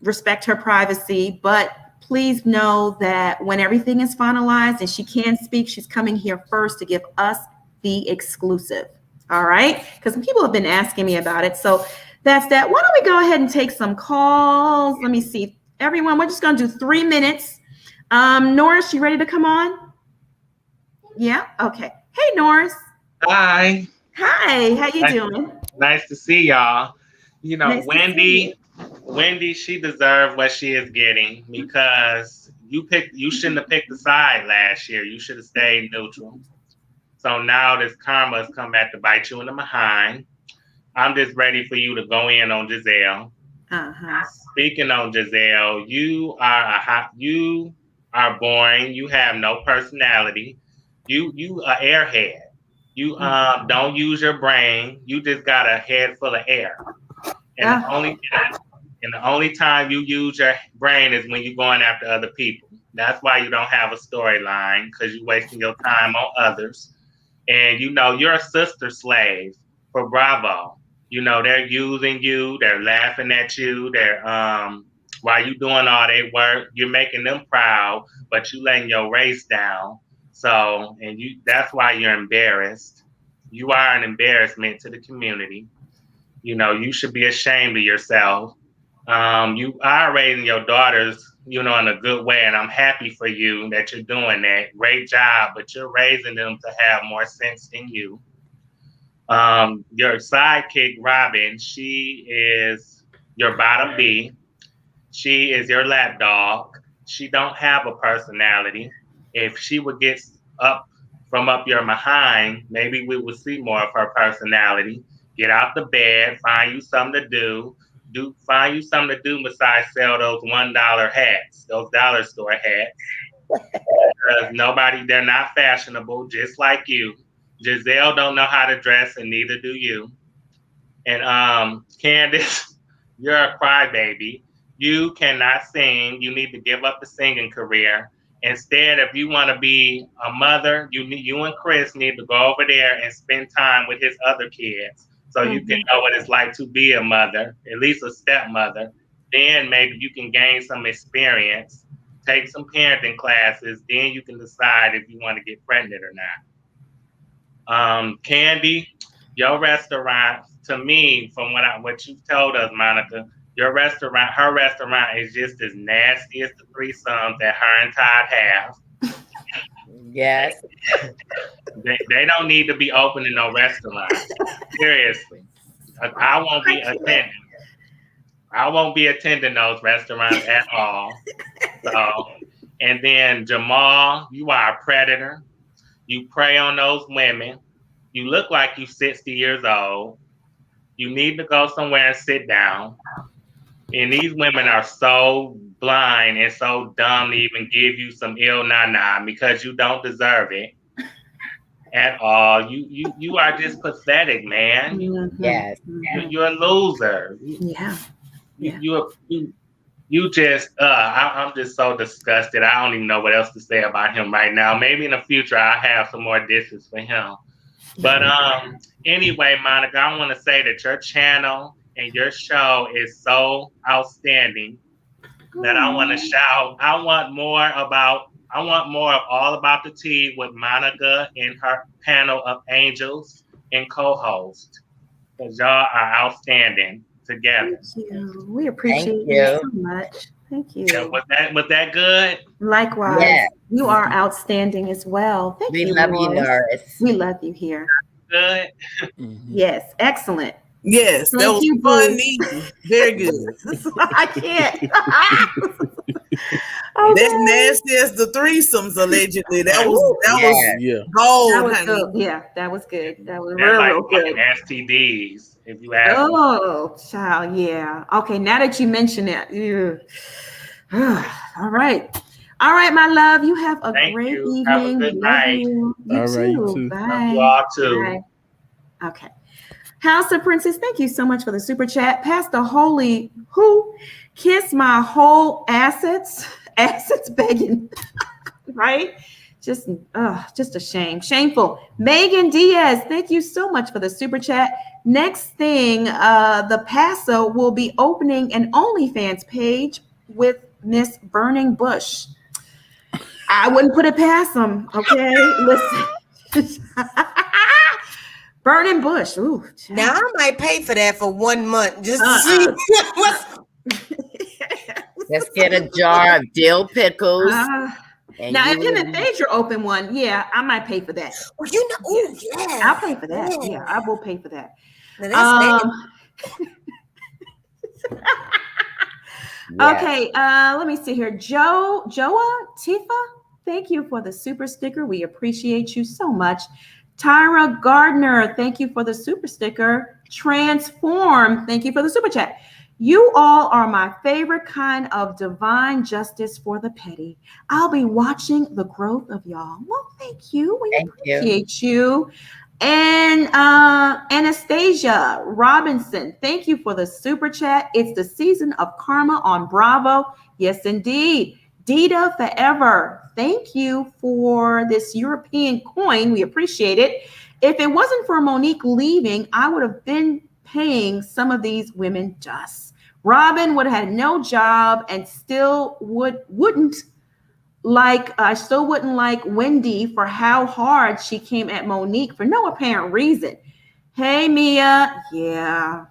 Speaker 1: respect her privacy. But please know that when everything is finalized and she can speak, she's coming here first to give us the exclusive. All right, because people have been asking me about it. So that's that. Why don't we go ahead and take some calls? Let me see. Everyone, we're just going to do 3 minutes. Norris, you ready to come on? Yeah? Okay. Hey, Norris.
Speaker 7: Hi.
Speaker 1: Hi. How you doing?
Speaker 7: Nice to see y'all. Nice Wendy, she deserved what she is getting because you shouldn't have picked a side last year. You should have stayed neutral. So now this karma has come back to bite you in the behind. I'm just ready for you to go in on Gizelle. Speaking on Gizelle, you are boring. You have no personality. You a airhead. You don't use your brain. You just got a head full of air. And the only time you use your brain is when you're going after other people. That's why you don't have a storyline, because you're wasting your time on others. And you're a sister slave for Bravo. They're using you, they're laughing at you, they're while you doing all their work, you're making them proud, but you letting your race down. So, that's why you're embarrassed. You are an embarrassment to the community. You should be ashamed of yourself. You are raising your daughters, in a good way, and I'm happy for you that you're doing that. Great job, but you're raising them to have more sense than you. Your sidekick, Robin, she is your bottom B. She is your lapdog. she don't have a personality. If she would get up from up your behind, maybe we would see more of her personality. Get out the bed, find you something to do. Find you something to do besides sell those $1 hats, those dollar store hats. Because they're not fashionable, just like you. Gizelle don't know how to dress, and neither do you. And Candace, you're a crybaby. You cannot sing. You need to give up the singing career. Instead, if you want to be a mother, you and Chris need to go over there and spend time with his other kids, so you can know what it's like to be a mother, at least a stepmother. Then maybe you can gain some experience, take some parenting classes. Then you can decide if you want to get pregnant or not. Kandi, your restaurant, to me, from what you've told us, Monica, her restaurant is just as nasty as the threesomes that her and Todd have.
Speaker 2: Yes.
Speaker 7: They don't need to be opening no restaurant. Seriously. I won't be attending. I won't be attending those restaurants at all. So, and then Jamal, you are a predator. You prey on those women. You look like you're 60 years old. You need to go somewhere and sit down. And these women are so blind and so dumb to even give you some ill na-na because you don't deserve it at all. You are just pathetic, man.
Speaker 2: Yes.
Speaker 7: You're a loser. You just I'm just so disgusted. I don't even know what else to say about him right now. Maybe in the future I'll have some more disses for him. But anyway, Monica, I want to say that your channel and your show is so outstanding that I want to shout. I want more of All About the Tea with Monica and her panel of angels and co-hosts. Because y'all are outstanding together.
Speaker 1: Thank you. We appreciate you so much. Thank you.
Speaker 7: Yeah, was that good?
Speaker 1: Likewise. Yes. You are outstanding as well. Thank you.
Speaker 2: We love you, Norris.
Speaker 1: We love you here.
Speaker 7: Good.
Speaker 1: Yes, excellent.
Speaker 5: Yes, that was funny. Very good.
Speaker 1: I can't.
Speaker 5: That nasty as the threesomes allegedly. That was gold.
Speaker 1: That was good. Yeah, that was good. That was real good.
Speaker 7: STDs, if you ask me.
Speaker 1: Oh, child, yeah. Okay, now that you mention it, all right. All right, my love. You have a great evening.
Speaker 7: Have a good night.
Speaker 1: You too. Bye.
Speaker 7: Love you all too.
Speaker 1: Bye. Okay. House of Princess, thank you so much for the super chat. Pastor Holy, who kiss my whole assets begging, right? Just a shame. Shameful. Megan Diaz, thank you so much for the super chat. Next thing, the Paso will be opening an OnlyFans page with Miss Burning Bush. I wouldn't put it past them, okay? Listen. Burning Bush. Ooh,
Speaker 3: now I might pay for that for 1 month just to see what's.
Speaker 2: Let's get a jar of dill pickles.
Speaker 1: Now, if them and Phaedra open one, yeah, I might pay for that.
Speaker 3: Well, yeah.
Speaker 1: I'll pay for that. Yes. Yeah, I will pay for that. Okay, let me see here. Joa Tifa, thank you for the super sticker. We appreciate you so much. Tyra Gardner, thank you for the super sticker. Transform, thank you for the super chat. You all are my favorite kind of divine justice for the petty. I'll be watching the growth of y'all. Well, thank you. We appreciate you. And Anastasia Robinson, thank you for the super chat. It's the season of karma on Bravo. Yes, indeed. Dita Forever, thank you for this European coin. We appreciate it. If it wasn't for Monique leaving, I would have been paying some of these women dust. Robin would have had no job and still wouldn't like Wendy for how hard she came at Monique for no apparent reason. Hey, Mia. Yeah.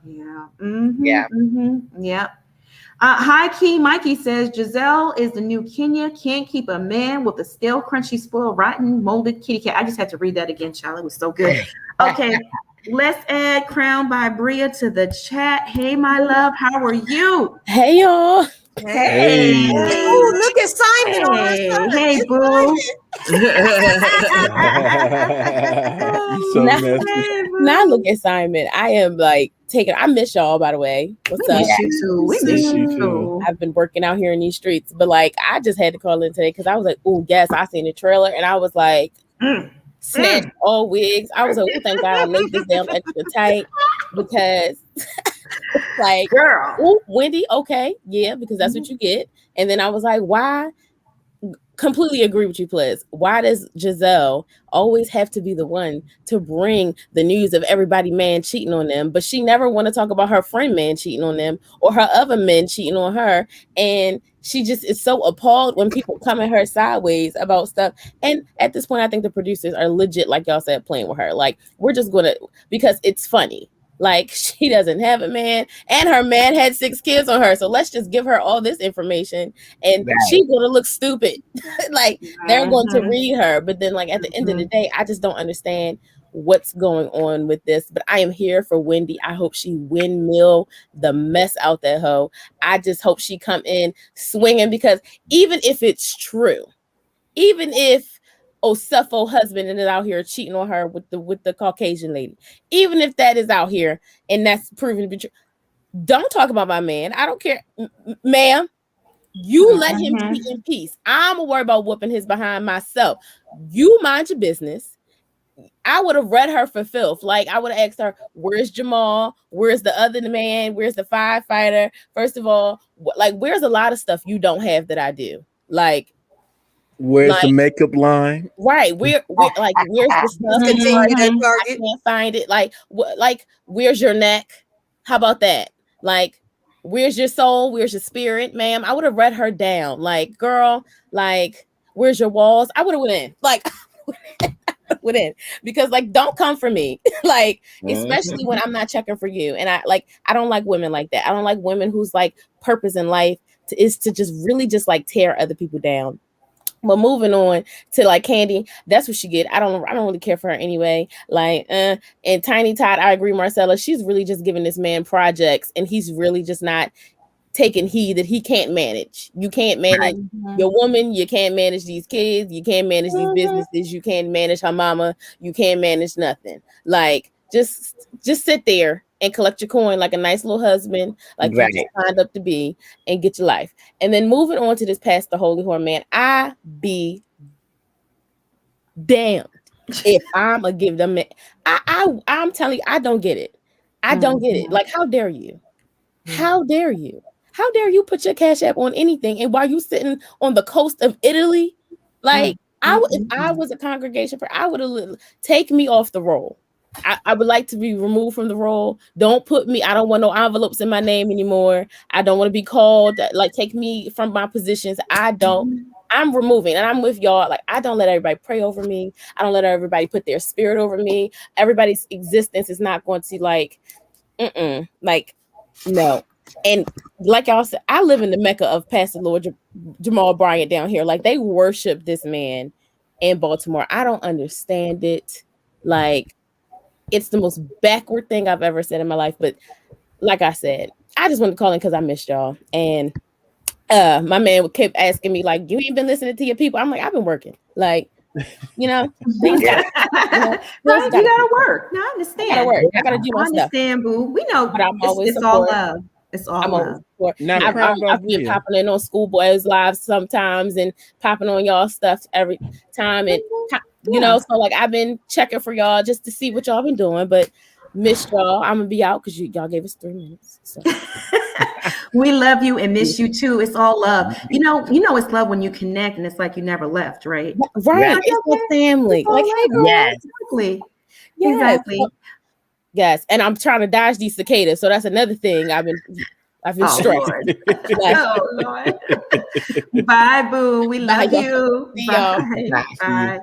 Speaker 1: High Key Mikey says Gizelle is the new Kenya. Can't keep a man with a stale, crunchy, spoiled, rotten, molded kitty cat. I just had to read that again, child. It was so good. Okay, let's add Crown by Bria to the chat. Hey, my love, how are you?
Speaker 8: Hey, y'all.
Speaker 1: Hey.
Speaker 3: Oh, look at Simon on her shirt.
Speaker 1: Hey,
Speaker 3: It's
Speaker 1: boo.
Speaker 4: So messy.
Speaker 8: Now look at Simon. I am like I miss y'all, by the way. What's
Speaker 1: We
Speaker 8: up?
Speaker 1: miss you too. We miss you too.
Speaker 8: I've been working out here in these streets, but like I just had to call in today because I was like, oh, yes, I seen the trailer and I was like, snatched all wigs. I was like, oh, thank God I laid this down extra tight because like,
Speaker 1: girl,
Speaker 8: oh, Wendy, okay, yeah, because that's what you get. And then I was like, why? Completely agree with you, Pliz. Why does Gizelle always have to be the one to bring the news of everybody man cheating on them, but she never want to talk about her friend man cheating on them or her other men cheating on her? And she just is so appalled when people come at her sideways about stuff. And at this point, I think the producers are legit, like y'all said, playing with her. Like, we're just gonna, because it's funny. Like, she doesn't have a man, and her man had 6 kids on her. So let's just give her all this information, and she's gonna look stupid. Like, they're going to read her. But then, like, at the end of the day, I just don't understand what's going on with this. But I am here for Wendy. I hope she windmill the mess out that hoe. I just hope she come in swinging, because even if it's true, even if Osefo husband is out here cheating on her with the Caucasian lady, even if that is out here and that's proven to be true, don't talk about my man. I don't care, ma'am. You let him cheat in peace. I'm worried about whooping his behind myself. You mind your business. I would have read her for filth. Like, I would have asked her, where's Jamal? Where's the other man? Where's the firefighter? First of all, like, where's a lot of stuff you don't have that I do? Like,
Speaker 4: where's the makeup line?
Speaker 8: Right. Where's the stuff? I can't find it. Like, where's your neck? How about that? Like, where's your soul? Where's your spirit, ma'am? I would have read her down. Like, girl, like, where's your walls? I would have went in. Like, within, because like, don't come for me. Like, especially when I'm not checking for you. And I don't like women like that. I don't like women whose like purpose in life is to just really just like tear other people down. But moving on to like Kandi, that's what she get. I don't really care for her anyway. Like, and Tiny Todd, I agree, Marcella. She's really just giving this man projects, and he's really just not taking heed that he can't manage. You can't manage your woman. You can't manage these kids. You can't manage these businesses. You can't manage her mama. You can't manage nothing. Like, just sit there and collect your coin like a nice little husband, like you just signed up to be, and get your life. And then moving on to this past the holy whore man, I be damned if I'm a give them. I'm telling you, I don't get it. I don't get it. Like, how dare you? How dare you? How dare you put your Cash App on anything? And while you sitting on the coast of Italy, like, if I was a congregation, I would have take me off the roll. I would like to be removed from the role. Don't put me, I don't want no envelopes in my name anymore. I don't want to be called, like, take me from my positions. I'm removing, and I'm with y'all. Like, I don't let everybody pray over me. I don't let everybody put their spirit over me. Everybody's existence is not going to like, like, no. And like y'all said, I live in the Mecca of Pastor Lord Jamal Bryant down here. Like, they worship this man in Baltimore. I don't understand it. Like, it's the most backward thing I've ever said in my life. But like I said, I just wanted to call in because I missed y'all. And my man kept asking me, like, you ain't been listening to your people. I'm like, I've been working. Like, you know, things you
Speaker 1: gotta work. No, I understand.
Speaker 8: I gotta work. I gotta do my stuff.
Speaker 1: I understand, boo. We know, but I'm always it's all love. It's all love.
Speaker 8: I've been popping in on Schoolboys Live sometimes and popping on y'all stuff every time. And you know, so like, I've been checking for y'all just to see what y'all been doing, but missed y'all. I'm gonna be out because y'all gave us 3 minutes. So.
Speaker 1: We love you and miss you too. It's all love. You know, it's love when you connect and it's like you never left, right?
Speaker 8: Right. It's like family. It's like, hey, girl.
Speaker 1: Yes. Exactly.
Speaker 8: Yes.
Speaker 1: Exactly.
Speaker 8: Yes. And I'm trying to dodge these cicadas. So that's another thing I've been stressed.
Speaker 1: Lord. Oh, Lord. Bye, boo. We love you. Bye. Bye.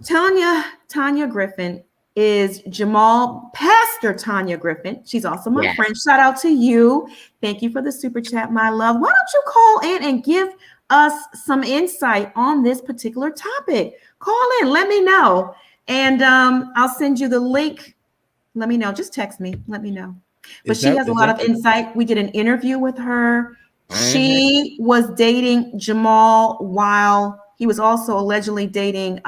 Speaker 1: Tanya Griffin is Pastor Tanya Griffin. She's also my friend. Shout out to you. Thank you for the super chat, my love. Why don't you call in and give us some insight on this particular topic? Call in, let me know. And I'll send you the link. Let me know. Just text me. Let me know. But she has a lot of insight. We did an interview with her, She was dating Jamal while he was also allegedly dating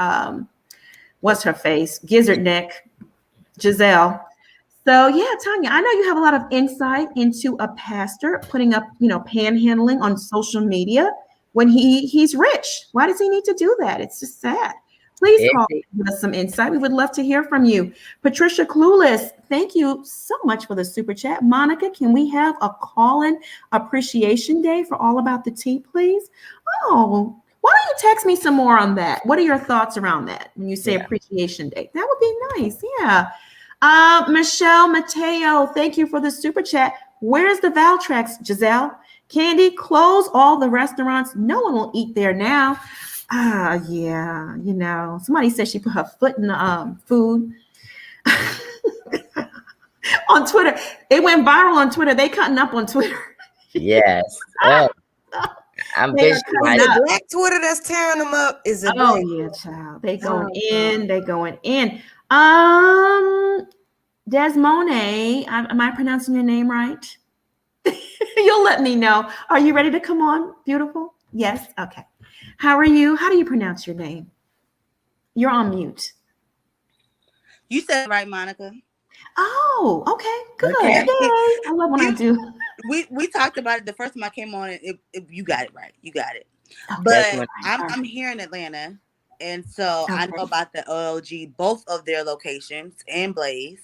Speaker 1: what's her face? Gizzard neck, Gizelle. So yeah, Tanya, I know you have a lot of insight into a pastor putting up, panhandling on social media when he's rich. Why does he need to do that? It's just sad. Please call and give us some insight. We would love to hear from you. Patricia Clueless, thank you so much for the super chat. Monica, can we have a call-in appreciation day for All About the Tea, please? Oh, why don't you text me some more on that? What are your thoughts around that when you say appreciation day? That would be nice. Yeah. Michelle Mateo, thank you for the super chat. Where's the Valtrex, Gizelle? Kandi, close all the restaurants. No one will eat there now. Yeah, somebody said she put her foot in the food. On Twitter. It went viral on Twitter. They cutting up on Twitter.
Speaker 2: Yes. I'm visualizing.
Speaker 3: Is it black Twitter that's tearing them up? Is it black?
Speaker 1: Yeah, child. They going in. They going in. Desmone, am I pronouncing your name right? You'll let me know. Are you ready to come on, beautiful? Yes? Okay. How are you? How do you pronounce your name? You're on mute.
Speaker 9: You said it right, Monica.
Speaker 1: Oh, okay. Good. Okay. Yay. I love when I do.
Speaker 9: We talked about it the first time I came on. You got it right. You got it. But I'm here in Atlanta. And so I know about the OLG, both of their locations, and Blaze.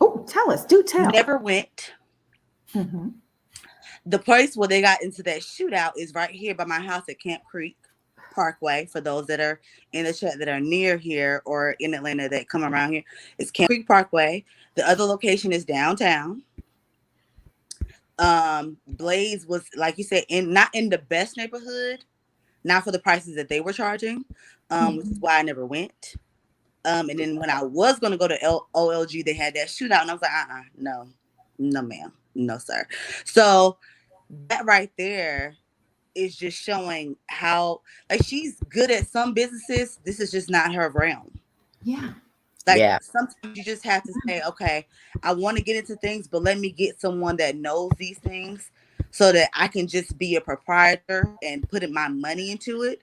Speaker 1: Oh, tell us. Do tell.
Speaker 9: Never went. Mm-hmm. The place where they got into that shootout is right here by my house at Camp Creek Parkway. For those that are in the chat that are near here or in Atlanta that come around here, it's Camp Creek Parkway. The other location is downtown. Blaze was, like you said, not in the best neighborhood, not for the prices that they were charging, which is why I never went. And then when I was going to go to OLG, they had that shootout, and I was like, no, ma'am, no, sir. So that right there is just showing how, like, she's good at some businesses. This is just not her realm.
Speaker 1: Yeah.
Speaker 9: Sometimes you just have to say, okay, I want to get into things, but let me get someone that knows these things so that I can just be a proprietor and put my money into it,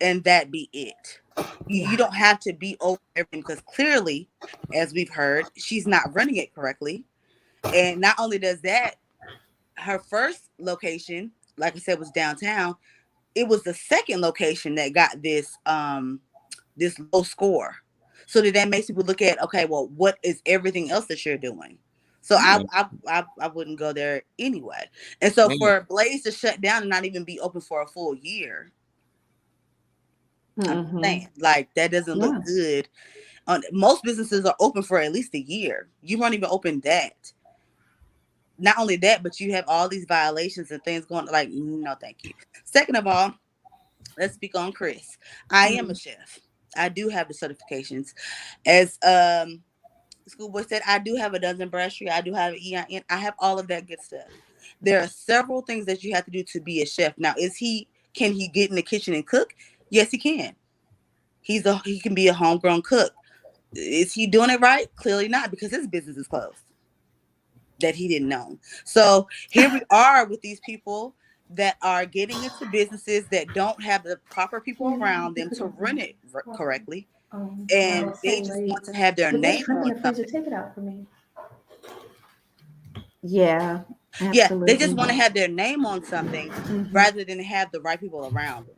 Speaker 9: and that be it. You don't have to be over everything, because clearly, as we've heard, she's not running it correctly. And not only does that, her first location, like I said, was downtown. It was the second location that got this this low score. So that makes people look at, okay, well, what is everything else that you're doing? So I wouldn't go there anyway. And so for Blaze to shut down and not even be open for a full year, I'm saying, like, that doesn't look good. Most businesses are open for at least a year. You won't even open that. Not only that, but you have all these violations and things going, like, no, thank you. Second of all, let's speak on Chris. I am a chef. I do have the certifications. As Schoolboy said, I do have a Duns & Bradstreet. I do have an EIN. I have all of that good stuff. There are several things that you have to do to be a chef. Now, can he get in the kitchen and cook? Yes, he can. He can be a homegrown cook. Is he doing it right? Clearly not, because his business is closed that he didn't know. So here we are with these people that are getting into businesses that don't have the proper people around them to run it correctly. And they just want to have their name on something.
Speaker 1: Take it out for me. Yeah. Absolutely.
Speaker 9: Yeah, they just want to have their name on something rather than have the right people around them.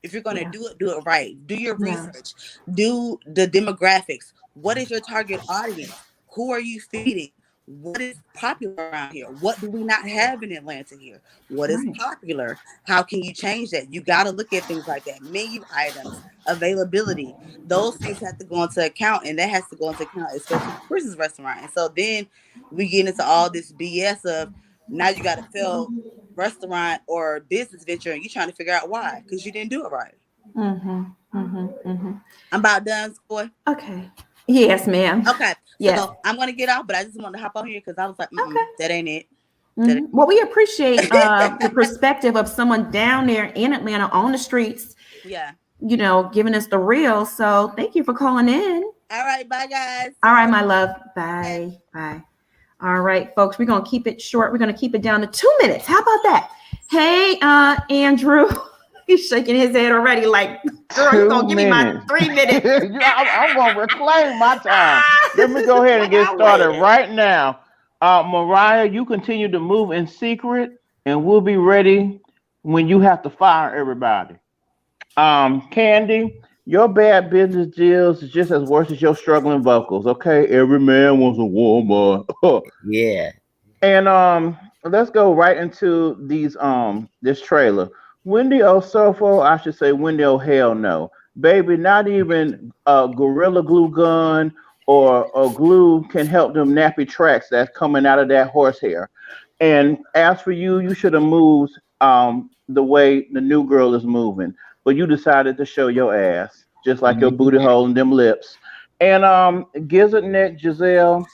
Speaker 9: If you're going to do it right. Do your research. Do the demographics. What is your target audience? Who are you feeding? What is popular around here? What do we not have in Atlanta here? What is popular? How can you change that? You got to look at things like that. Menu items, availability. Those things have to go into account, and that has to go into account, especially Chris's restaurant. And so then we get into all this BS of, now you got to fail restaurant or business venture, and you're trying to figure out why, because you didn't do it right. I'm about done, boy.
Speaker 1: Okay. Yes, ma'am.
Speaker 9: Okay. Yes. So I'm going to get off, but I just wanted to hop on here because I was like, that ain't it.
Speaker 1: Well, we appreciate the perspective of someone down there in Atlanta on the streets.
Speaker 9: Yeah.
Speaker 1: Giving us the real. So thank you for calling in.
Speaker 9: All right. Bye, guys.
Speaker 1: All right, my love. Bye. Bye. All right, folks, we're going to keep it short. We're going to keep it down to 2 minutes. How about that? Hey, Andrew. He's shaking his head already like, girl, you're going to give me my 3 minutes.
Speaker 10: I'm going to reclaim my time. Let me go ahead and get started right now. Mariah, you continue to move in secret, and we'll be ready when you have to fire everybody. Kandi, your bad business deals is just as worse as your struggling vocals, okay? Every man wants a woman.
Speaker 2: Yeah.
Speaker 10: And let's go right into this trailer. Wendy Osefo, I should say Wendy hell no. Baby, not even a Gorilla Glue gun or a glue can help them nappy tracks that's coming out of that horsehair. And as for you, you should have moved the way the new girl is moving. But you decided to show your ass, just like your booty hole and them lips. And gizzard neck Gizelle,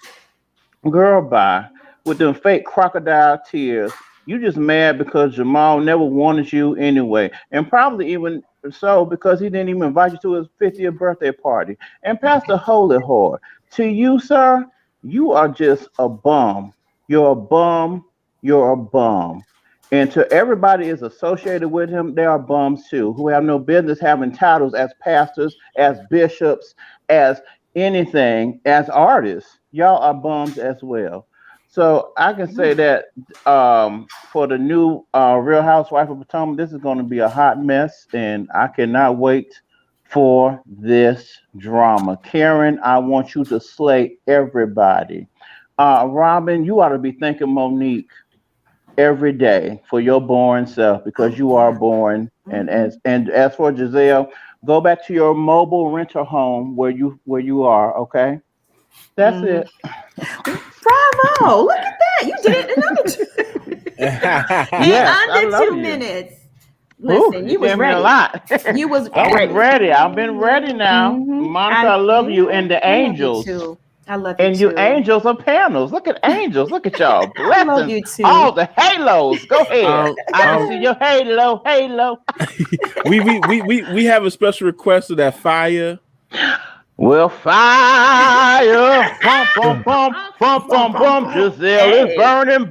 Speaker 10: girl, bye. With them fake crocodile tears. You just mad because Jamal never wanted you anyway. And probably even so because he didn't even invite you to his 50th birthday party. And Pastor Holy Whore, to you, sir, you are just a bum. You're a bum. You're a bum. And to everybody is associated with him, they are bums too, who have no business having titles as pastors, as bishops, as anything, as artists. Y'all are bums as well. So I can say that for the new Real Housewife of Potomac, this is going to be a hot mess, and I cannot wait for this drama. Karen, I want you to slay everybody. Robin, you ought to be thanking Monique every day for your boring self because you are boring. And as for Gizelle, go back to your mobile rental home where you are. Okay, that's it.
Speaker 1: Bravo! Look at that. You did it in under 2 minutes. Listen, you was ready.
Speaker 10: A lot.
Speaker 1: You was
Speaker 10: ready. I've been ready now. Monica, I love you. And the angels.
Speaker 1: I love you
Speaker 10: and
Speaker 1: too.
Speaker 10: you angels are panels. Look at angels. Look at y'all.
Speaker 1: I love you too.
Speaker 10: All the halos. Go ahead. I can see your halo.
Speaker 4: we have a special request of that fire.
Speaker 10: Well, fire. Bump, bump, bump, bump, bump, bump. Giselle is burning.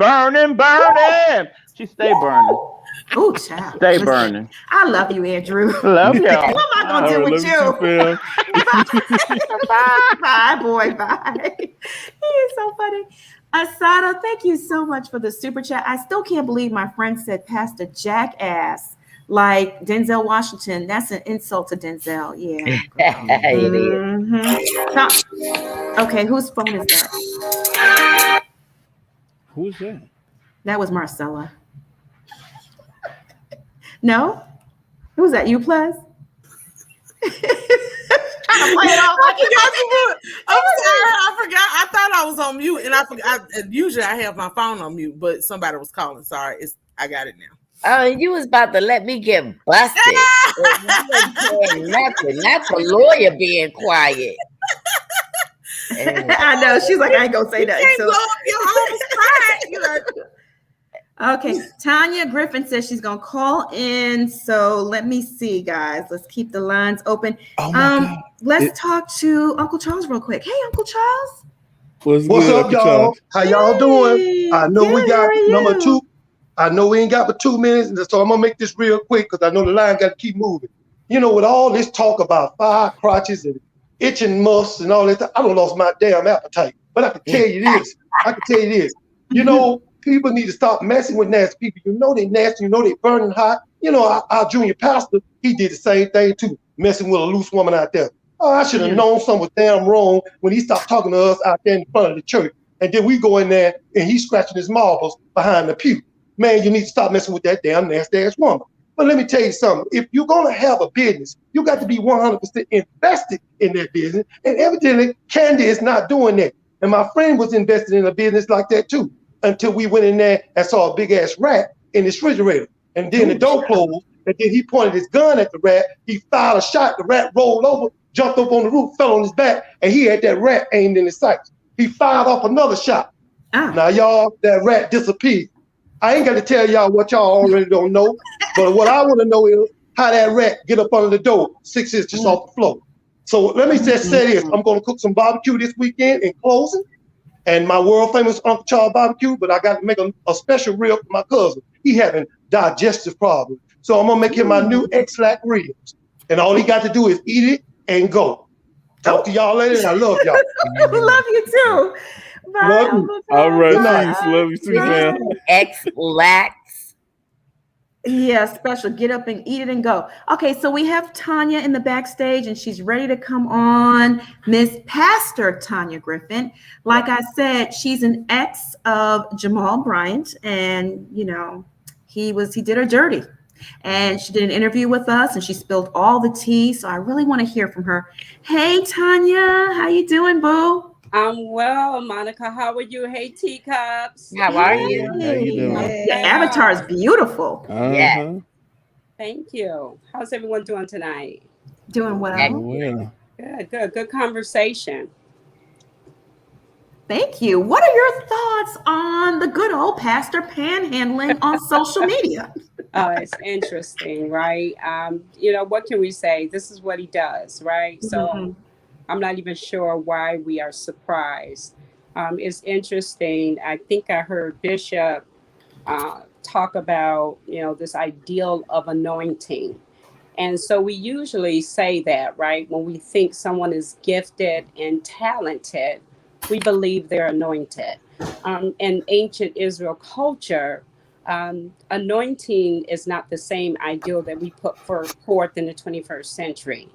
Speaker 10: She stay burning.
Speaker 1: Oh, child.
Speaker 10: Stay burning.
Speaker 1: I love you, Andrew.
Speaker 10: Love y'all.
Speaker 1: What am I going to do with you? Bye, boy. Bye. He is so funny. Asada, thank you so much for the super chat. I still can't believe my friend said Pastor Jackass like Denzel Washington. That's an insult to Denzel. Yeah. Okay, whose phone is that?
Speaker 4: Who's that?
Speaker 1: That was Marcella. No? Who was that? You, Plus? Trying to play it off like
Speaker 5: I'm sorry. I forgot. I thought I was on mute, and I forgot. Usually, I have my phone on mute, but somebody was calling. Sorry, I got it now.
Speaker 2: Oh, you was about to let me get busted. Nothing. Not the lawyer being quiet.
Speaker 1: I know. She's like, I ain't gonna say that. Okay, Tanya Griffin says she's gonna call in. So let me see, guys. Let's keep the lines open. Let's talk to Uncle Charles real quick. Hey, Uncle Charles.
Speaker 11: What's up, y'all? How y'all doing? I know we got number 2. I know we ain't got but 2 minutes, so I'm gonna make this real quick because I know the line got to keep moving. You know, with all this talk about fire crotches and itching muffs and all that, I done lost my damn appetite. But I can tell you this. You know, people need to stop messing with nasty people. You know they nasty. You know they burning hot. You know, our junior pastor, he did the same thing too, messing with a loose woman out there. Oh, I should have known something was damn wrong when he stopped talking to us out there in front of the church. And then we go in there and he's scratching his marbles behind the pew. Man, you need to stop messing with that damn nasty-ass woman. But let me tell you something. If you're going to have a business, you got to be 100% invested in that business. And evidently, Kandi is not doing that. And my friend was invested in a business like that too, until we went in there and saw a big-ass rat in his refrigerator. And then the door closed, and then he pointed his gun at the rat. He fired a shot. The rat rolled over, jumped up on the roof, fell on his back, and he had that rat aimed in his sights. He fired off another shot. Now, y'all, that rat disappeared. I ain't got to tell y'all what y'all already don't know, but what I want to know is how that rat get up under the door 6 inches off the floor. So let me just say this. I'm going to cook some barbecue this weekend in closing. and my world famous Uncle Charles barbecue, but I got to make a special rib for my cousin. He having digestive problems. So I'm gonna make him my new X-Lac ribs. And all he got to do is eat it and go. Talk to y'all later, and I love y'all.
Speaker 1: Love you too. Bye,
Speaker 11: Love you.
Speaker 1: Uncle
Speaker 4: All
Speaker 1: Tom.
Speaker 4: right,
Speaker 1: Bye.
Speaker 4: peace. Love you too, man.
Speaker 2: X-Lax.
Speaker 1: Yeah, special. Get up and eat it and go. Okay, so we have Tanya in the backstage and she's ready to come on. Miss Pastor Tanya Griffin. Like I said, she's an ex of Jamal Bryant, and you know, he did her dirty. And she did an interview with us and she spilled all the tea. So I really want to hear from her. Hey Tanya, how you doing, boo?
Speaker 12: I'm well, Monica. How are you? Hey, teacups.
Speaker 2: How are you?
Speaker 4: How you doing?
Speaker 1: Your avatar is beautiful.
Speaker 2: Yeah.
Speaker 12: Thank you. How's everyone doing tonight?
Speaker 1: Doing well.
Speaker 12: Good conversation.
Speaker 1: Thank you. What are your thoughts on the good old pastor panhandling on social media?
Speaker 12: Oh, it's interesting, right? What can we say? This is what he does, right? So I'm not even sure why we are surprised. It's interesting. I think I heard Bishop talk about, this ideal of anointing. And so we usually say that, right? When we think someone is gifted and talented, we believe they're anointed. In ancient Israel culture, anointing is not the same ideal that we put forth in the 21st century.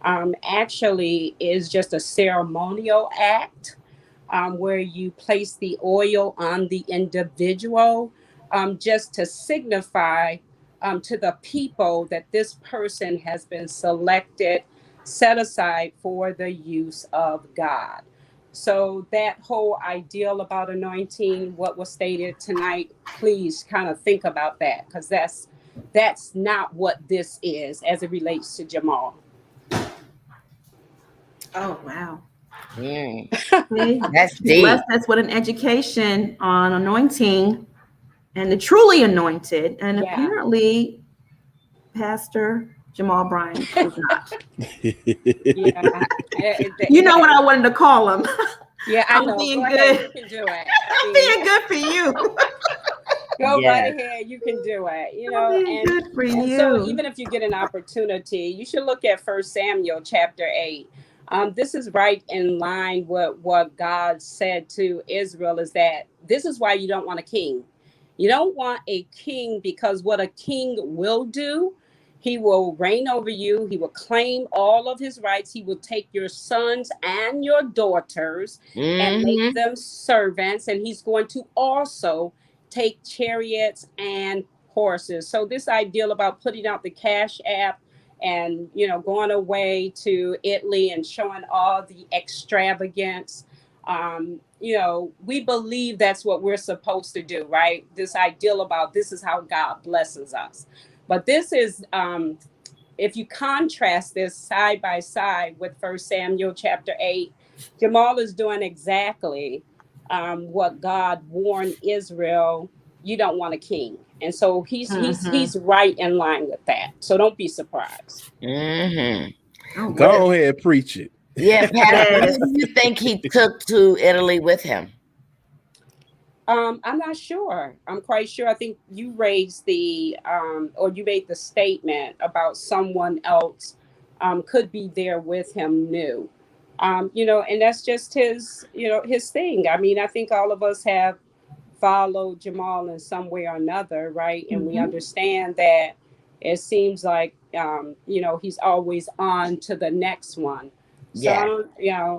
Speaker 12: Actually is just a ceremonial act where you place the oil on the individual just to signify to the people that this person has been selected, set aside for the use of God. So that whole ideal about anointing, what was stated tonight, please kind of think about that, because that's not what this is as it relates to Jamal.
Speaker 1: Oh, wow.
Speaker 2: That's deep.
Speaker 1: That's what an education on anointing and the truly anointed. And apparently, Pastor Jamal Bryant is not. You know what I wanted to call him.
Speaker 12: Yeah, I know.
Speaker 1: Being
Speaker 12: Go
Speaker 1: good.
Speaker 12: ahead. You can do it.
Speaker 1: I'm being good for you.
Speaker 12: Go right ahead. You can do it.
Speaker 1: Good for you.
Speaker 12: So even if you get an opportunity, you should look at 1 Samuel chapter 8. This is right in line with what God said to Israel, is that this is why you don't want a king. You don't want a king because what a king will do, he will reign over you. He will claim all of his rights. He will take your sons and your daughters and make them servants. And he's going to also take chariots and horses. So this ideal about putting out the CashApp and, going away to Italy and showing all the extravagance, we believe that's what we're supposed to do, right? This ideal about this is how God blesses us. But this is, if you contrast this side by side with 1 Samuel chapter 8, Jamal is doing exactly what God warned Israel, you don't want a king. And so he's right in line with that. So don't be surprised.
Speaker 4: Go ahead, preach it.
Speaker 2: Yeah, Pastor, who do you think he took to Italy with him?
Speaker 12: I'm not sure. I'm quite sure. I think you raised or you made the statement about someone else could be there with him new. And that's just his thing. I mean, I think all of us have followed Jamal in some way or another, right? And we understand that it seems like, he's always on to the next one. So,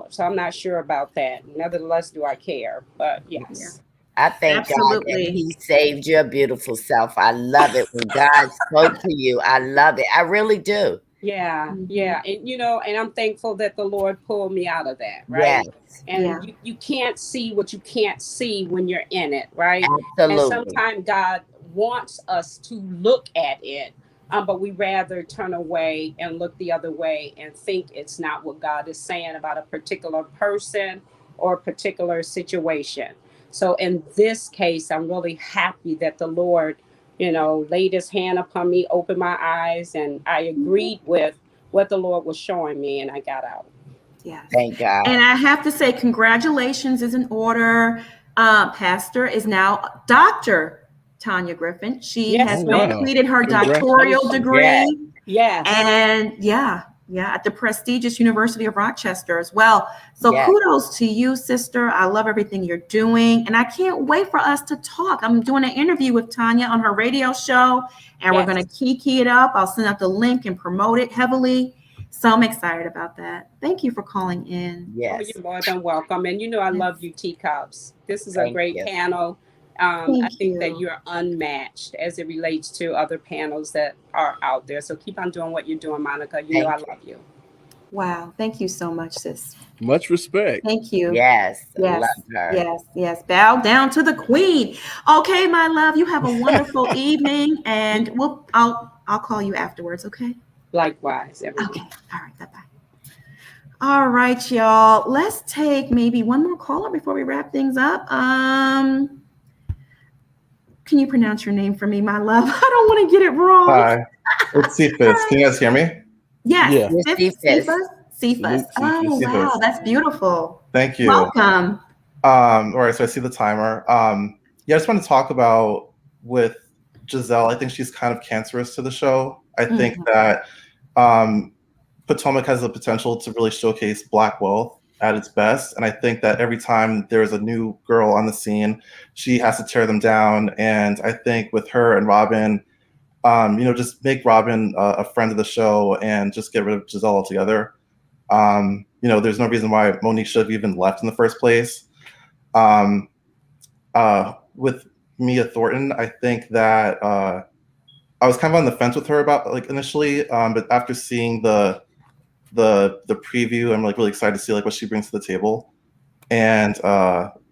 Speaker 12: so I'm not sure about that. Nevertheless, do I care? But yes.
Speaker 2: I thank God that he saved your beautiful self. I love it when God spoke to you. I love it. I really do.
Speaker 12: Yeah. And, and I'm thankful that the Lord pulled me out of that, right?
Speaker 2: Yes.
Speaker 12: And you can't see what you can't see when you're in it, right?
Speaker 2: Absolutely.
Speaker 12: And sometimes God wants us to look at it, but we rather turn away and look the other way and think it's not what God is saying about a particular person or a particular situation. So in this case, I'm really happy that the Lord, laid his hand upon me, opened my eyes, and I agreed with what the Lord was showing me, and I got out.
Speaker 1: Yes.
Speaker 2: Thank God.
Speaker 1: And I have to say, congratulations is in order. Pastor is now Dr. Tanya Griffin. She has completed her doctoral degree.
Speaker 12: Yes.
Speaker 1: And at the prestigious University of Rochester as well. So kudos to you, sister. I love everything you're doing. And I can't wait for us to talk. I'm doing an interview with Tanya on her radio show, and we're going to key it up. I'll send out the link and promote it heavily. So I'm excited about that. Thank you for calling in.
Speaker 12: Oh, you're more than welcome. And I love you, Teacups. This is a great panel. I think that you're unmatched as it relates to other panels that are out there. So keep on doing what you're doing, Monica. I love you.
Speaker 1: Wow. Thank you so much, sis.
Speaker 4: Much respect.
Speaker 1: Thank you.
Speaker 2: Yes. Love her.
Speaker 1: Yes. Bow down to the queen. Okay, my love. You have a wonderful evening, and I'll call you afterwards. Okay.
Speaker 12: Likewise. Everyone.
Speaker 1: Okay. All right. Bye-bye. All right, y'all. Let's take maybe one more caller before we wrap things up. Can you pronounce your name for me, my love? I don't want to get it wrong.
Speaker 13: Hi, it's Cephas. Can you guys hear me?
Speaker 1: Yes.
Speaker 13: Cephas.
Speaker 1: Oh, wow. That's beautiful.
Speaker 13: Thank you.
Speaker 1: Welcome.
Speaker 13: All right, so I see the timer. I just want to talk about with Gizelle. I think she's kind of cancerous to the show. I think that Potomac has the potential to really showcase Black wealth at its best. And I think that every time there's a new girl on the scene, she has to tear them down. And I think with her and Robin, just make Robin a friend of the show and just get rid of Gizelle altogether. There's no reason why Monique should have even left in the first place. With Mia Thornton, I think that I was kind of on the fence with her about initially, but after seeing the preview, I'm really excited to see what she brings to the table. And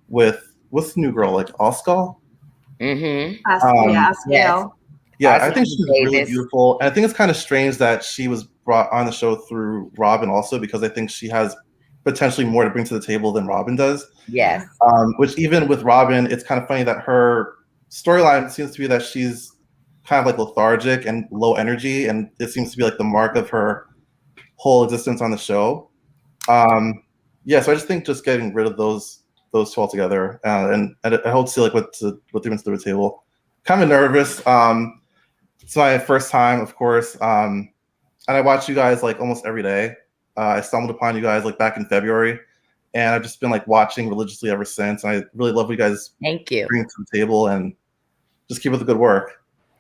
Speaker 13: what's the new girl, Oscar?
Speaker 1: Oscar.
Speaker 13: Yeah, I think she's really beautiful. And I think it's kind of strange that she was brought on the show through Robin also, because I think she has potentially more to bring to the table than Robin does.
Speaker 2: Yes.
Speaker 13: Which even with Robin, it's kind of funny that her storyline seems to be that she's kind of lethargic and low energy, and it seems to be the mark of her whole existence on the show. So I just think just getting rid of those two altogether, and I hope to see what they bring to the table. Kind of nervous. It's my first time, of course, and I watch you guys almost every day. I stumbled upon you guys back in February, and I've just been watching religiously ever since. I really love what you guys bring to the table, and just keep up the good work.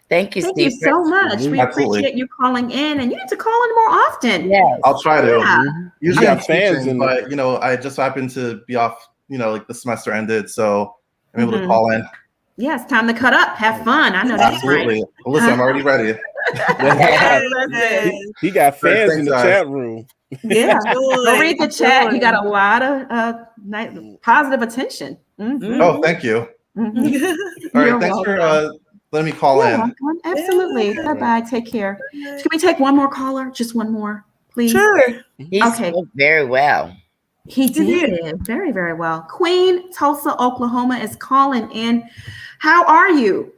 Speaker 2: Thank you,
Speaker 1: Steve.
Speaker 2: Thank you
Speaker 1: so much. We appreciate you calling in, and you need to call in more often.
Speaker 2: Yes.
Speaker 13: I'll try to.
Speaker 1: Yeah.
Speaker 13: Usually I'm teaching, but I just happened to be off. The semester ended, so I'm able to call in.
Speaker 1: Yes, time to cut up. Have fun. I know that's
Speaker 13: Absolutely.
Speaker 1: right.
Speaker 13: Well, listen, I'm already ready.
Speaker 4: He got fans in the chat room.
Speaker 1: Yeah. Go read the chat. You got a lot of positive attention.
Speaker 13: Oh, thank you. All right, thanks for letting me call in.
Speaker 1: Welcome. Absolutely. Bye-bye. Take care. Can we take one more caller? Just one more, please?
Speaker 5: Sure.
Speaker 2: He spoke very well.
Speaker 1: He did very, very well. Queen, Tulsa, Oklahoma is calling in. How are you?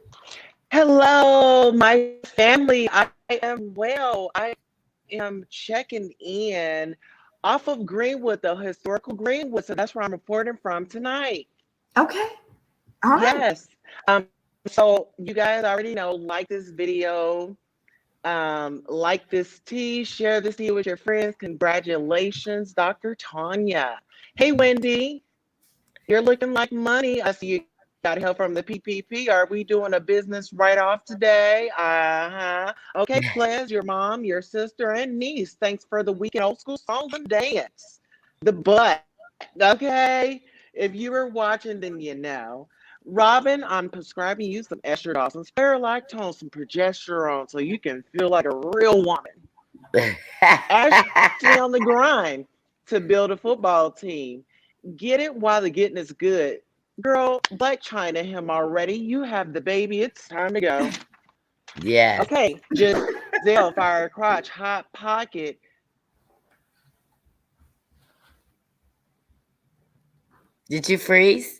Speaker 14: Hello, my family. I am well. I am checking in off of Greenwood, the historical Greenwood. So that's where I'm reporting from tonight.
Speaker 1: Okay. All right.
Speaker 14: Yes. So you guys already know, like this video, like this tea, share this tea with your friends. Congratulations, Dr. Tanya. Hey, Wendy, you're looking like money. I see you got help from the PPP. Are we doing a business write-off today? Okay, Ples, your mom, your sister, and niece. Thanks for the weekend old school songs and dance. The butt. Okay, if you were watching, then you know. Robin, I'm prescribing you some estradiol, some spironolactone, some progesterone, so you can feel like a real woman. Actually on the grind to build a football team. Get it while the getting is good. Girl, Black China him already. You have the baby. It's time to go.
Speaker 2: Yeah.
Speaker 14: Okay, Gizelle, fire crotch, hot pocket.
Speaker 2: Did you freeze?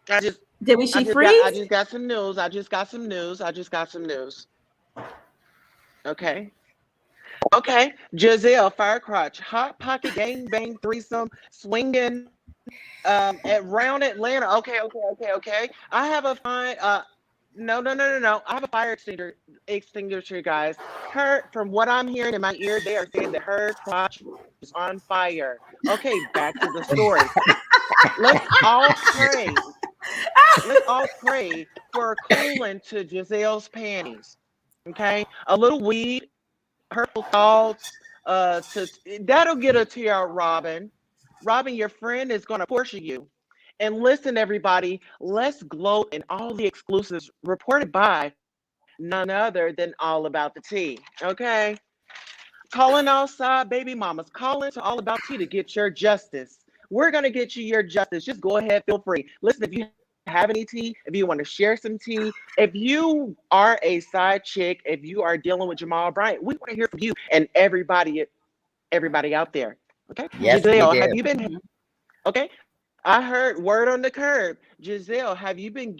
Speaker 1: Did we freeze?
Speaker 14: I just got some news. Okay. Okay, Gizelle, Firecrotch, Hot Pocket, Gang Bang, Threesome, Swinging, at Round Atlanta. Okay. I have a fine. No. I have a fire extinguisher, guys. From what I'm hearing in my ear, they are saying that her crotch is on fire. Okay, back to the story. Let's all pray. Let's all pray for a coolant to Giselle's panties. Okay, a little weed, hurtful thoughts. That'll get her to our Robin. Robin, your friend is gonna portion you. And listen, everybody, let's gloat in all the exclusives reported by none other than All About the Tea. Okay, calling all side baby mamas, calling to All About Tea to get your justice. We're gonna get you your justice. Just go ahead, feel free. Listen, if you have any tea, if you want to share some tea, if you are a side chick, if you are dealing with Jamal Bryant, we want to hear from you and everybody out there. Okay,
Speaker 2: Yes,
Speaker 14: Gizelle,
Speaker 2: we
Speaker 14: have
Speaker 2: do.
Speaker 14: you been okay? I heard word on the curb. Gizelle, have you been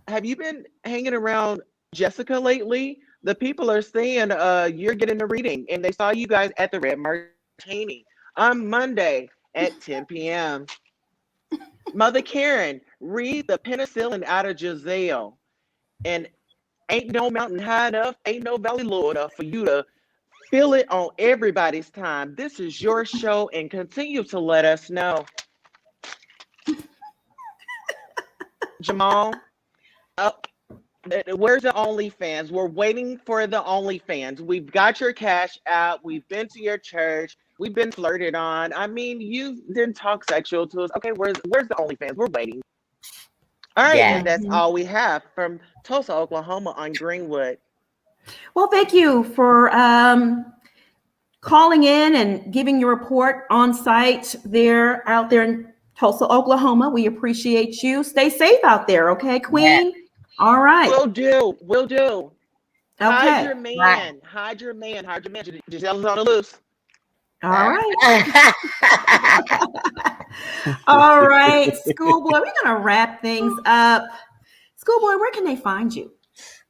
Speaker 14: hanging around Jessica lately? The people are saying you're getting a reading and they saw you guys at the Red Martini on Monday at 10 p.m. Mother Karen, read the penicillin out of Gizelle. And ain't no mountain high enough, ain't no valley low enough for you to feel it on everybody's time. This is your show and continue to let us know. Jamal, where's the OnlyFans? We're waiting for the OnlyFans. We've got your cash out. We've been to your church. We've been flirted on. I mean, you didn't talk sexual to us. Okay, where's the OnlyFans? We're waiting. All right,
Speaker 2: Yeah.
Speaker 14: and that's all we have from Tulsa, Oklahoma on Greenwood.
Speaker 1: Well, thank you for calling in and giving your report on site there out there in Tulsa, Oklahoma. We appreciate you. Stay safe out there, okay, Queen?
Speaker 2: Yeah.
Speaker 1: All right.
Speaker 14: Will do.
Speaker 1: Okay.
Speaker 14: Hide your man. Giselle's on the loose.
Speaker 1: All right. All right, Schoolboy, we're going to wrap things up. Schoolboy, where can they find you?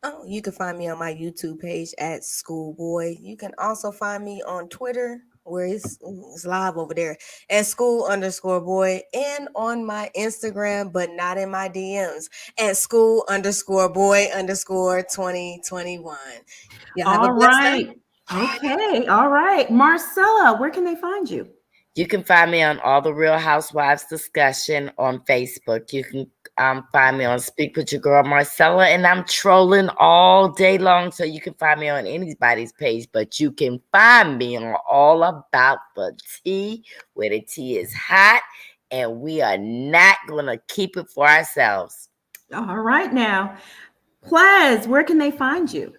Speaker 3: Oh, you can find me on my YouTube page at Schoolboy. You can also find me on Twitter, where it's live over there, at school_boy, and on my Instagram, but not in my DMs, at school_boy_2021. Y'all have a blessed day.
Speaker 1: Okay. All right. Marcella, where can they find you?
Speaker 2: You can find me on All the Real Housewives Discussion on Facebook. You can find me on Speak With Your Girl Marcella, and I'm trolling all day long, so you can find me on anybody's page, but you can find me on All About the Tea, where the tea is hot, and we are not going to keep it for ourselves.
Speaker 1: All right now. Plez, where can they find you?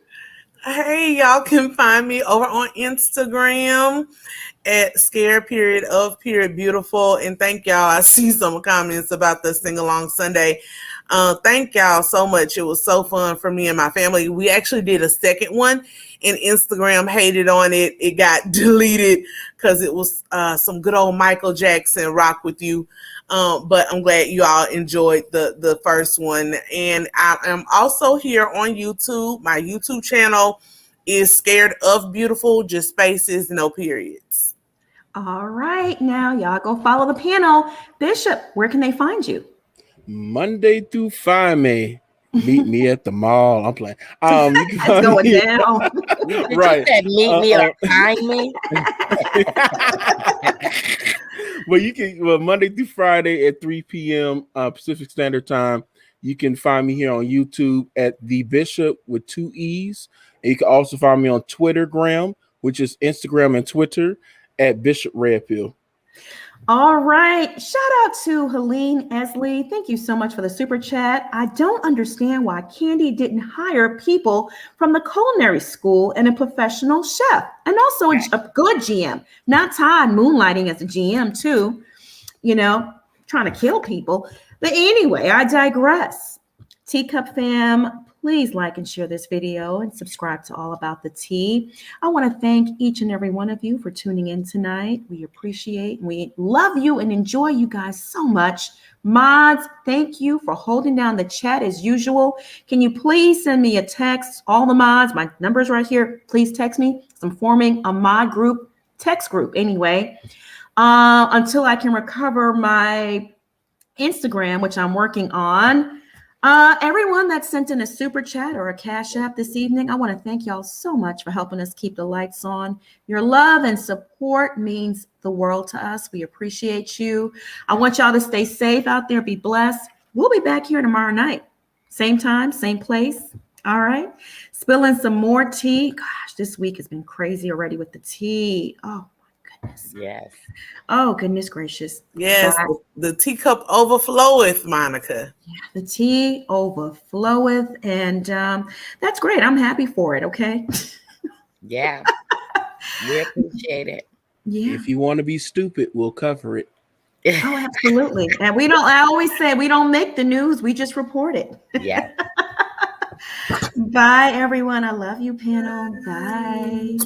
Speaker 5: Hey, y'all can find me over on Instagram at @scared_of_beautiful. And thank y'all. I see some comments about the Sing Along Sunday. Thank y'all so much. It was so fun for me and my family. We actually did a second one, and Instagram hated on it. It got deleted because it was some good old Michael Jackson Rock With You. But I'm glad you all enjoyed the first one. And I am also here on YouTube. My YouTube channel is Scared of Beautiful, just spaces, no periods.
Speaker 1: All right. Now, y'all go follow the panel. Bishop, where can they find you?
Speaker 4: Monday through Friday. Meet me at the mall. I'm playing. You can
Speaker 1: It's going down.
Speaker 2: Right. You said meet me or find me.
Speaker 4: Well, you can Monday through Friday at 3 p.m. Pacific Standard Time. You can find me here on YouTube at The Bishop with 2 E's. And you can also find me on Twittergram, which is Instagram and Twitter, at Bishop Redpill.
Speaker 1: All right. Shout out to Helene Esley. Thank you so much for the super chat. I don't understand why Kandi didn't hire people from the culinary school and a professional chef, and also a good GM, not Todd moonlighting as a GM too, trying to kill people. But anyway, I digress. Teacup fam, please like and share this video and subscribe to All About the Tea. I want to thank each and every one of you for tuning in tonight. We appreciate, we love you and enjoy you guys so much. Mods, thank you for holding down the chat as usual. Can you please send me a text? All the mods, my number's right here. Please text me I'm forming a mod group, text group anyway, until I can recover my Instagram, which I'm working on. Everyone that sent in a super chat or a cash app this evening, I want to thank y'all so much for helping us keep the lights on. Your love and support means the world to us. We appreciate you. I want y'all to stay safe out there. Be blessed. We'll be back here tomorrow night. Same time, same place. All right. Spilling some more tea. Gosh, this week has been crazy already with the tea. Oh, my goodness.
Speaker 2: Yes.
Speaker 1: Oh, goodness gracious.
Speaker 5: Yes, the teacup overfloweth, Monica.
Speaker 1: Yeah, the tea overfloweth, and that's great. I'm happy for it, okay?
Speaker 2: Yeah. We appreciate it.
Speaker 1: Yeah.
Speaker 4: If you want to be stupid, we'll cover it.
Speaker 1: Oh, absolutely. And I always say we don't make the news, we just report it.
Speaker 2: Yeah.
Speaker 1: Bye, everyone. I love you, panel. Bye.